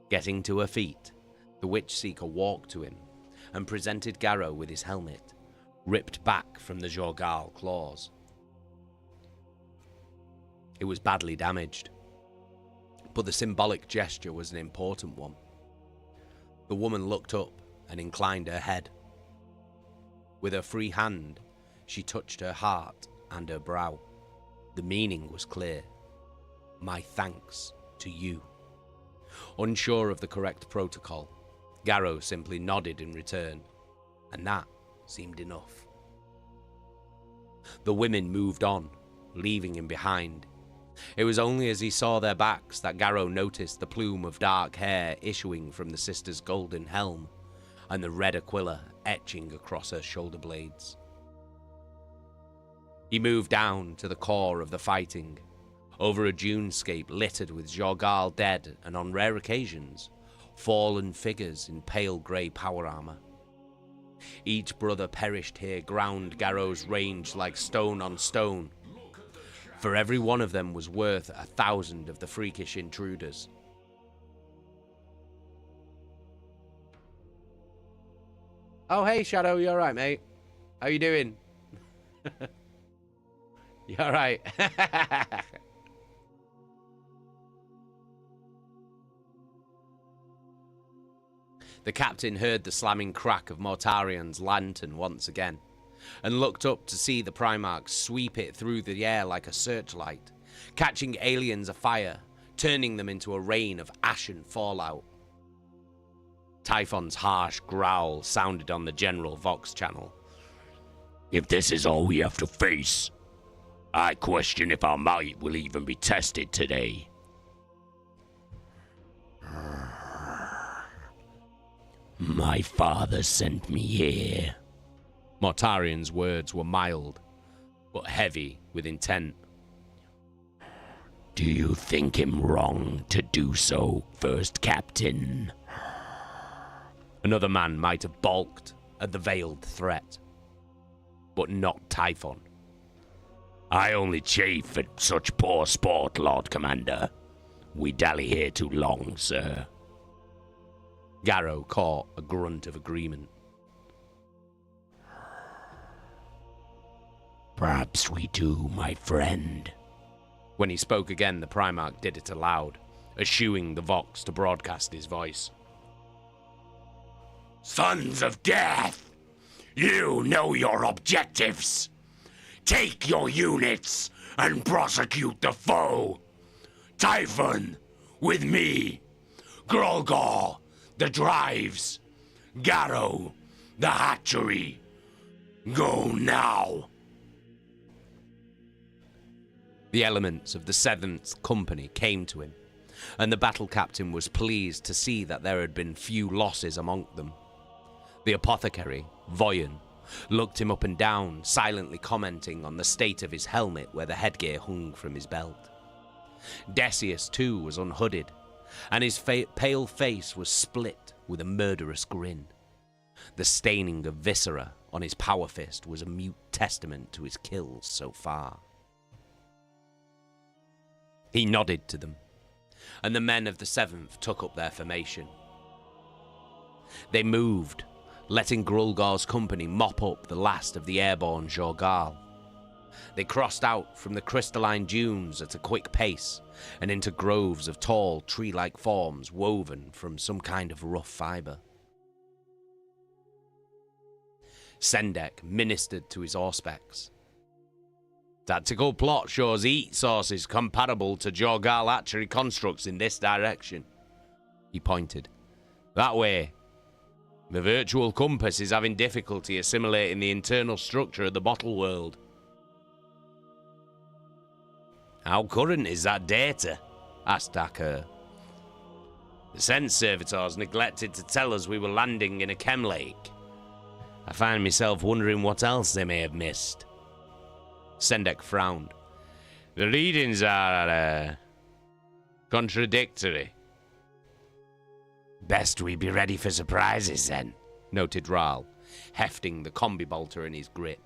Getting to her feet, the Witch-Seeker walked to him and presented Garro with his helmet, ripped back from the Jorgal claws. It was badly damaged, but the symbolic gesture was an important one. The woman looked up and inclined her head. With her free hand, she touched her heart and her brow. The meaning was clear. My thanks to you. Unsure of the correct protocol, Garro simply nodded in return, and that seemed enough. The women moved on, leaving him behind. It was only as he saw their backs that Garro noticed the plume of dark hair issuing from the sister's golden helm, and the red aquila etching across her shoulder blades. He moved down to the core of the fighting, over a dunescape littered with Jorgal dead and, on rare occasions, fallen figures in pale grey power armor. Each brother perished here ground Garro's range like stone on stone. For every one of them was worth 1,000 of the freakish intruders. Oh, hey, Shadow, you alright, mate? How you doing? You alright? The captain heard the slamming crack of Mortarian's lantern once again, and looked up to see the Primarch sweep it through the air like a searchlight, catching aliens afire, turning them into a rain of ashen fallout. Typhon's harsh growl sounded on the General Vox channel. If this is all we have to face, I question if our might will even be tested today. My father sent me here. Mortarian's words were mild, but heavy with intent. Do you think him wrong to do so, First Captain? Another man might have balked at the veiled threat, but not Typhon. I only chafe at such poor sport, Lord Commander. We dally here too long, sir. Garro caught a grunt of agreement. Perhaps we do, my friend. When he spoke again, the Primarch did it aloud, eschewing the Vox to broadcast his voice. Sons of Death! You know your objectives! Take your units and prosecute the foe! Typhon, with me! Grolgor, the drives! Garro, the hatchery! Go now! The elements of the 7th Company came to him, and the battle captain was pleased to see that there had been few losses among them. The apothecary, Voyen, looked him up and down, silently commenting on the state of his helmet where the headgear hung from his belt. Decius, too, was unhooded, and his pale face was split with a murderous grin. The staining of viscera on his power fist was a mute testament to his kills so far. He nodded to them, and the men of the 7th took up their formation. They moved, letting Grulgar's company mop up the last of the airborne Jorgal. They crossed out from the crystalline dunes at a quick pace and into groves of tall, tree-like forms woven from some kind of rough fibre. Sendek ministered to his auspex. Tactical plot shows heat sources comparable to Jorgal archery constructs in this direction. He pointed. That way. The virtual compass is having difficulty assimilating the internal structure of the bottle world. How current is that data? Asked Aker. The sense servitors neglected to tell us we were landing in a chem lake. I find myself wondering what else they may have missed. Sendek frowned. The readings are, contradictory. Best we be ready for surprises, then, noted Ral, hefting the combi bolter in his grip.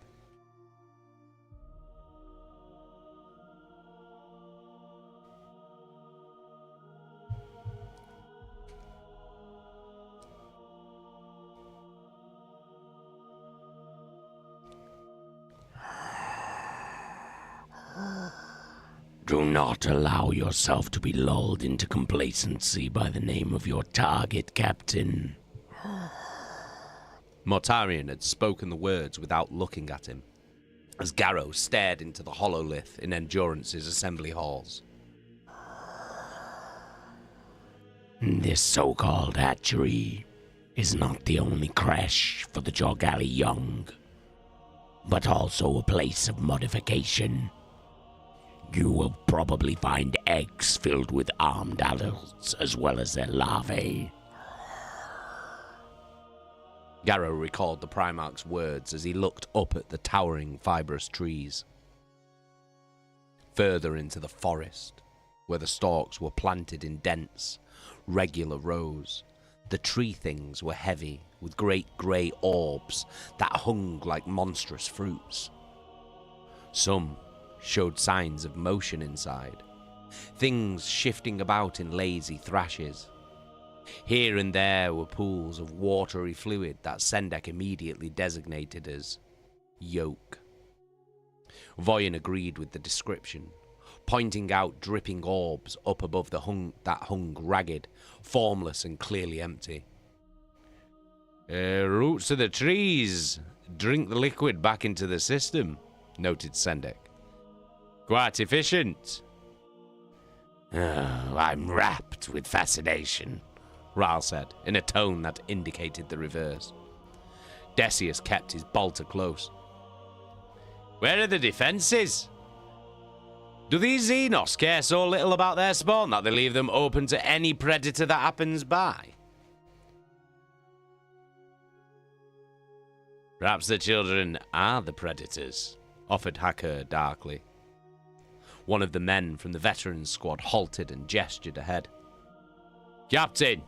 Do not allow yourself to be lulled into complacency by the name of your target, Captain. Mortarion had spoken the words without looking at him, as Garro stared into the hololith in Endurance's assembly halls. This so-called hatchery is not the only creche for the Jorgali young, but also a place of modification. You will probably find eggs filled with armed adults as well as their larvae. Garro recalled the Primarch's words as he looked up at the towering fibrous trees. Further into the forest, where the stalks were planted in dense, regular rows, the tree things were heavy with great grey orbs that hung like monstrous fruits. Some showed signs of motion inside, things shifting about in lazy thrashes. Here and there were pools of watery fluid that Sendek immediately designated as yolk. Voyen agreed with the description, pointing out dripping orbs up above that hung ragged, formless and clearly empty. Roots of the trees drink the liquid back into the system, noted Sendek. Quite efficient. Oh, I'm rapt with fascination, Ral said, in a tone that indicated the reverse. Decius kept his bolter close. Where are the defences? Do these Xenos care so little about their spawn that they leave them open to any predator that happens by? Perhaps the children are the predators, offered Hacker darkly. One of the men from the veterans squad halted and gestured ahead. Captain,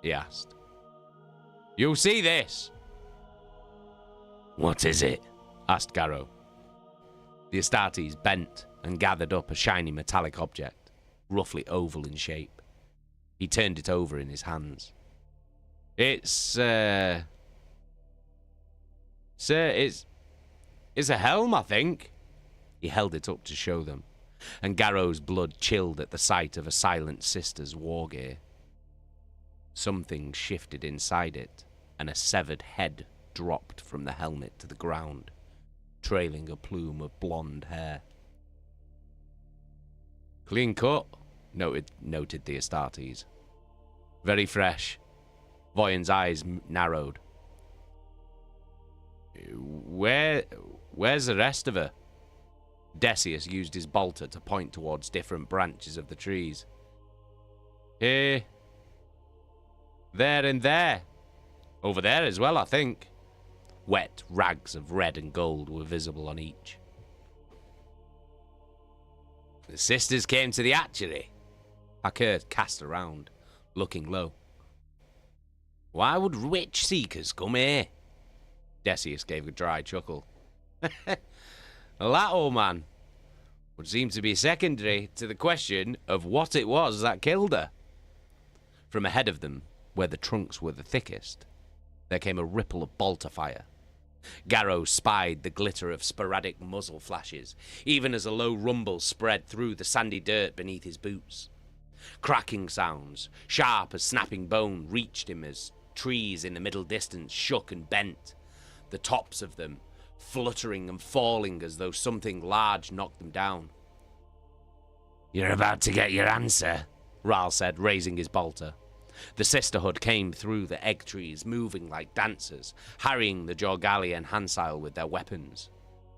he asked. You see this? What is it? Asked Garro. The Astartes bent and gathered up a shiny metallic object, roughly oval in shape. He turned it over in his hands. It's a helm, I think. He held it up to show them, and Garro's blood chilled at the sight of a silent sister's war gear. Something shifted inside it, and a severed head dropped from the helmet to the ground, trailing a plume of blonde hair. Clean cut, noted the Astartes. Very fresh. Voyen's eyes narrowed. Where's the rest of her? Decius used his bolter to point towards different branches of the trees. Here. There and there. Over there as well, I think. Wet rags of red and gold were visible on each. The sisters came to the hatchery, Hakur cast around, looking low. Why would rich seekers come here? Decius gave a dry chuckle. That, old man, would seem to be secondary to the question of what it was that killed her. From ahead of them, where the trunks were the thickest, there came a ripple of bolter fire. Garro spied the glitter of sporadic muzzle flashes, even as a low rumble spread through the sandy dirt beneath his boots. Cracking sounds, sharp as snapping bone, reached him as trees in the middle distance shook and bent, the tops of them fluttering and falling as though something large knocked them down. You're about to get your answer, Ral said, raising his bolter. The sisterhood came through the egg trees, moving like dancers, harrying the Jorgali and Hansail with their weapons.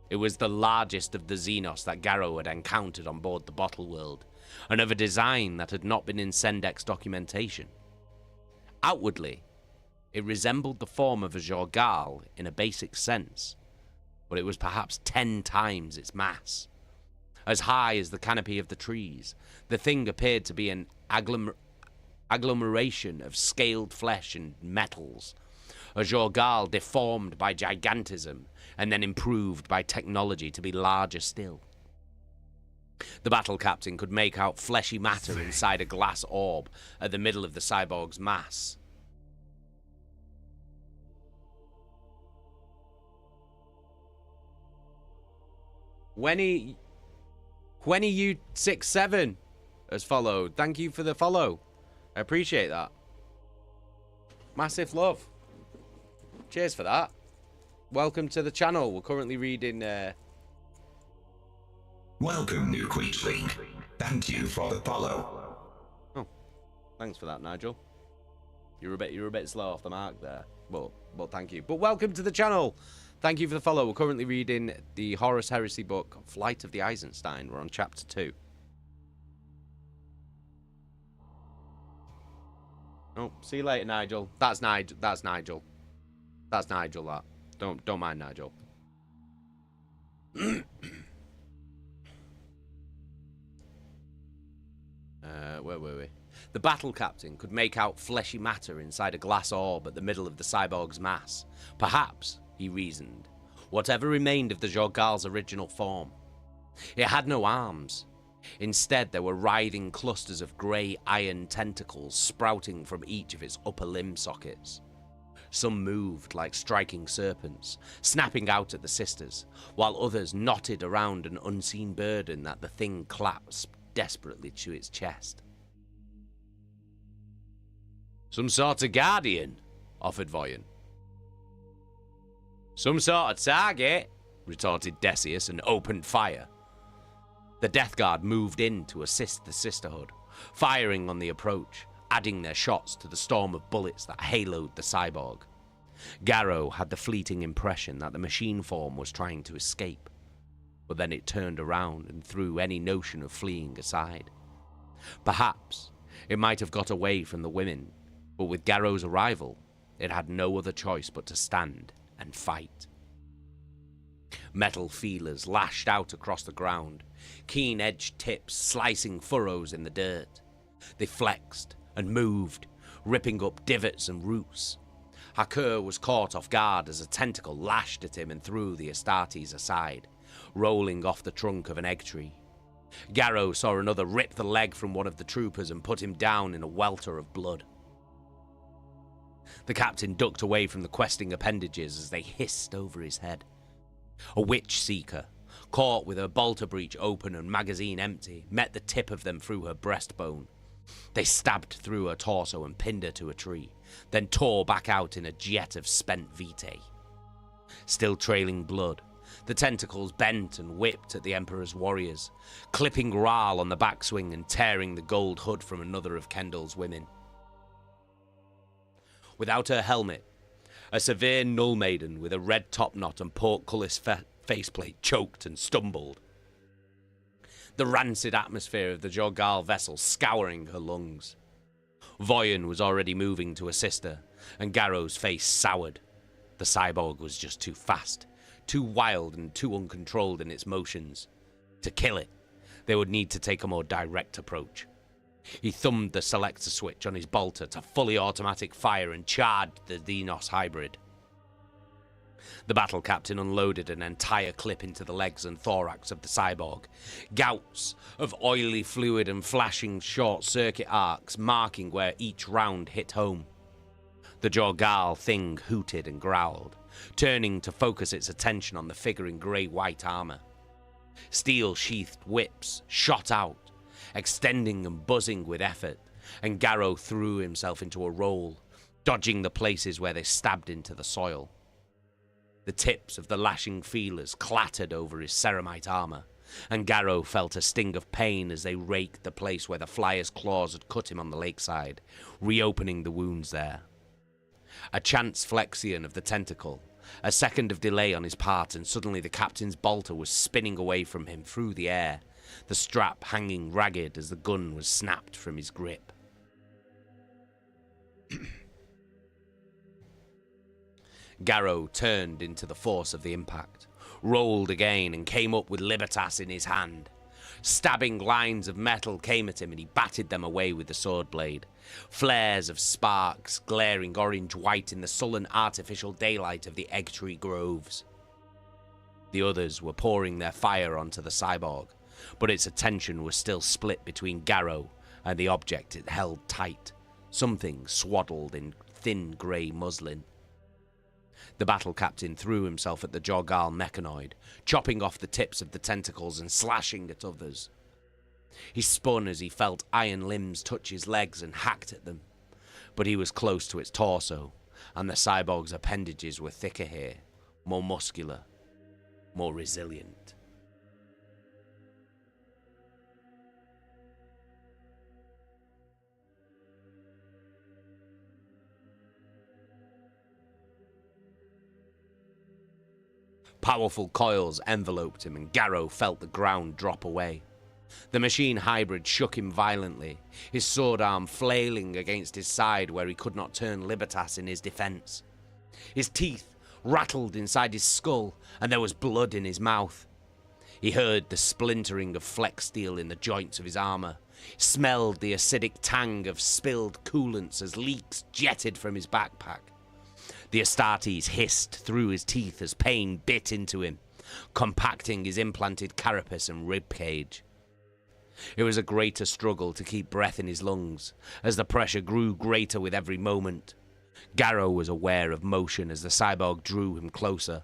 It was the largest of the Xenos that Garro had encountered on board the Bottle World, and of a design that had not been in Sendex documentation. Outwardly, it resembled the form of a Jorgal in a basic sense, but it was perhaps 10 times its mass. As high as the canopy of the trees, the thing appeared to be an agglomeration of scaled flesh and metals, a Jorgal deformed by gigantism and then improved by technology to be larger still. The battle captain could make out fleshy matter inside a glass orb at the middle of the cyborg's mass. Wenny U67 has followed. Thank you for the follow. I appreciate that. Massive love. Cheers for that. Welcome to the channel. We're currently reading... Welcome, new Queechling. Thank you for the follow. Oh, thanks for that, Nigel. You're a bit slow off the mark there, but thank you. But welcome to the channel. Thank you for the follow. We're currently reading the Horus Heresy book, Flight of the Eisenstein. We're on chapter 2. Oh, see you later, Nigel. That's Nigel. That's Nigel. That's Nigel. That. Don't mind Nigel. Where were we? The battle captain could make out fleshy matter inside a glass orb at the middle of the cyborg's mass. Perhaps, he reasoned, whatever remained of the Jorgal's original form. It had no arms. Instead, there were writhing clusters of grey iron tentacles sprouting from each of its upper limb sockets. Some moved like striking serpents, snapping out at the sisters, while others knotted around an unseen burden that the thing clasped desperately to its chest. Some sort of guardian, offered Voyen. Some sort of target, retorted Decius and opened fire. The Death Guard moved in to assist the Sisterhood, firing on the approach, adding their shots to the storm of bullets that haloed the cyborg. Garro had the fleeting impression that the machine form was trying to escape, but then it turned around and threw any notion of fleeing aside. Perhaps it might have got away from the women, but with Garro's arrival, it had no other choice but to stand and fight. Metal feelers lashed out across the ground, keen-edged tips slicing furrows in the dirt. They flexed and moved, ripping up divots and roots. Hakur was caught off guard as a tentacle lashed at him and threw the Astartes aside, rolling off the trunk of an egg tree. Garro saw another rip the leg from one of the troopers and put him down in a welter of blood. The captain ducked away from the questing appendages as they hissed over his head. A witch seeker, caught with her bolter breech open and magazine empty, met the tip of them through her breastbone. They stabbed through her torso and pinned her to a tree, then tore back out in a jet of spent vitae. Still trailing blood, the tentacles bent and whipped at the Emperor's warriors, clipping Ral on the backswing and tearing the gold hood from another of Kendall's women. Without her helmet, a severe null maiden with a red topknot and portcullis faceplate choked and stumbled. The rancid atmosphere of the Jorgal vessel scouring her lungs. Voyen was already moving to assist her, and Garro's face soured. The cyborg was just too fast, too wild and too uncontrolled in its motions. To kill it, they would need to take a more direct approach. He thumbed the selector switch on his bolter to fully automatic fire and charged the Xenos hybrid. The battle captain unloaded an entire clip into the legs and thorax of the cyborg, gouts of oily fluid and flashing short-circuit arcs marking where each round hit home. The Jorgal thing hooted and growled, turning to focus its attention on the figure in grey-white armor. Steel-sheathed whips shot out, extending and buzzing with effort, and Garro threw himself into a roll, dodging the places where they stabbed into the soil. The tips of the lashing feelers clattered over his ceramite armor, and Garro felt a sting of pain as they raked the place where the flyer's claws had cut him on the lakeside, reopening the wounds there. A chance flexion of the tentacle, a second of delay on his part, and suddenly the captain's bolter was spinning away from him through the air, the strap hanging ragged as the gun was snapped from his grip. Garro turned into the force of the impact, rolled again, and came up with Libertas in his hand. Stabbing lines of metal came at him, and he batted them away with the sword blade. Flares of sparks glaring orange-white in the sullen artificial daylight of the egg tree groves. The others were pouring their fire onto the cyborg, but its attention was still split between Garro and the object it held tight, something swaddled in thin grey muslin. The battle captain threw himself at the Jorgal mechanoid, chopping off the tips of the tentacles and slashing at others. He spun as he felt iron limbs touch his legs and hacked at them, but he was close to its torso, and the cyborg's appendages were thicker here, more muscular, more resilient. Powerful coils enveloped him, and Garro felt the ground drop away. The machine hybrid shook him violently, his sword arm flailing against his side where he could not turn Libertas in his defense. His teeth rattled inside his skull, and there was blood in his mouth. He heard the splintering of flex steel in the joints of his armor, smelled the acidic tang of spilled coolants as leaks jetted from his backpack. The Astartes hissed through his teeth as pain bit into him, compacting his implanted carapace and ribcage. It was a greater struggle to keep breath in his lungs, as the pressure grew greater with every moment. Garro was aware of motion as the cyborg drew him closer,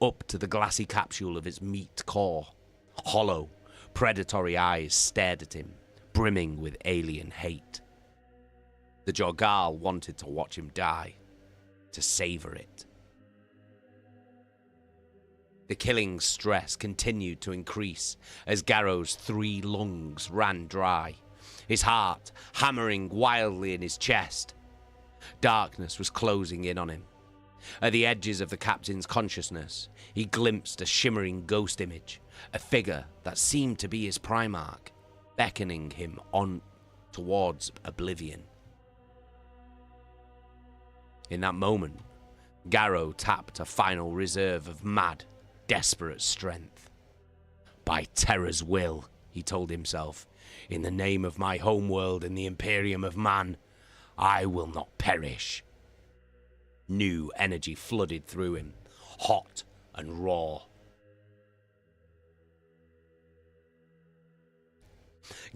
up to the glassy capsule of its meat core. Hollow, predatory eyes stared at him, brimming with alien hate. The Jorgal wanted to watch him die, to savor it. The killing stress continued to increase as Garro's 3 lungs ran dry, his heart hammering wildly in his chest. Darkness was closing in on him. At the edges of the captain's consciousness, he glimpsed a shimmering ghost image, a figure that seemed to be his Primarch, beckoning him on towards oblivion. In that moment, Garro tapped a final reserve of mad, desperate strength. By Terra's will, he told himself, in the name of my homeworld and the Imperium of man, I will not perish. New energy flooded through him, hot and raw.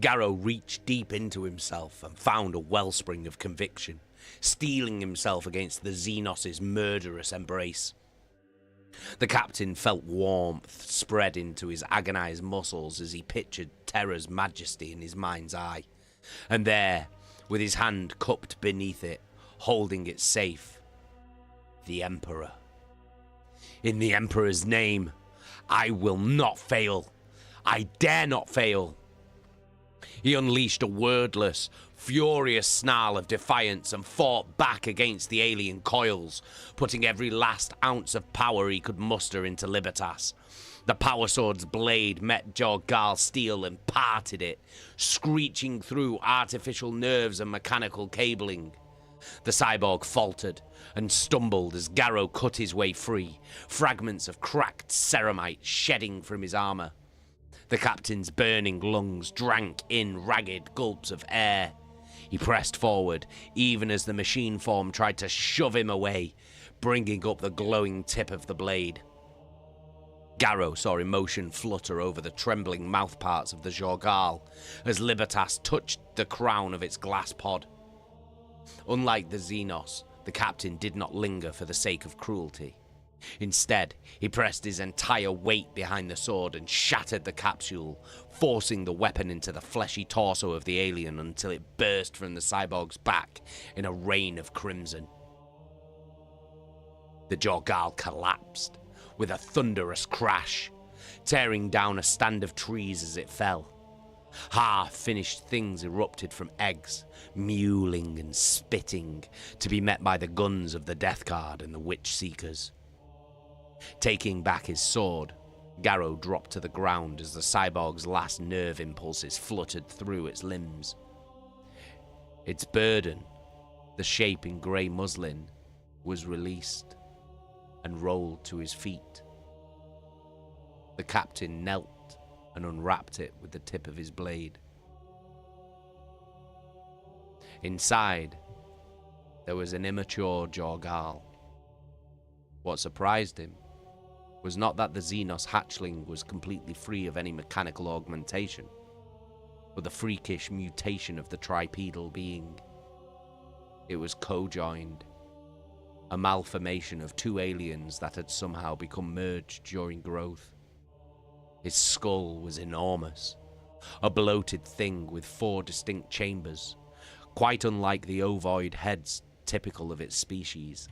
Garro reached deep into himself and found a wellspring of conviction, steeling himself against the Xenos' murderous embrace. The captain felt warmth spread into his agonized muscles as he pictured Terra's majesty in his mind's eye, and there, with his hand cupped beneath it, holding it safe, the Emperor. In the Emperor's name, I will not fail. I dare not fail. He unleashed a wordless, furious snarl of defiance and fought back against the alien coils, putting every last ounce of power he could muster into Libertas. The power sword's blade met Jorgal's steel and parted it, screeching through artificial nerves and mechanical cabling. The cyborg faltered and stumbled as Garro cut his way free, fragments of cracked ceramite shedding from his armor. The captain's burning lungs drank in ragged gulps of air. He pressed forward, even as the machine form tried to shove him away, bringing up the glowing tip of the blade. Garro saw emotion flutter over the trembling mouthparts of the Jorgal as Libertas touched the crown of its glass pod. Unlike the Xenos, the captain did not linger for the sake of cruelty. Instead, he pressed his entire weight behind the sword and shattered the capsule, forcing the weapon into the fleshy torso of the alien until it burst from the cyborg's back in a rain of crimson. The Jorgal collapsed with a thunderous crash, tearing down a stand of trees as it fell. Half-finished things erupted from eggs, mewling and spitting, to be met by the guns of the Death Guard and the Witch Seekers. Taking back his sword, Garro dropped to the ground as the cyborg's last nerve impulses fluttered through its limbs. Its burden, the shape in grey muslin, was released and rolled to his feet. The captain knelt and unwrapped it with the tip of his blade. Inside, there was an immature Jorgal. What surprised him was not that the Xenos hatchling was completely free of any mechanical augmentation, but the freakish mutation of the tripedal being. It was co-joined, a malformation of two aliens that had somehow become merged during growth. His skull was enormous, a bloated thing with 4 distinct chambers, quite unlike the ovoid heads typical of its species.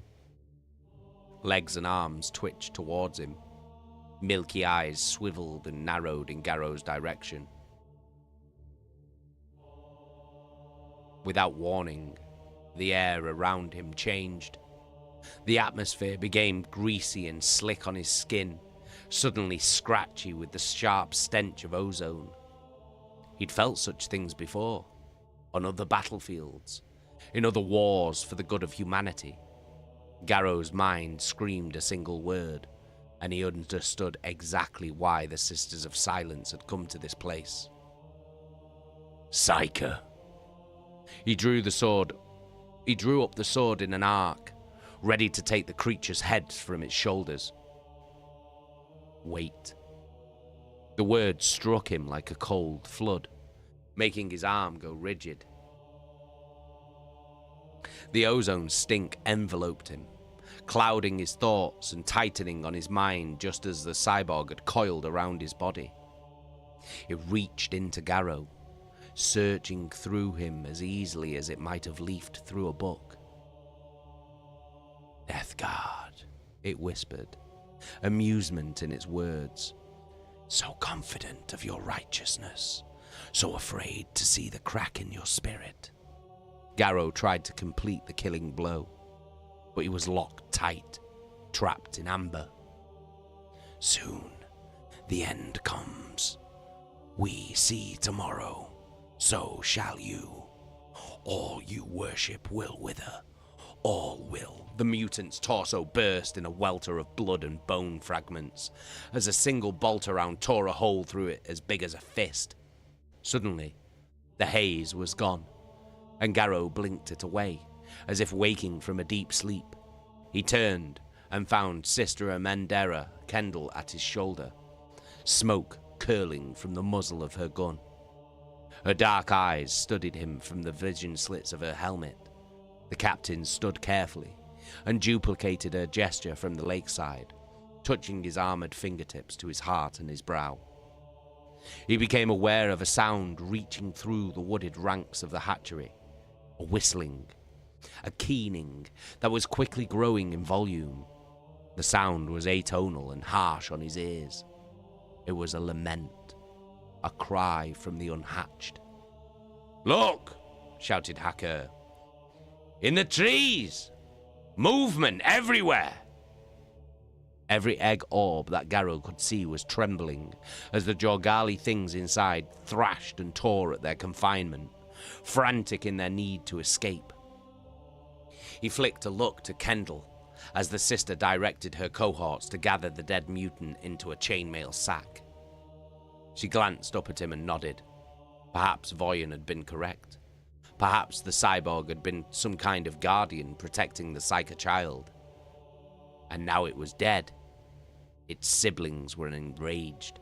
Legs and arms twitched towards him. Milky eyes swiveled and narrowed in Garro's direction. Without warning, the air around him changed. The atmosphere became greasy and slick on his skin, suddenly scratchy with the sharp stench of ozone. He'd felt such things before, on other battlefields, in other wars for the good of humanity. Garro's mind screamed a single word, and he understood exactly why the Sisters of Silence had come to this place. Psyker. He drew up the sword in an arc, ready to take the creature's head from its shoulders. Wait. The word struck him like a cold flood, making his arm go rigid. The ozone stink enveloped him, clouding his thoughts and tightening on his mind just as the cyborg had coiled around his body. It reached into Garro, searching through him as easily as it might have leafed through a book. Death Guard, it whispered, amusement in its words. So confident of your righteousness, so afraid to see the crack in your spirit. Garro tried to complete the killing blow, but he was locked tight, trapped in amber. Soon, the end comes. We see tomorrow, so shall you. All you worship will wither. All will. The mutant's torso burst in a welter of blood and bone fragments, as a single bolt around tore a hole through it as big as a fist. Suddenly, the haze was gone, and Garro blinked it away, as if waking from a deep sleep. He turned and found Sister Amendera Kendall at his shoulder, smoke curling from the muzzle of her gun. Her dark eyes studied him from the vision slits of her helmet. The captain stood carefully and duplicated her gesture from the lakeside, touching his armored fingertips to his heart and his brow. He became aware of a sound reaching through the wooded ranks of the hatchery, a whistling, a keening that was quickly growing in volume. The sound was atonal and harsh on his ears. It was a lament, a cry from the unhatched. "Look!" shouted Hacker. "In the trees! Movement everywhere!" Every egg orb that Garro could see was trembling as the Jorgali things inside thrashed and tore at their confinement, frantic in their need to escape. He flicked a look to Kendall as the sister directed her cohorts to gather the dead mutant into a chainmail sack. She glanced up at him and nodded. Perhaps Voyan had been correct. Perhaps the cyborg had been some kind of guardian protecting the Psyker child. And now it was dead. Its siblings were enraged.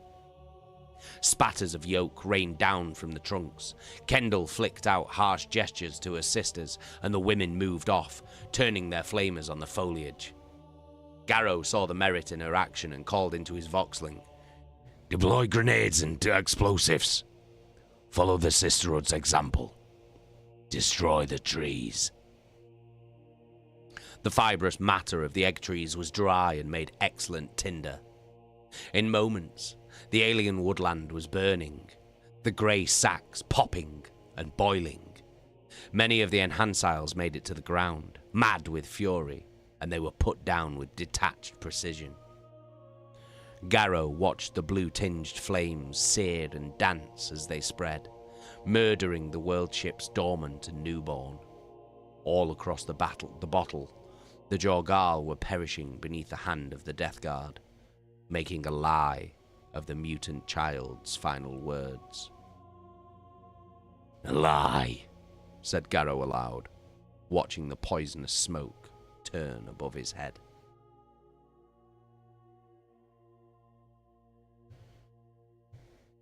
Spatters of yolk rained down from the trunks. Kendall flicked out harsh gestures to her sisters, and the women moved off, turning their flamers on the foliage. Garro saw the merit in her action and called into his voxling. Deploy grenades and explosives. Follow the Sisterhood's example. Destroy the trees. The fibrous matter of the egg trees was dry and made excellent tinder. In moments, the alien woodland was burning, the grey sacks popping and boiling. Many of the enhanciles made it to the ground, mad with fury, and they were put down with detached precision. Garro watched the blue-tinged flames sear and dance as they spread, murdering the world ships dormant and newborn. All across the bottle, the Jorgal were perishing beneath the hand of the Death Guard, making a lie of the mutant child's final words. A lie, said Garro aloud, watching the poisonous smoke turn above his head.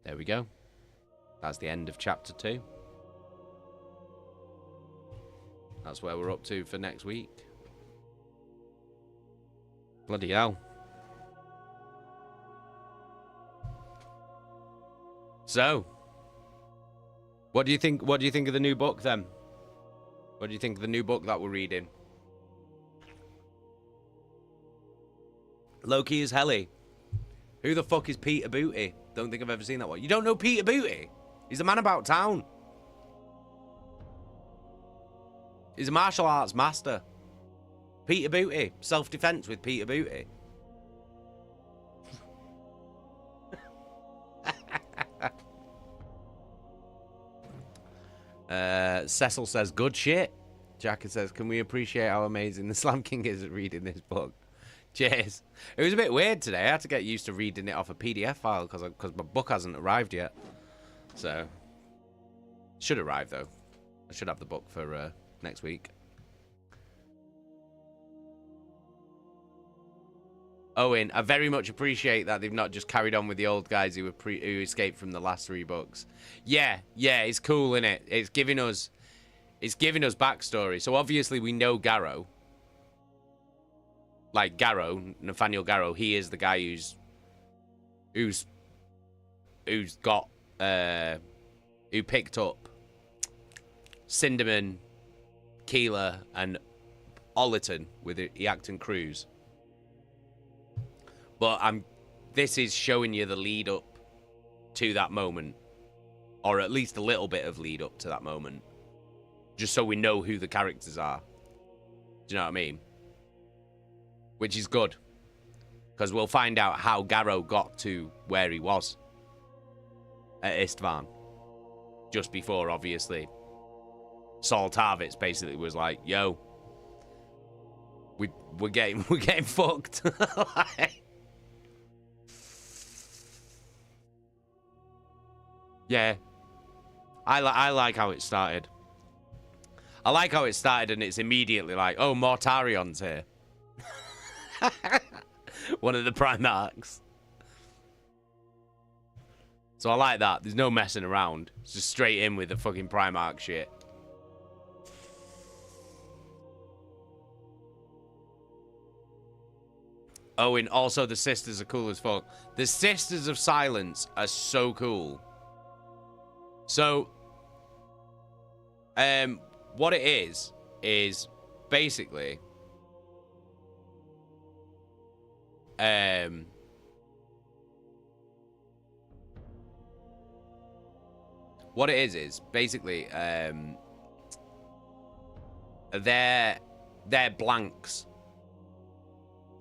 There we go. That's the end of chapter 2. That's where we're up to for next week. Bloody hell. So, what do you think of the new book then? What do you think of the new book that we're reading? Loki is Helly. Who the fuck is Peter Booty? Don't think I've ever seen that one. You don't know Peter Booty? He's a man about town. He's a martial arts master. Peter Booty. Self-defense with Peter Booty. Cecil says, good shit. Jacka says, can we appreciate how amazing the Slam King is at reading this book? Cheers. It was a bit weird today. I had to get used to reading it off a PDF file because my book hasn't arrived yet. So, should arrive though. I should have the book for next week. Owen, I very much appreciate that they've not just carried on with the old guys who escaped from the last 3 books. Yeah, it's cool, innit? It's giving us backstory. So obviously we know Garro. Like Garro, Nathaniel Garro, he is the guy who's got who picked up Cinderman, Keeler, and Ollerton with the Eacton Cruise. But this is showing you the lead up to that moment, or at least a little bit of lead up to that moment, just so we know who the characters are. Do you know what I mean? Which is good, because we'll find out how Garro got to where he was at Istvaan, just before, obviously, Saul Tarvitz basically was like, "Yo, we're getting fucked." Yeah, I like how it started. I like how it started, and it's immediately like, oh, Mortarion's here. One of the Primarchs. So I like that. There's no messing around. It's just straight in with the fucking Primarch shit. Oh, and also the sisters are cool as fuck. The Sisters of Silence are so cool. So, what it is basically, what it is basically, they're blanks.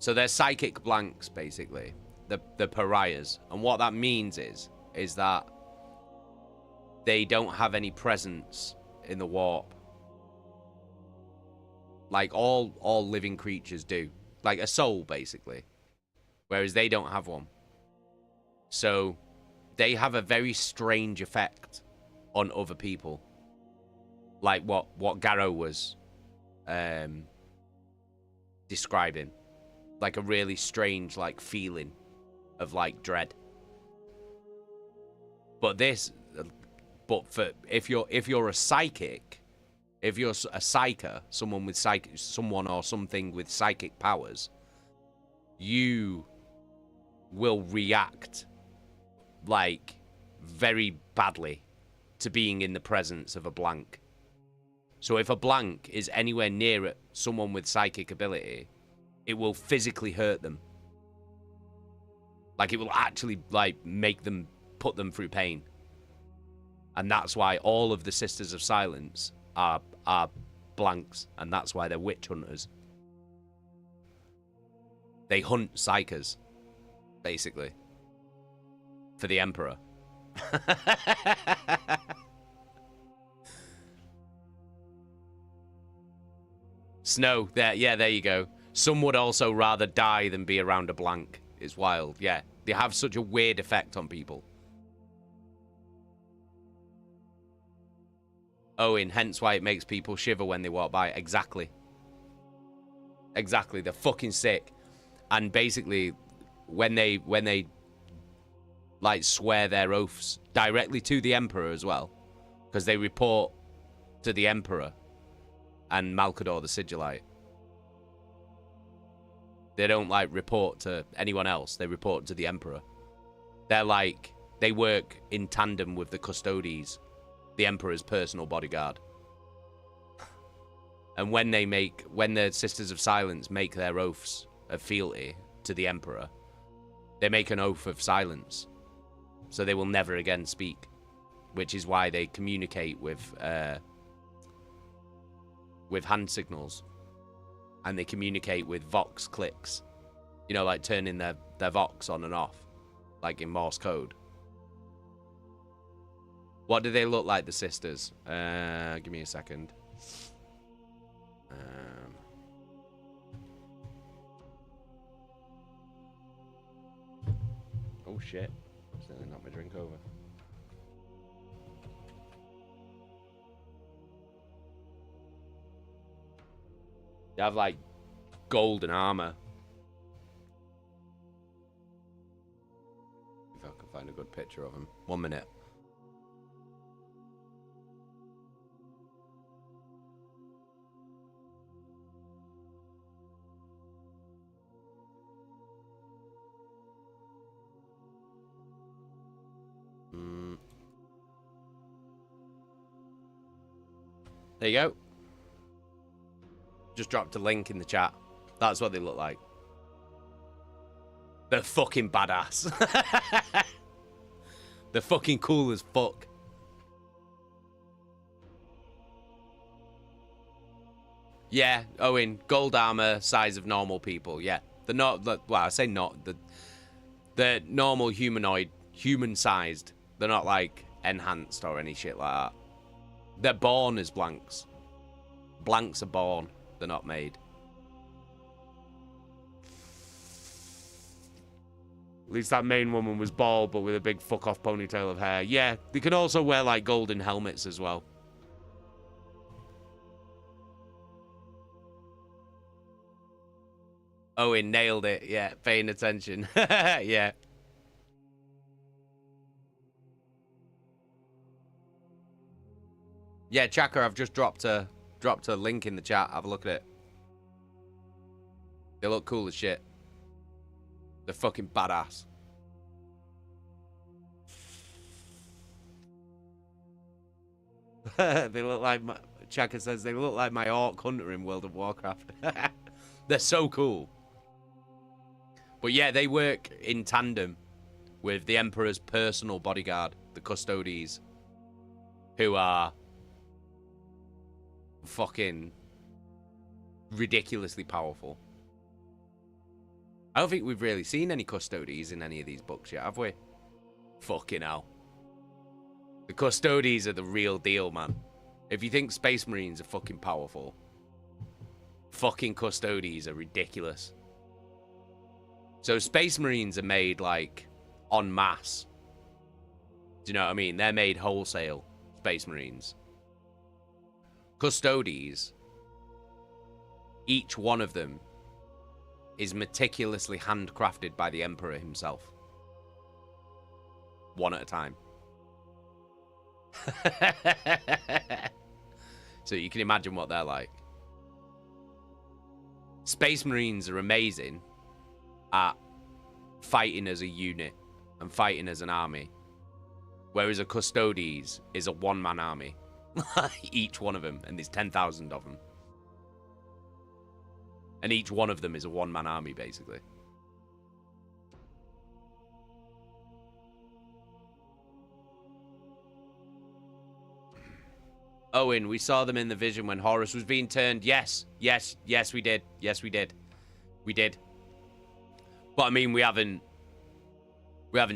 So they're psychic blanks, basically, the pariahs. And what that means is that they don't have any presence in the warp. Like all living creatures do. Like a soul, basically. Whereas they don't have one. So they have a very strange effect on other people. Like what Garro was describing. Like a really strange like feeling of like dread. But for if you're a psychic, if you're a psyker, someone or something with psychic powers, you will react like very badly to being in the presence of a blank. So if a blank is anywhere near someone with psychic ability, it will physically hurt them. Like it will actually like put them through pain. And that's why all of the Sisters of Silence are blanks, and that's why they're witch hunters. They hunt psychers, basically, for the Emperor. Snow, there you go. Some would also rather die than be around a blank. It's wild, yeah. They have such a weird effect on people. Owen, hence why it makes people shiver when they walk by. Exactly. Exactly, they're fucking sick. And basically, when they like swear their oaths directly to the Emperor as well, because they report to the Emperor and Malcador the Sigillite. They don't like report to anyone else, they report to the Emperor. They're like, they work in tandem with the Custodes, the Emperor's personal bodyguard. And when the Sisters of Silence make their oaths of fealty to the Emperor, they make an oath of silence. So they will never again speak. Which is why they communicate with hand signals. And they communicate with Vox clicks. You know, like turning their Vox on and off. Like in Morse code. What do they look like, the sisters? Give me a second. Oh shit. Accidentally knocked my drink over. They have like golden armor. If I can find a good picture of them. 1 minute. There you go. Just dropped a link in the chat. That's what they look like. They're fucking badass. They're fucking cool as fuck. Yeah, Owen, gold armor, size of normal people. Yeah, they're not. Well, I say not. They're normal humanoid, human-sized. They're not like enhanced or any shit like that. They're born as blanks. Blanks are born. They're not made. At least that main woman was bald, but with a big fuck-off ponytail of hair. Yeah, they can also wear, like, golden helmets as well. Owen nailed it. Yeah, paying attention. Yeah. Yeah, Chaka, I've just dropped a link in the chat. Have a look at it. They look cool as shit. They're fucking badass. They look like Chaka says they look like my orc hunter in World of Warcraft. They're so cool. But yeah, they work in tandem with the Emperor's personal bodyguard, the Custodes, who are fucking ridiculously powerful. I don't think we've really seen any Custodes in any of these books yet, have we? Fucking hell. The Custodes are the real deal, man. If you think Space Marines are fucking powerful, fucking Custodes are ridiculous. So Space Marines are made, like, en masse. Do you know what I mean? They're made wholesale Space Marines. Custodes, each one of them is meticulously handcrafted by the Emperor himself. One at a time. So you can imagine what they're like. Space Marines are amazing at fighting as a unit and fighting as an army. Whereas a Custodes is a one-man army. Each one of them. And there's 10,000 of them. And each one of them is a one-man army, basically. Owen, we saw them in the vision when Horus was being turned. Yes, yes, yes, we did. Yes, we did. We did. But I mean, we haven't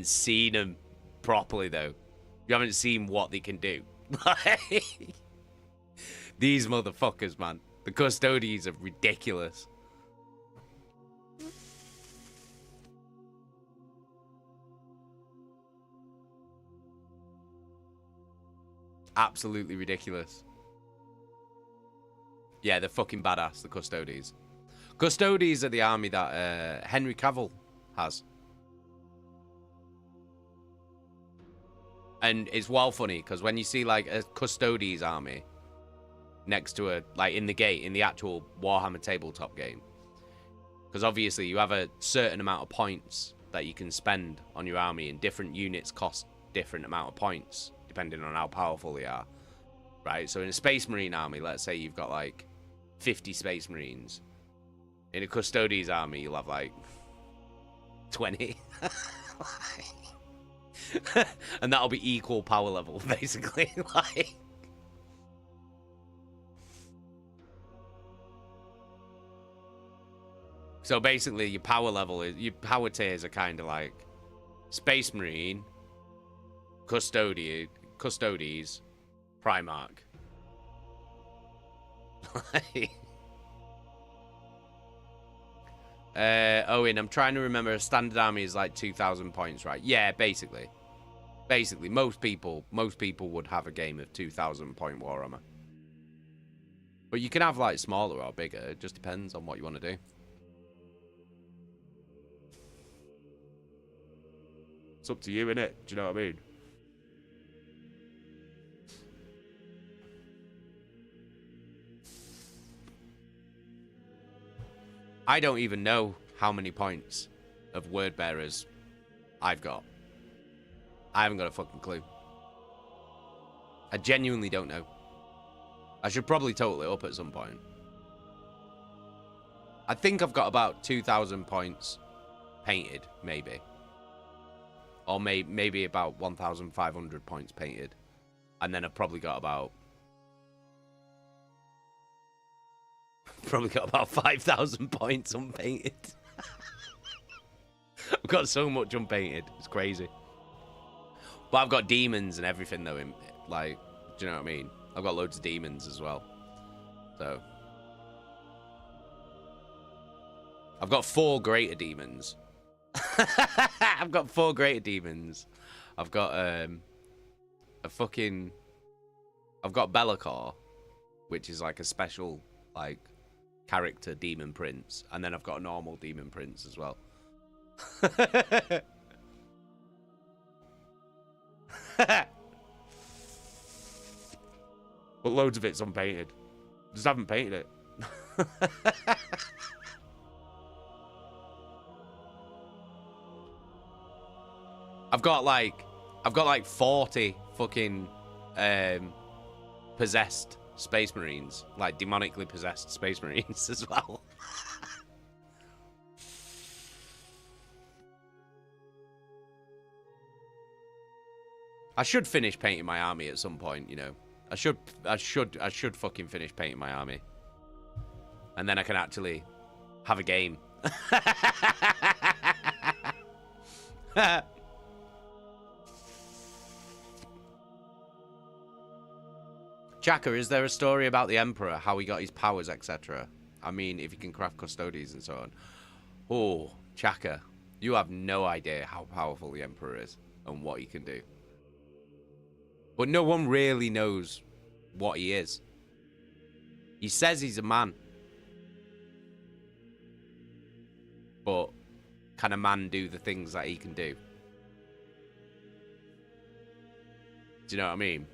seen them properly, though. We haven't seen what they can do. These motherfuckers, man. The Custodes are ridiculous. Absolutely ridiculous. Yeah, they're fucking badass, the Custodes. Custodes are the army that Henry Cavill has. And it's well funny, because when you see, like, a Custodes army next to a, like, in the gate, in the actual Warhammer tabletop game, because obviously you have a certain amount of points that you can spend on your army, and different units cost different amount of points, depending on how powerful they are, right? So in a Space Marine army, let's say you've got, like, 50 Space Marines. In a Custodes army, you'll have, like, 20. And that'll be equal power level, basically. Like, so basically, your power level is, your power tiers are kind of like Space Marine, Custodes, Primarch. Owen, I'm trying to remember. A standard army is like 2,000 points, right? Yeah, basically. Basically, most people would have a game of 2,000 point Warhammer. But you can have like smaller or bigger. It just depends on what you want to do. It's up to you, innit? Do you know what I mean? I don't even know how many points of word bearers I've got. I haven't got a fucking clue. I genuinely don't know. I should probably total it up at some point. I think I've got about 2,000 points painted, maybe. Or maybe about 1,500 points painted. And then I've probably got about 5,000 points unpainted. I've got so much unpainted. It's crazy. But I've got demons and everything, though. Like, do you know what I mean? I've got loads of demons as well. So I've got 4 greater demons. I've got 4 greater demons. I've got I've got Be'lakor, which is like a special like character demon prince, and then I've got a normal demon prince as well. But loads of it's unpainted. Just haven't painted it. I've got like 40 fucking possessed Space Marines, like demonically possessed Space Marines as well. I should finish painting my army at some point, you know. I should fucking finish painting my army. And then I can actually have a game. Chaka, is there a story about the Emperor, how he got his powers, etc.? I mean, if he can craft Custodes and so on. Oh, Chaka, you have no idea how powerful the Emperor is and what he can do. But no one really knows what he is. He says he's a man. But can a man do the things that he can do? Do you know what I mean?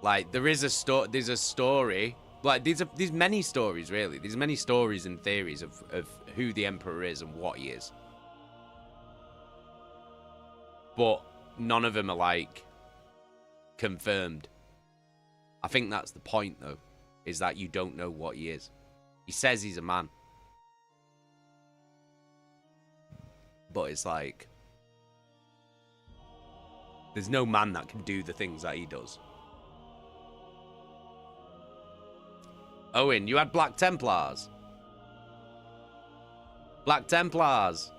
Like, there's a story. Like, there's many stories, really. There's many stories and theories of who the Emperor is and what he is. But none of them are, like, confirmed. I think that's the point, though, is that you don't know what he is. He says he's a man. But it's like, there's no man that can do the things that he does. Owen, you had Black Templars. Black Templars.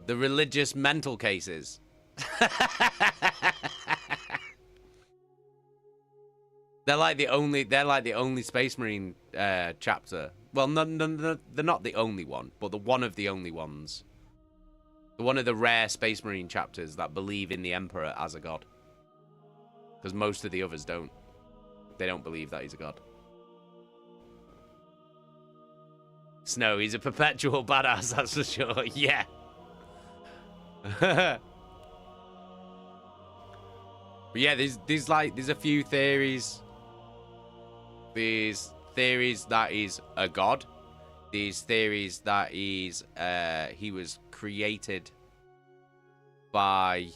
The religious mental cases. They're like the only Space Marine chapter. Well, no, they're not the only one, but the one of the only ones. One of the rare Space Marine chapters that believe in the Emperor as a god. Because most of the others don't. They don't believe that he's a god. Snow, he's a perpetual badass, that's for sure. Yeah. But yeah, there's a few theories. There's theories that he's a god. There's theories that he was created by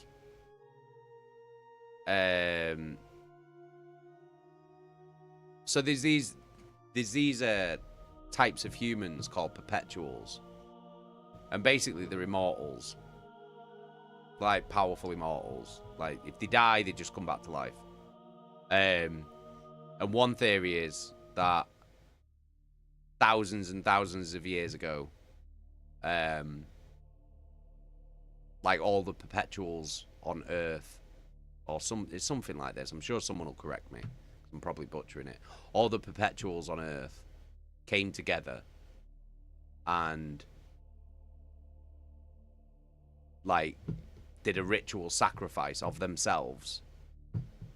so there's these types of humans called perpetuals, and basically they're immortals, like powerful immortals. Like if they die, they just come back to life. And one theory is that thousands and thousands of years ago, like all the perpetuals on Earth, or it's something like this. I'm sure someone will correct me. I'm probably butchering it. All the perpetuals on Earth came together and like did a ritual sacrifice of themselves,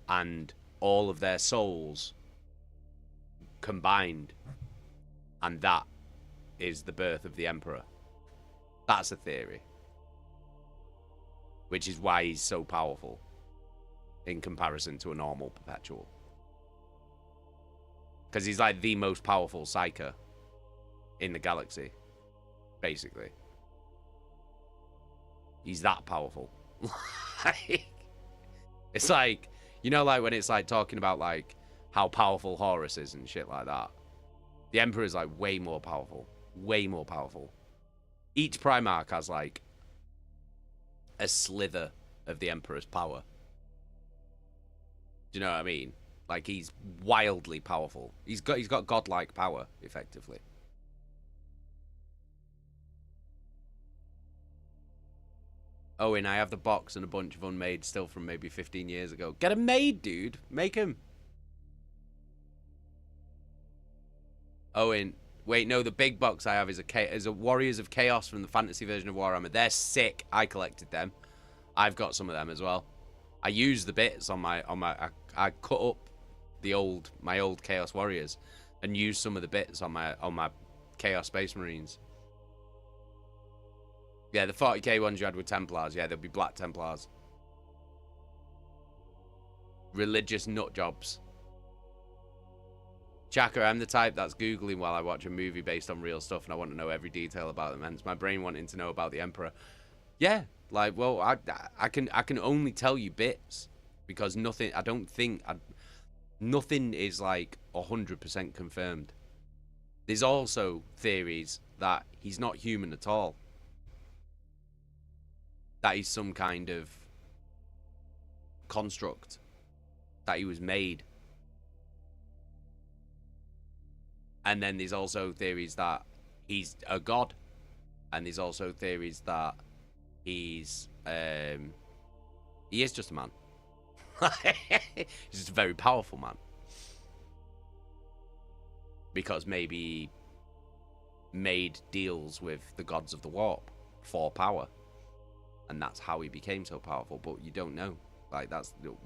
and all of their souls combined, and that is the birth of the Emperor. That's a theory, which is why he's so powerful in comparison to a normal perpetual, because he's like the most powerful psyker in the galaxy, basically. He's that powerful. It's like, you know, like when it's like talking about like how powerful Horus is and shit like that. The Emperor is like way more powerful. Way more powerful. Each Primarch has like a slither of the Emperor's power. Do you know what I mean? Like he's wildly powerful. He's got godlike power, effectively. Owen, I have the box and a bunch of unmade still from maybe 15 years ago. Get them made, dude. Make them. Owen, wait, no, the big box I have is a Warriors of Chaos from the fantasy version of Warhammer. They're sick. I collected them. I've got some of them as well. I used the bits on my I cut up my old Chaos Warriors and used some of the bits on my Chaos Space Marines. Yeah, the 40k ones you had with Templars. Yeah, there'll be Black Templars. Religious nut jobs. Chaka, I'm the type that's Googling while I watch a movie based on real stuff, and I want to know every detail about them. Hence my brain wanting to know about the Emperor. Yeah, like, well, I can only tell you bits, because nothing is like 100% confirmed. There's also theories that he's not human at all. That he's some kind of construct. That he was made. And then there's also theories that he's a god. And there's also theories that he is just a man. He's just a very powerful man. Because maybe he made deals with the gods of the warp for power. and that's how he became so powerful. But you don't know. Like,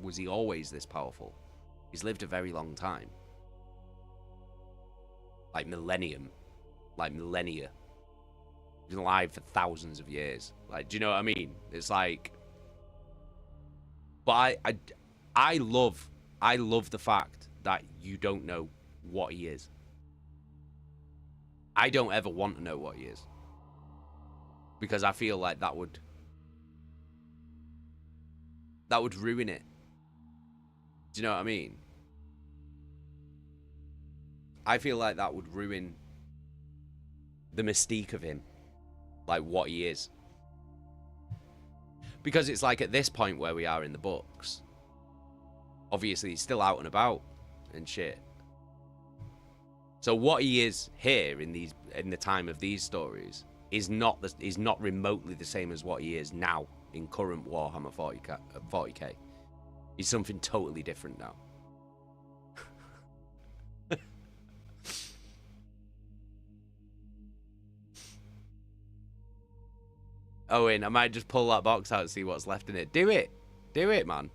was he always this powerful? He's lived a very long time. Like Millennium. Like millennia. He's been alive for thousands of years. Like, do you know what I mean? It's like... But I love the fact that you don't know what he is. I don't ever want to know what he is. Because I feel like that would ruin it. Do you know what I mean? I feel like that would ruin the mystique of him. Like, what he is. Because it's like, at this point where we are in the books, obviously he's still out and about and shit. So what he is here in the time of these stories is not remotely the same as what he is now in current Warhammer 40k. He's something totally different now. Owen, I might just pull that box out and see what's left in it. Do it. Do it, man.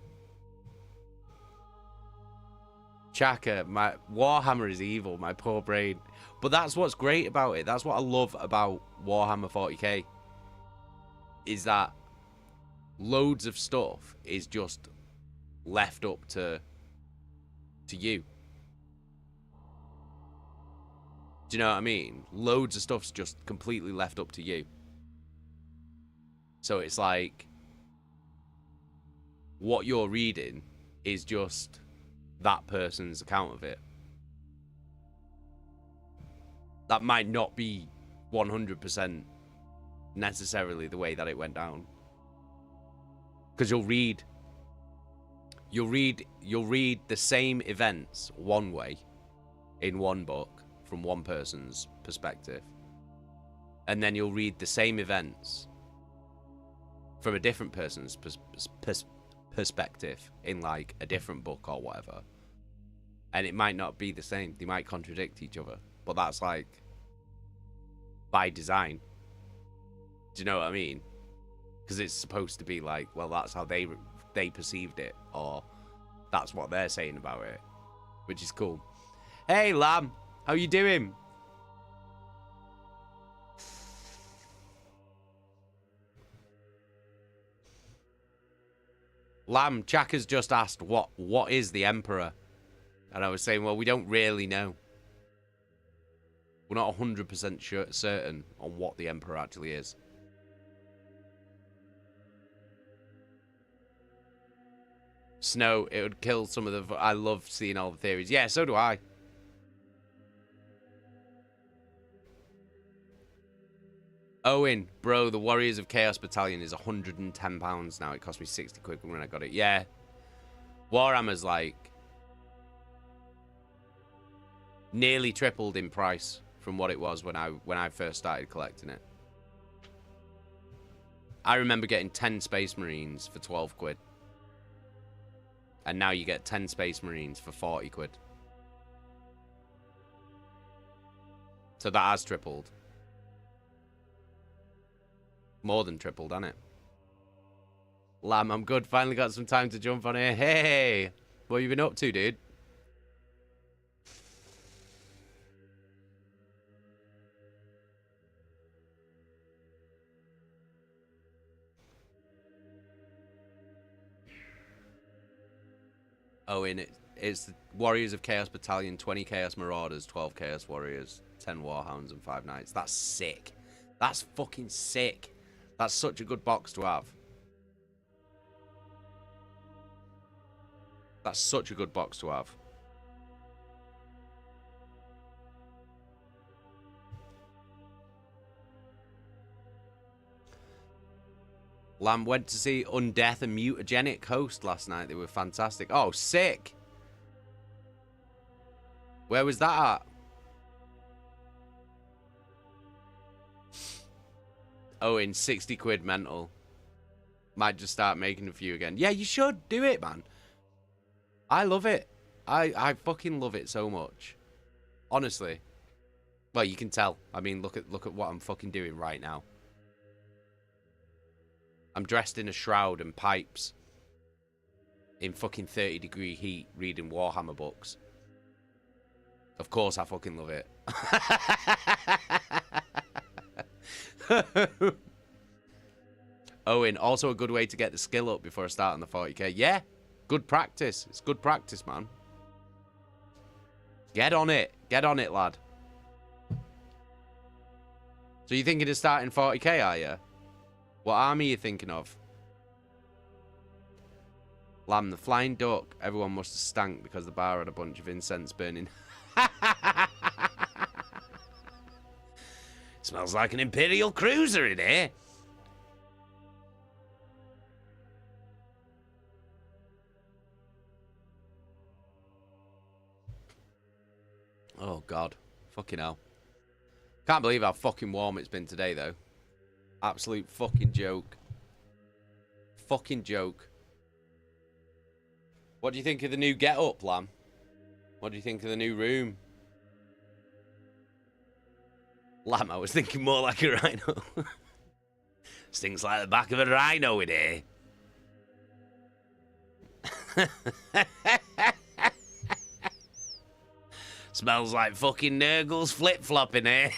Chaka, my Warhammer is evil, my poor brain. But that's what's great about it. That's what I love about Warhammer 40k. Is that loads of stuff is just left up to you. Do you know what I mean? Loads of stuff's just completely left up to you. So it's like, what you're reading is just that person's account of it. That might not be 100% necessarily the way that it went down. Because you'll read the same events one way in one book from one person's perspective. And then you'll read the same events from a different person's perspective in like a different book or whatever, and it might not be the same. They might contradict each other, but that's like by design. Do you know what I mean? Because it's supposed to be like, well, that's how they perceived it, or that's what they're saying about it, which is cool. Hey Lamb, how you doing? Lamb, Chaka's just asked, what is the Emperor? And I was saying, well, we don't really know. We're not 100% certain on what the Emperor actually is. Snow, it would kill some of the... I love seeing all the theories. Yeah, so do I. Owen, bro, the Warriors of Chaos Battalion is £110 now. It cost me 60 quid when I got it. Yeah. Warhammer's like nearly tripled in price from what it was when I first started collecting it. I remember getting 10 Space Marines for 12 quid. And now you get 10 Space Marines for 40 quid. So that has tripled. More than tripled, hasn't it? Lamb, I'm good. Finally got some time to jump on here. Hey! What have you been up to, dude? Oh, it's the Warriors of Chaos Battalion, 20 Chaos Marauders, 12 Chaos Warriors, 10 Warhounds, and 5 Knights. That's sick. That's fucking sick. That's such a good box to have. That's such a good box to have. Lamb went to see Undeath and Mutagenic Host last night. They were fantastic. Oh, sick. Where was that at? Oh, in 60 quid mental. Might just start making a few again. Yeah, you should. Do it, man. I love it. I fucking love it so much. Honestly. Well, you can tell. I mean, look at what I'm fucking doing right now. I'm dressed in a shroud and pipes in fucking 30-degree heat reading Warhammer books. Of course I fucking love it. Owen, also a good way to get the skill up before I start on the 40k. Yeah, good practice. It's good practice, man. Get on it. Get on it, lad. So you thinking of starting 40k, are you? What army are you thinking of? Lamb, the flying duck. Everyone must have stank because the bar had a bunch of incense burning. Smells like an Imperial cruiser in here. Oh, God. Fucking hell. Can't believe how fucking warm it's been today, though. Absolute fucking joke. Fucking joke. What do you think of the new get-up, Lamb? What do you think of the new room? Lamb, I was thinking more like a rhino. Stinks like the back of a rhino in here. Smells like fucking Nurgle's flip-flop in here.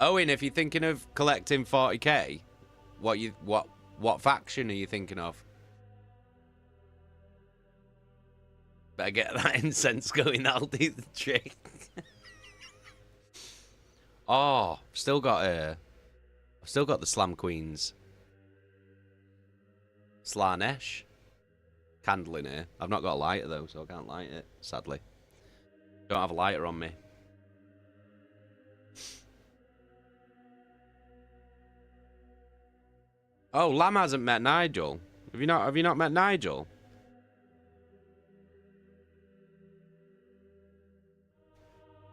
Owen, if you're thinking of collecting 40k, what faction are you thinking of? Better get that incense going, that'll do the trick. Oh, I've still got the Slam Queens. Slanesh. Candle in here. I've not got a lighter though, so I can't light it, sadly. Don't have a lighter on me. Oh, Lamb hasn't met Nigel. Have you not met Nigel?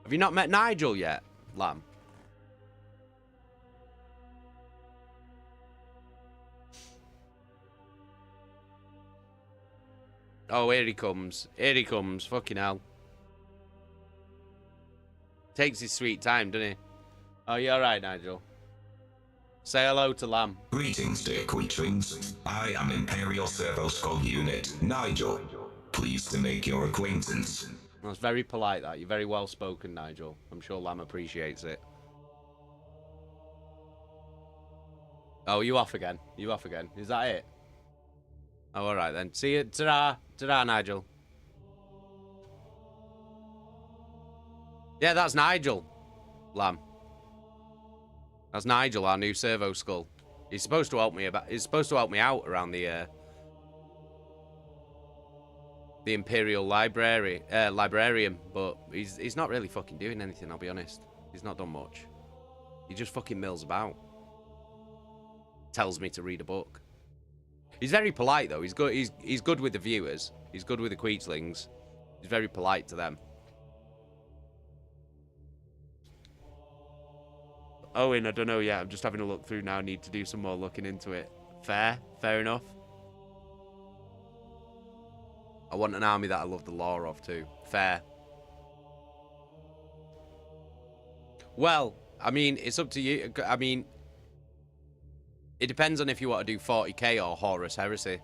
Have you not met Nigel yet, Lamb? Oh, here he comes. Here he comes. Fucking hell. Takes his sweet time, doesn't he? Oh, you alright, Nigel? Say hello to Lamb. Greetings, dear Queetlings. I am Imperial servo-skull unit, Nigel. Pleased to make your acquaintance. That's very polite, that. You're very well spoken, Nigel. I'm sure Lamb appreciates it. Oh, you off again? You off again? Is that it? Oh, alright then. See you. Ta-ra. Ta-ra, Nigel. Yeah, that's Nigel. Lamb. That's Nigel, our new servo-skull. He's supposed to help me out around the Imperial librarian, but he's not really fucking doing anything, I'll be honest. He's not done much. He just fucking mills about. Tells me to read a book. He's very polite though. He's good with the viewers. He's good with the Queetlings. He's very polite to them. Owen, I don't know yet. I'm just having a look through now. Need to do some more looking into it. Fair enough. I want an army that I love the lore of too. Fair. Well, I mean, it's up to you. I mean, it depends on if you want to do 40k or Horus Heresy.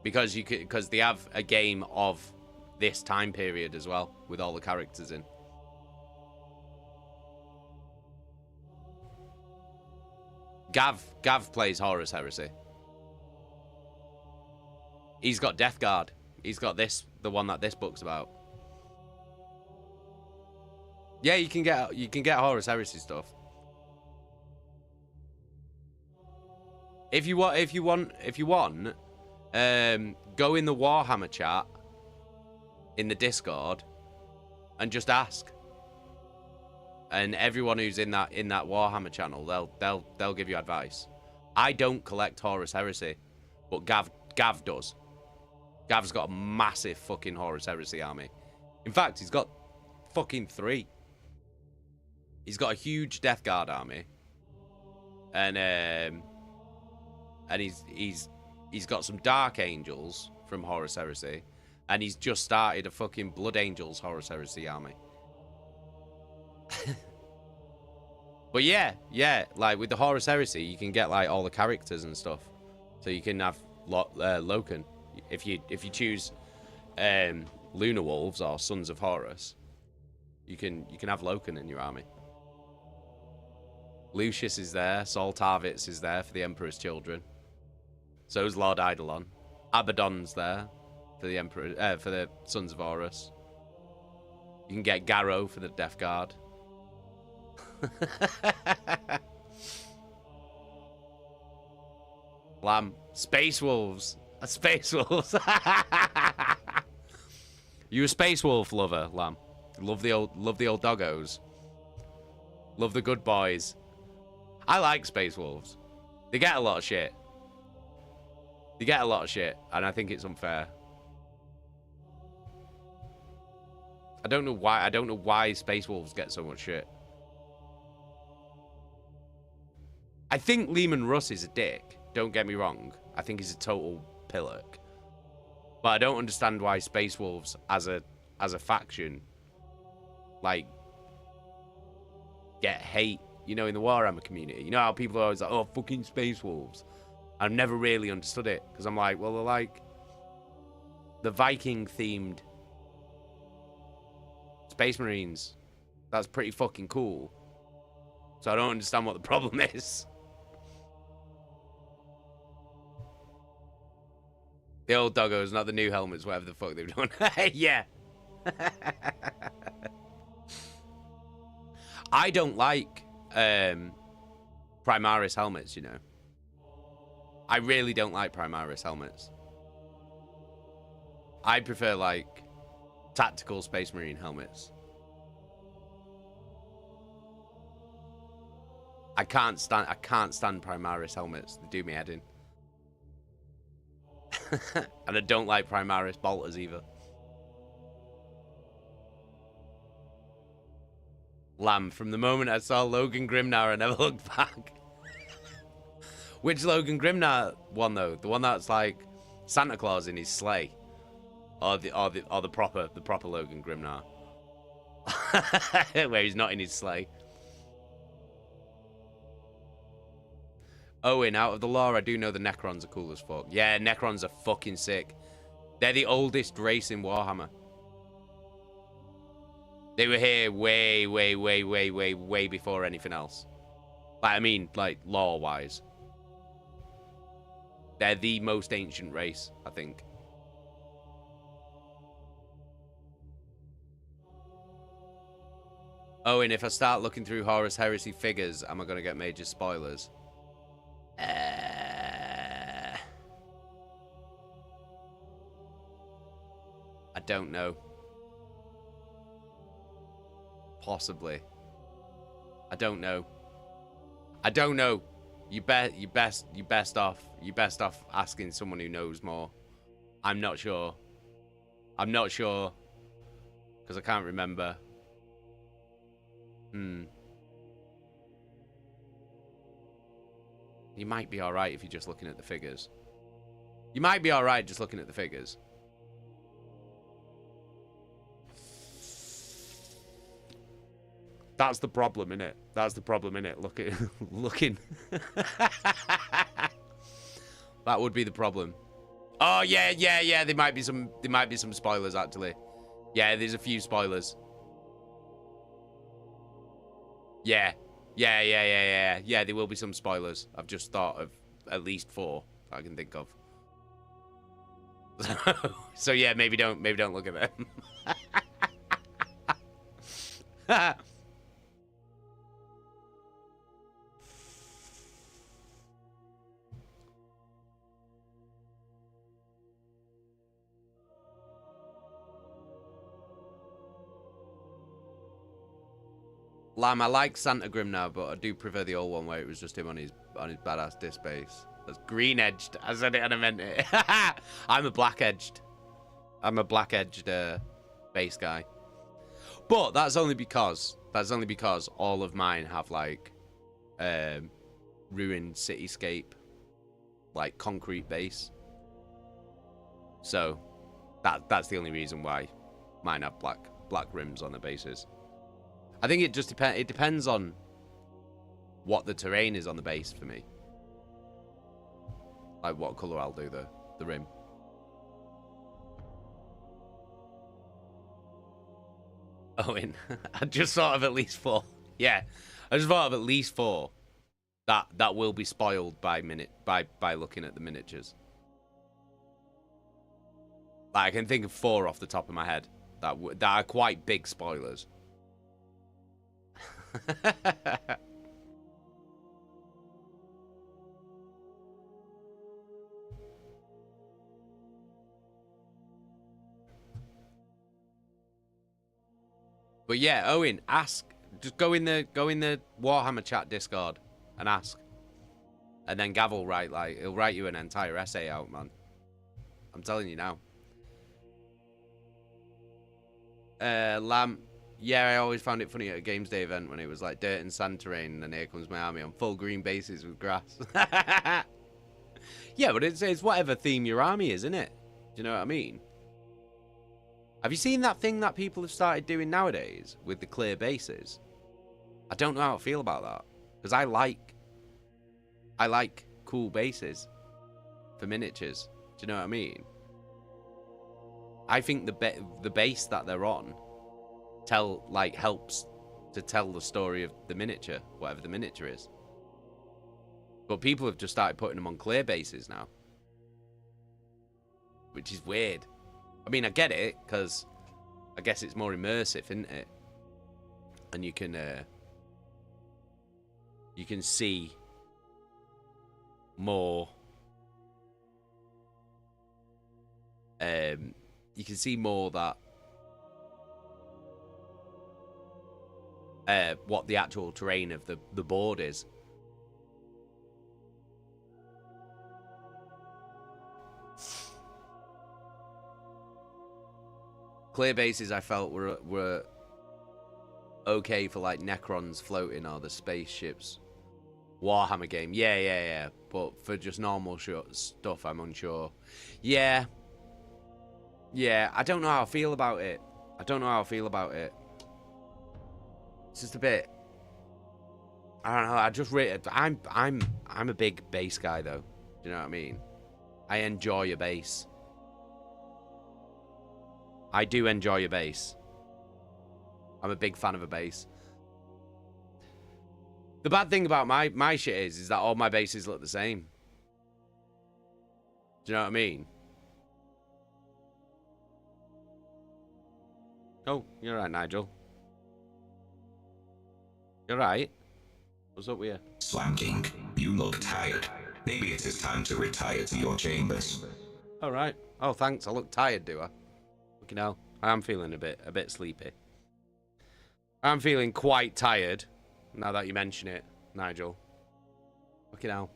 Because they have a game of this time period as well, with all the characters in. Gav plays Horus Heresy. He's got Death Guard. He's got the one that this book's about. Yeah, you can get Horus Heresy stuff. If you want, go in the Warhammer chat in the Discord and just ask. And everyone who's in that Warhammer channel, they'll give you advice. I don't collect Horus Heresy, but Gav does. Gav's got a massive fucking Horus Heresy army. In fact, he's got fucking 3. He's got a huge Death Guard army. and he's got some Dark Angels from Horus Heresy, and he's just started a fucking Blood Angels Horus Heresy army. But yeah, like with the Horus Heresy, you can get like all the characters and stuff, so you can have Loken if you choose Lunar Wolves or Sons of Horus. You can have Loken in your army. Lucius is there. Sol Tarvitz is there for the Emperor's Children. So is Lord Eidolon. Abaddon's there for the Emperor, for the Sons of Horus. You can get Garro for the Death Guard. Lamb. Space Wolves. Space Wolves. You a Space Wolf lover, Lamb? Love the old doggos. Love the good boys. I like Space Wolves. They get a lot of shit. And I think it's unfair. I don't know why Space Wolves get so much shit. I think Lehman Russ is a dick. Don't get me wrong. I think he's a total pillock. But I don't understand why Space Wolves as a faction like get hate, you know, in the Warhammer community. You know how people are always like, oh, fucking Space Wolves. I've never really understood it, because I'm like, well, they're like the Viking themed Space Marines. That's pretty fucking cool. So I don't understand what the problem is. The old doggos, not the new helmets, whatever the fuck they've done. Yeah. I don't like Primaris helmets, you know. I really don't like Primaris helmets. I prefer, like, tactical Space Marine helmets. I can't stand Primaris helmets. They do me head in. And I don't like Primaris bolters either. Lamb, from the moment I saw Logan Grimnar, I never looked back. Which Logan Grimnar one though? The one that's like Santa Claus in his sleigh, or the proper Logan Grimnar, where he's not in his sleigh. Owen, out of the lore, I do know the Necrons are cool as fuck. Yeah, Necrons are fucking sick. They're the oldest race in Warhammer. They were here way before anything else. Like, I mean, like, lore-wise. They're the most ancient race, I think. Oh, and if I start looking through Horus Heresy figures, am I going to get major spoilers? I don't know. Possibly. I don't know. You best off asking someone who knows more. I'm not sure. Because I can't remember. You might be alright if you're just looking at the figures. You might be alright just looking at the figures. That's the problem, innit? Looking. That would be the problem. Oh yeah. There might be some spoilers actually. Yeah, there's a few spoilers. Yeah, there will be some spoilers. I've just thought of at least 4 I can think of. So yeah, maybe don't look at them. Lamb, I like Santa Grimnar, but I do prefer the old one where it was just him on his badass disc base. That's green edged. I said it and I meant it. I'm a black edged base guy. But that's only because all of mine have like ruined cityscape, like concrete base. So that's the only reason why mine have black rims on the bases. I think it just depends on what the terrain is on the base for me. Like what colour I'll do the rim. Owen, I just thought of at least 4. Yeah, I just thought of at least 4 that will be spoiled by looking at the miniatures. Like, I can think of 4 off the top of my head that are quite big spoilers. But yeah, Owen, ask. Just go in the Warhammer chat Discord and ask. And then Gav will he'll write you an entire essay out, man. I'm telling you now. Lamb, yeah, I always found it funny at a Games Day event when it was like dirt and sand terrain, and then here comes my army on full green bases with grass. Yeah, but it's whatever theme your army is, isn't it? Do you know what I mean? Have you seen that thing that people have started doing nowadays with the clear bases? I don't know how I feel about that, because I like cool bases for miniatures. Do you know what I mean? I think the base that they're on helps to tell the story of the miniature, whatever the miniature is. But people have just started putting them on clear bases now, which is weird. I mean, I get it, because I guess it's more immersive, isn't it? And you can see more. You can see more that what the actual terrain of the board is. Clear bases I felt were okay for like Necrons floating or the spaceships Warhammer game. Yeah. But for just normal stuff, I'm unsure. Yeah, I don't know how I feel about it. It's just a bit. I don't know. I just I'm a big base guy though. Do you know what I mean? I enjoy a base. I do enjoy a base. I'm a big fan of a base. The bad thing about my shit is that all my bases look the same. Do you know what I mean? Oh, you're right, Nigel. You're right. What's up with you? Slanking, you look tired. Maybe it is time to retire to your chambers. All right. Oh, thanks. I look tired, do I? Fucking hell. I am feeling a bit sleepy. I'm feeling quite tired now that you mention it, Nigel. Fucking hell.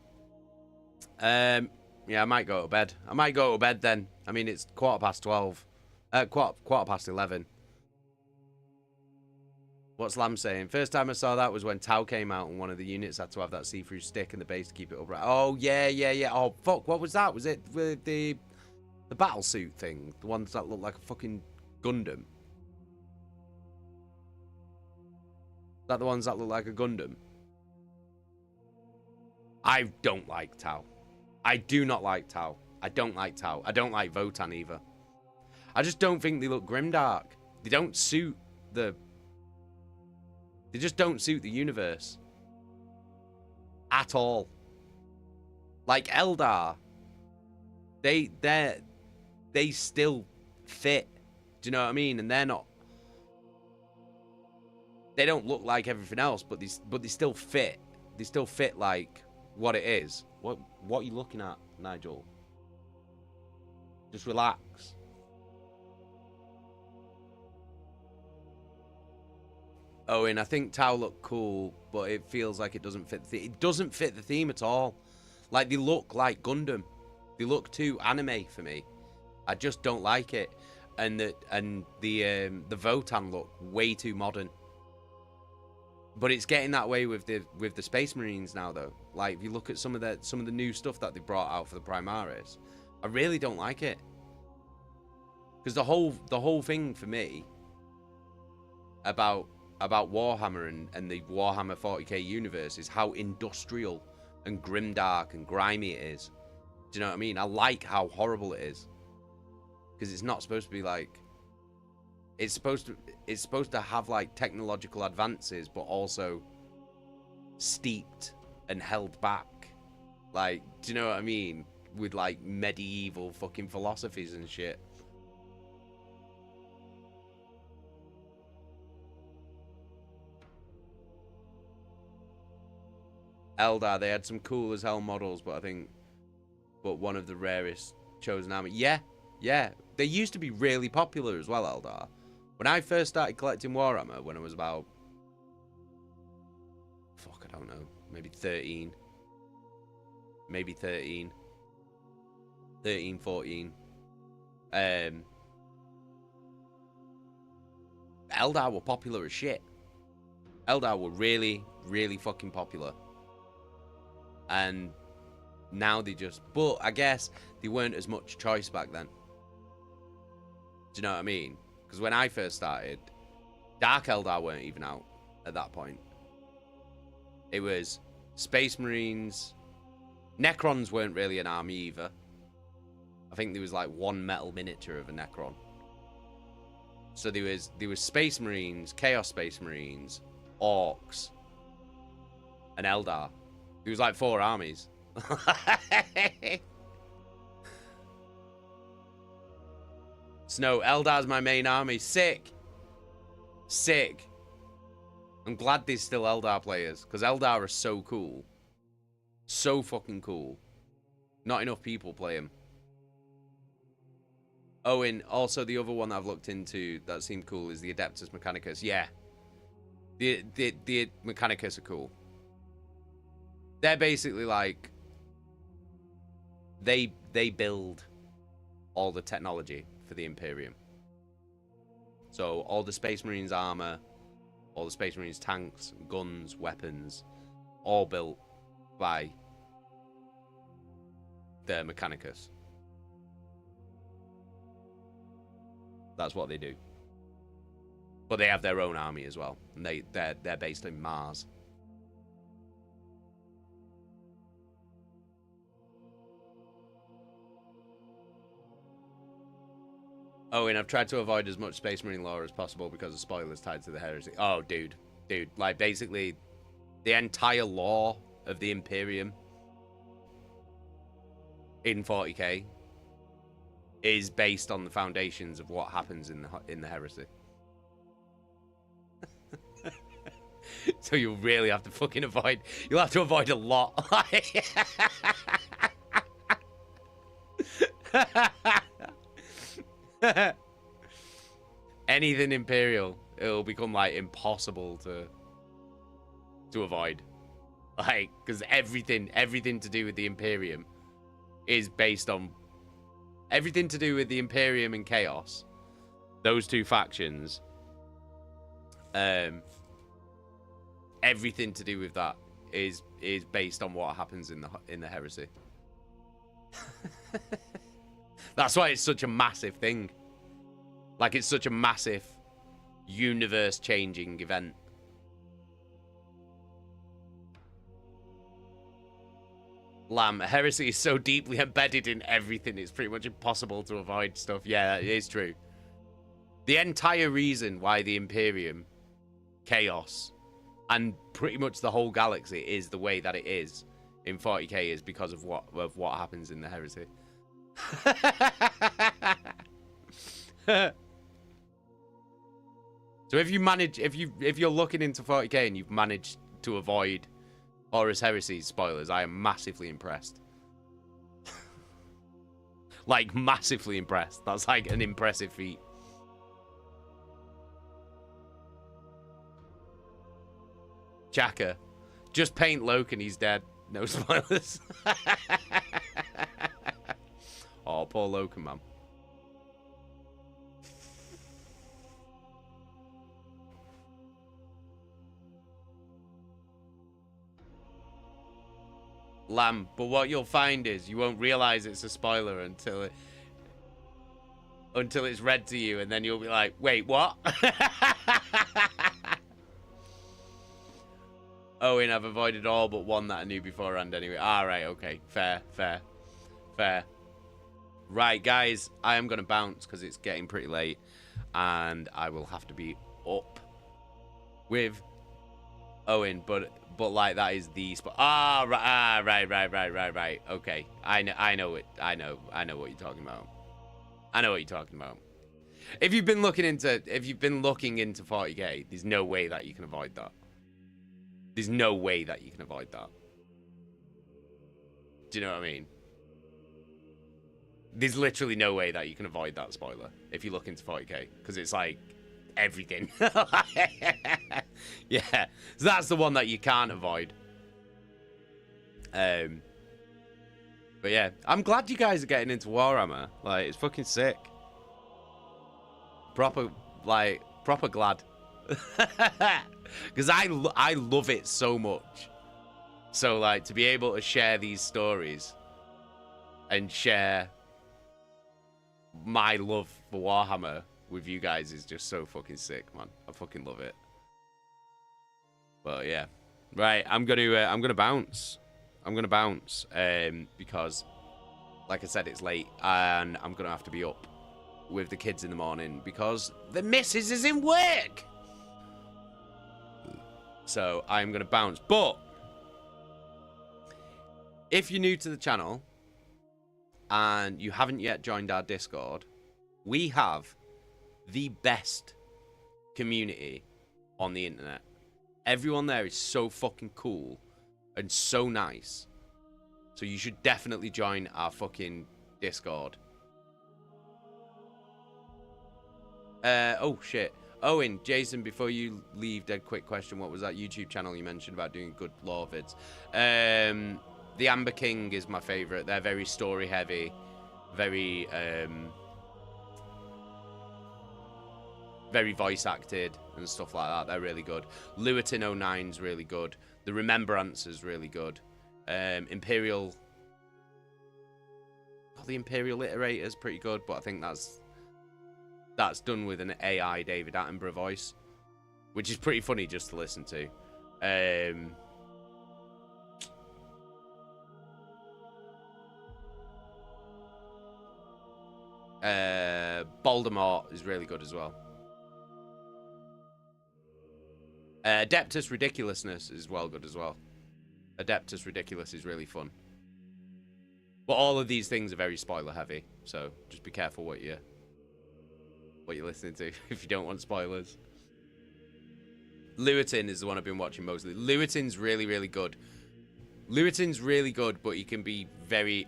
Yeah, I might go to bed. Then. I mean, it's 12:15. Quarter past 11. What's Lamb saying? First time I saw that was when Tau came out and one of the units had to have that see-through stick in the base to keep it upright. Oh, yeah. Oh, fuck, what was that? Was it the battle suit thing? The ones that look like a fucking Gundam? Is that the ones that look like a Gundam? I don't like Tau. I do not like Tau. I don't like Tau. I don't like Votan either. I just don't think they look grimdark. They don't suit the... They just don't suit the universe. At all. Like Eldar. They still fit. Do you know what I mean? And they're not... They don't look like everything else, but they still fit. They still fit like what it is. What are you looking at, Nigel? Just relax. Oh, and I think Tau look cool, but it feels like it doesn't fit it doesn't fit the theme at all. Like, they look like Gundam. They look too anime for me. I just don't like it. And the Votan look way too modern. But it's getting that way with the Space Marines now, though. Like, if you look at some of the new stuff that they brought out for the Primaris, I really don't like it. Because the whole thing for me about Warhammer and the Warhammer 40k universe is how industrial and grimdark and grimy it is. Do you know what I mean? I like how horrible it is. Because it's not supposed to be like... It's supposed to have like technological advances, but also steeped and held back. Like, do you know what I mean? With like medieval fucking philosophies and shit. Eldar, they had some cool as hell models, but one of the rarest chosen army. Yeah. They used to be really popular as well, Eldar. When I first started collecting Warhammer, when I was about... Fuck, I don't know. Maybe 13. Maybe 13. 13, 14. Eldar were popular as shit. Eldar were really, really fucking popular. And now they just... But I guess they weren't as much choice back then. Do you know what I mean? Because when I first started, Dark Eldar weren't even out at that point. It was Space Marines. Necrons weren't really an army either. I think there was like one metal miniature of a Necron. So there was Space Marines, Chaos Space Marines, Orcs, and Eldar. There was like 4 armies. Snow, Eldar's my main army. Sick. I'm glad there's still Eldar players, because Eldar are so cool. So fucking cool. Not enough people play them. Oh, and also the other one that I've looked into that seemed cool is the Adeptus Mechanicus. Yeah. The Mechanicus are cool. They're basically like... They build all the technology for the Imperium. So all the Space Marines armor, all the Space Marines tanks, guns, weapons, all built by the Mechanicus. That's what they do. But they have their own army as well, and they're based in Mars. Oh, and I've tried to avoid as much Space Marine lore as possible because of spoilers tied to the heresy. Oh, dude. Like, basically, the entire lore of the Imperium in 40k is based on the foundations of what happens in the heresy. So you'll really have to fucking avoid... You'll have to avoid a lot. Anything Imperial, it'll become like impossible to avoid, like, because everything to do with the Imperium is based on everything to do with the Imperium and Chaos. Those two factions, everything to do with that is based on what happens in the heresy. That's why it's such a massive thing. Like, it's such a massive, universe-changing event. Lamb, heresy is so deeply embedded in everything, it's pretty much impossible to avoid stuff. Yeah, it is true. The entire reason why the Imperium, Chaos, and pretty much the whole galaxy is the way that it is in 40k is because of what happens in the heresy. So if you're looking into 40k and you've managed to avoid Horus Heresy spoilers, I am massively impressed. Like, massively impressed. That's like an impressive feat. Chaka, just paint Loke and he's dead. No spoilers. Oh, poor Loke, man. Lamb, but what you'll find is you won't realize it's a spoiler until it's read to you, and then you'll be like, wait, what? Owen, I've avoided all but one that I knew beforehand anyway. Alright, okay. Fair. Right, guys, I am going to bounce because it's getting pretty late, and I will have to be up with Owen, but like that is the spot. Right. Okay, I know what you're talking about. I know what you're talking about. If you've been looking into 40k, there's no way that you can avoid that. There's no way that you can avoid that. Do you know what I mean? There's literally no way that you can avoid that spoiler if you look into 40k, because it's like everything. Yeah, so that's the one that you can't avoid. But yeah, I'm glad you guys are getting into Warhammer. Like, it's fucking sick. Proper glad. Because I love it so much. So, like, to be able to share these stories and share my love for Warhammer with you guys is just so fucking sick, man. I fucking love it. But yeah, right. I'm gonna bounce. Because, like I said, it's late and I'm gonna have to be up with the kids in the morning because the missus is in work. So I'm gonna bounce. But if you're new to the channel and you haven't yet joined our Discord, we have the best community on the internet. Everyone there is so fucking cool and so nice. So you should definitely join our fucking Discord. Oh shit. Owen, Jason, before you leave, dead quick question. What was that YouTube channel you mentioned about doing good lore vids? The Amber King is my favorite. They're very story heavy, very voice acted and stuff like that. They're really good. Lewitton 09's really good. The Remembrance is really good. Imperial. Oh, the Imperial Iterator is pretty good, but I think that's done with an AI David Attenborough voice, which is pretty funny just to listen to. Voldemort is really good as well. Adeptus Ridiculousness is well good as well. Adeptus Ridiculous is really fun. But all of these things are very spoiler heavy, so just be careful what you're listening to if you don't want spoilers. Lewitton is the one I've been watching mostly. Lewitton's really, really good. Lewitton's really good, but he can be very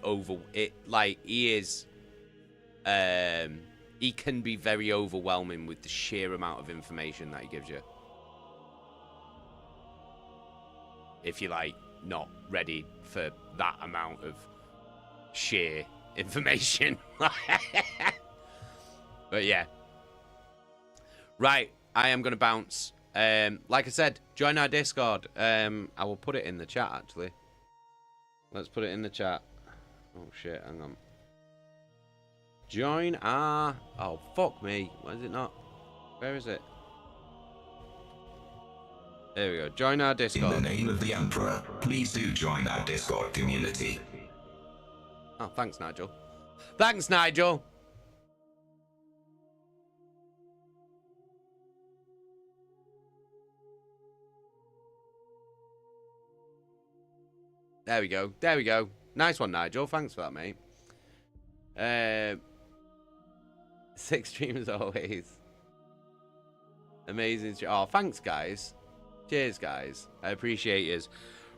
he can be very overwhelming with the sheer amount of information that he gives you. If you're, like, not ready for that amount of sheer information. But yeah. Right, I am going to bounce. Like I said, join our Discord. I will put it in the chat, actually. Let's put it in the chat. Oh, shit, hang on. Join our... Oh, fuck me. Why is it not? Where is it? There we go. Join our Discord. In the name of the Emperor, please do join our Discord community. Oh, thanks, Nigel. Thanks, Nigel. There we go. There we go. Nice one, Nigel. Thanks for that, mate. 6 streams always. Amazing. Oh, thanks, guys. Cheers, guys. I appreciate yous.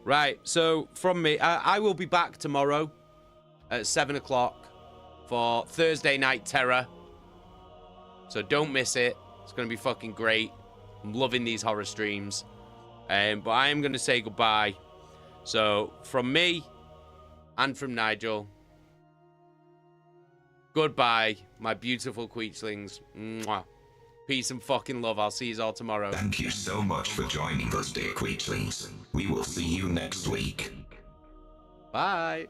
Right, so from me, I will be back tomorrow at 7 o'clock for Thursday Night Terra. So don't miss it. It's going to be fucking great. I'm loving these horror streams. But I am going to say goodbye. So from me and from Nigel, goodbye, my beautiful Queechlings. Mwah. Peace and fucking love. I'll see you all tomorrow. Thank you so much for joining us, dear Queechlings. We will see you next week. Bye.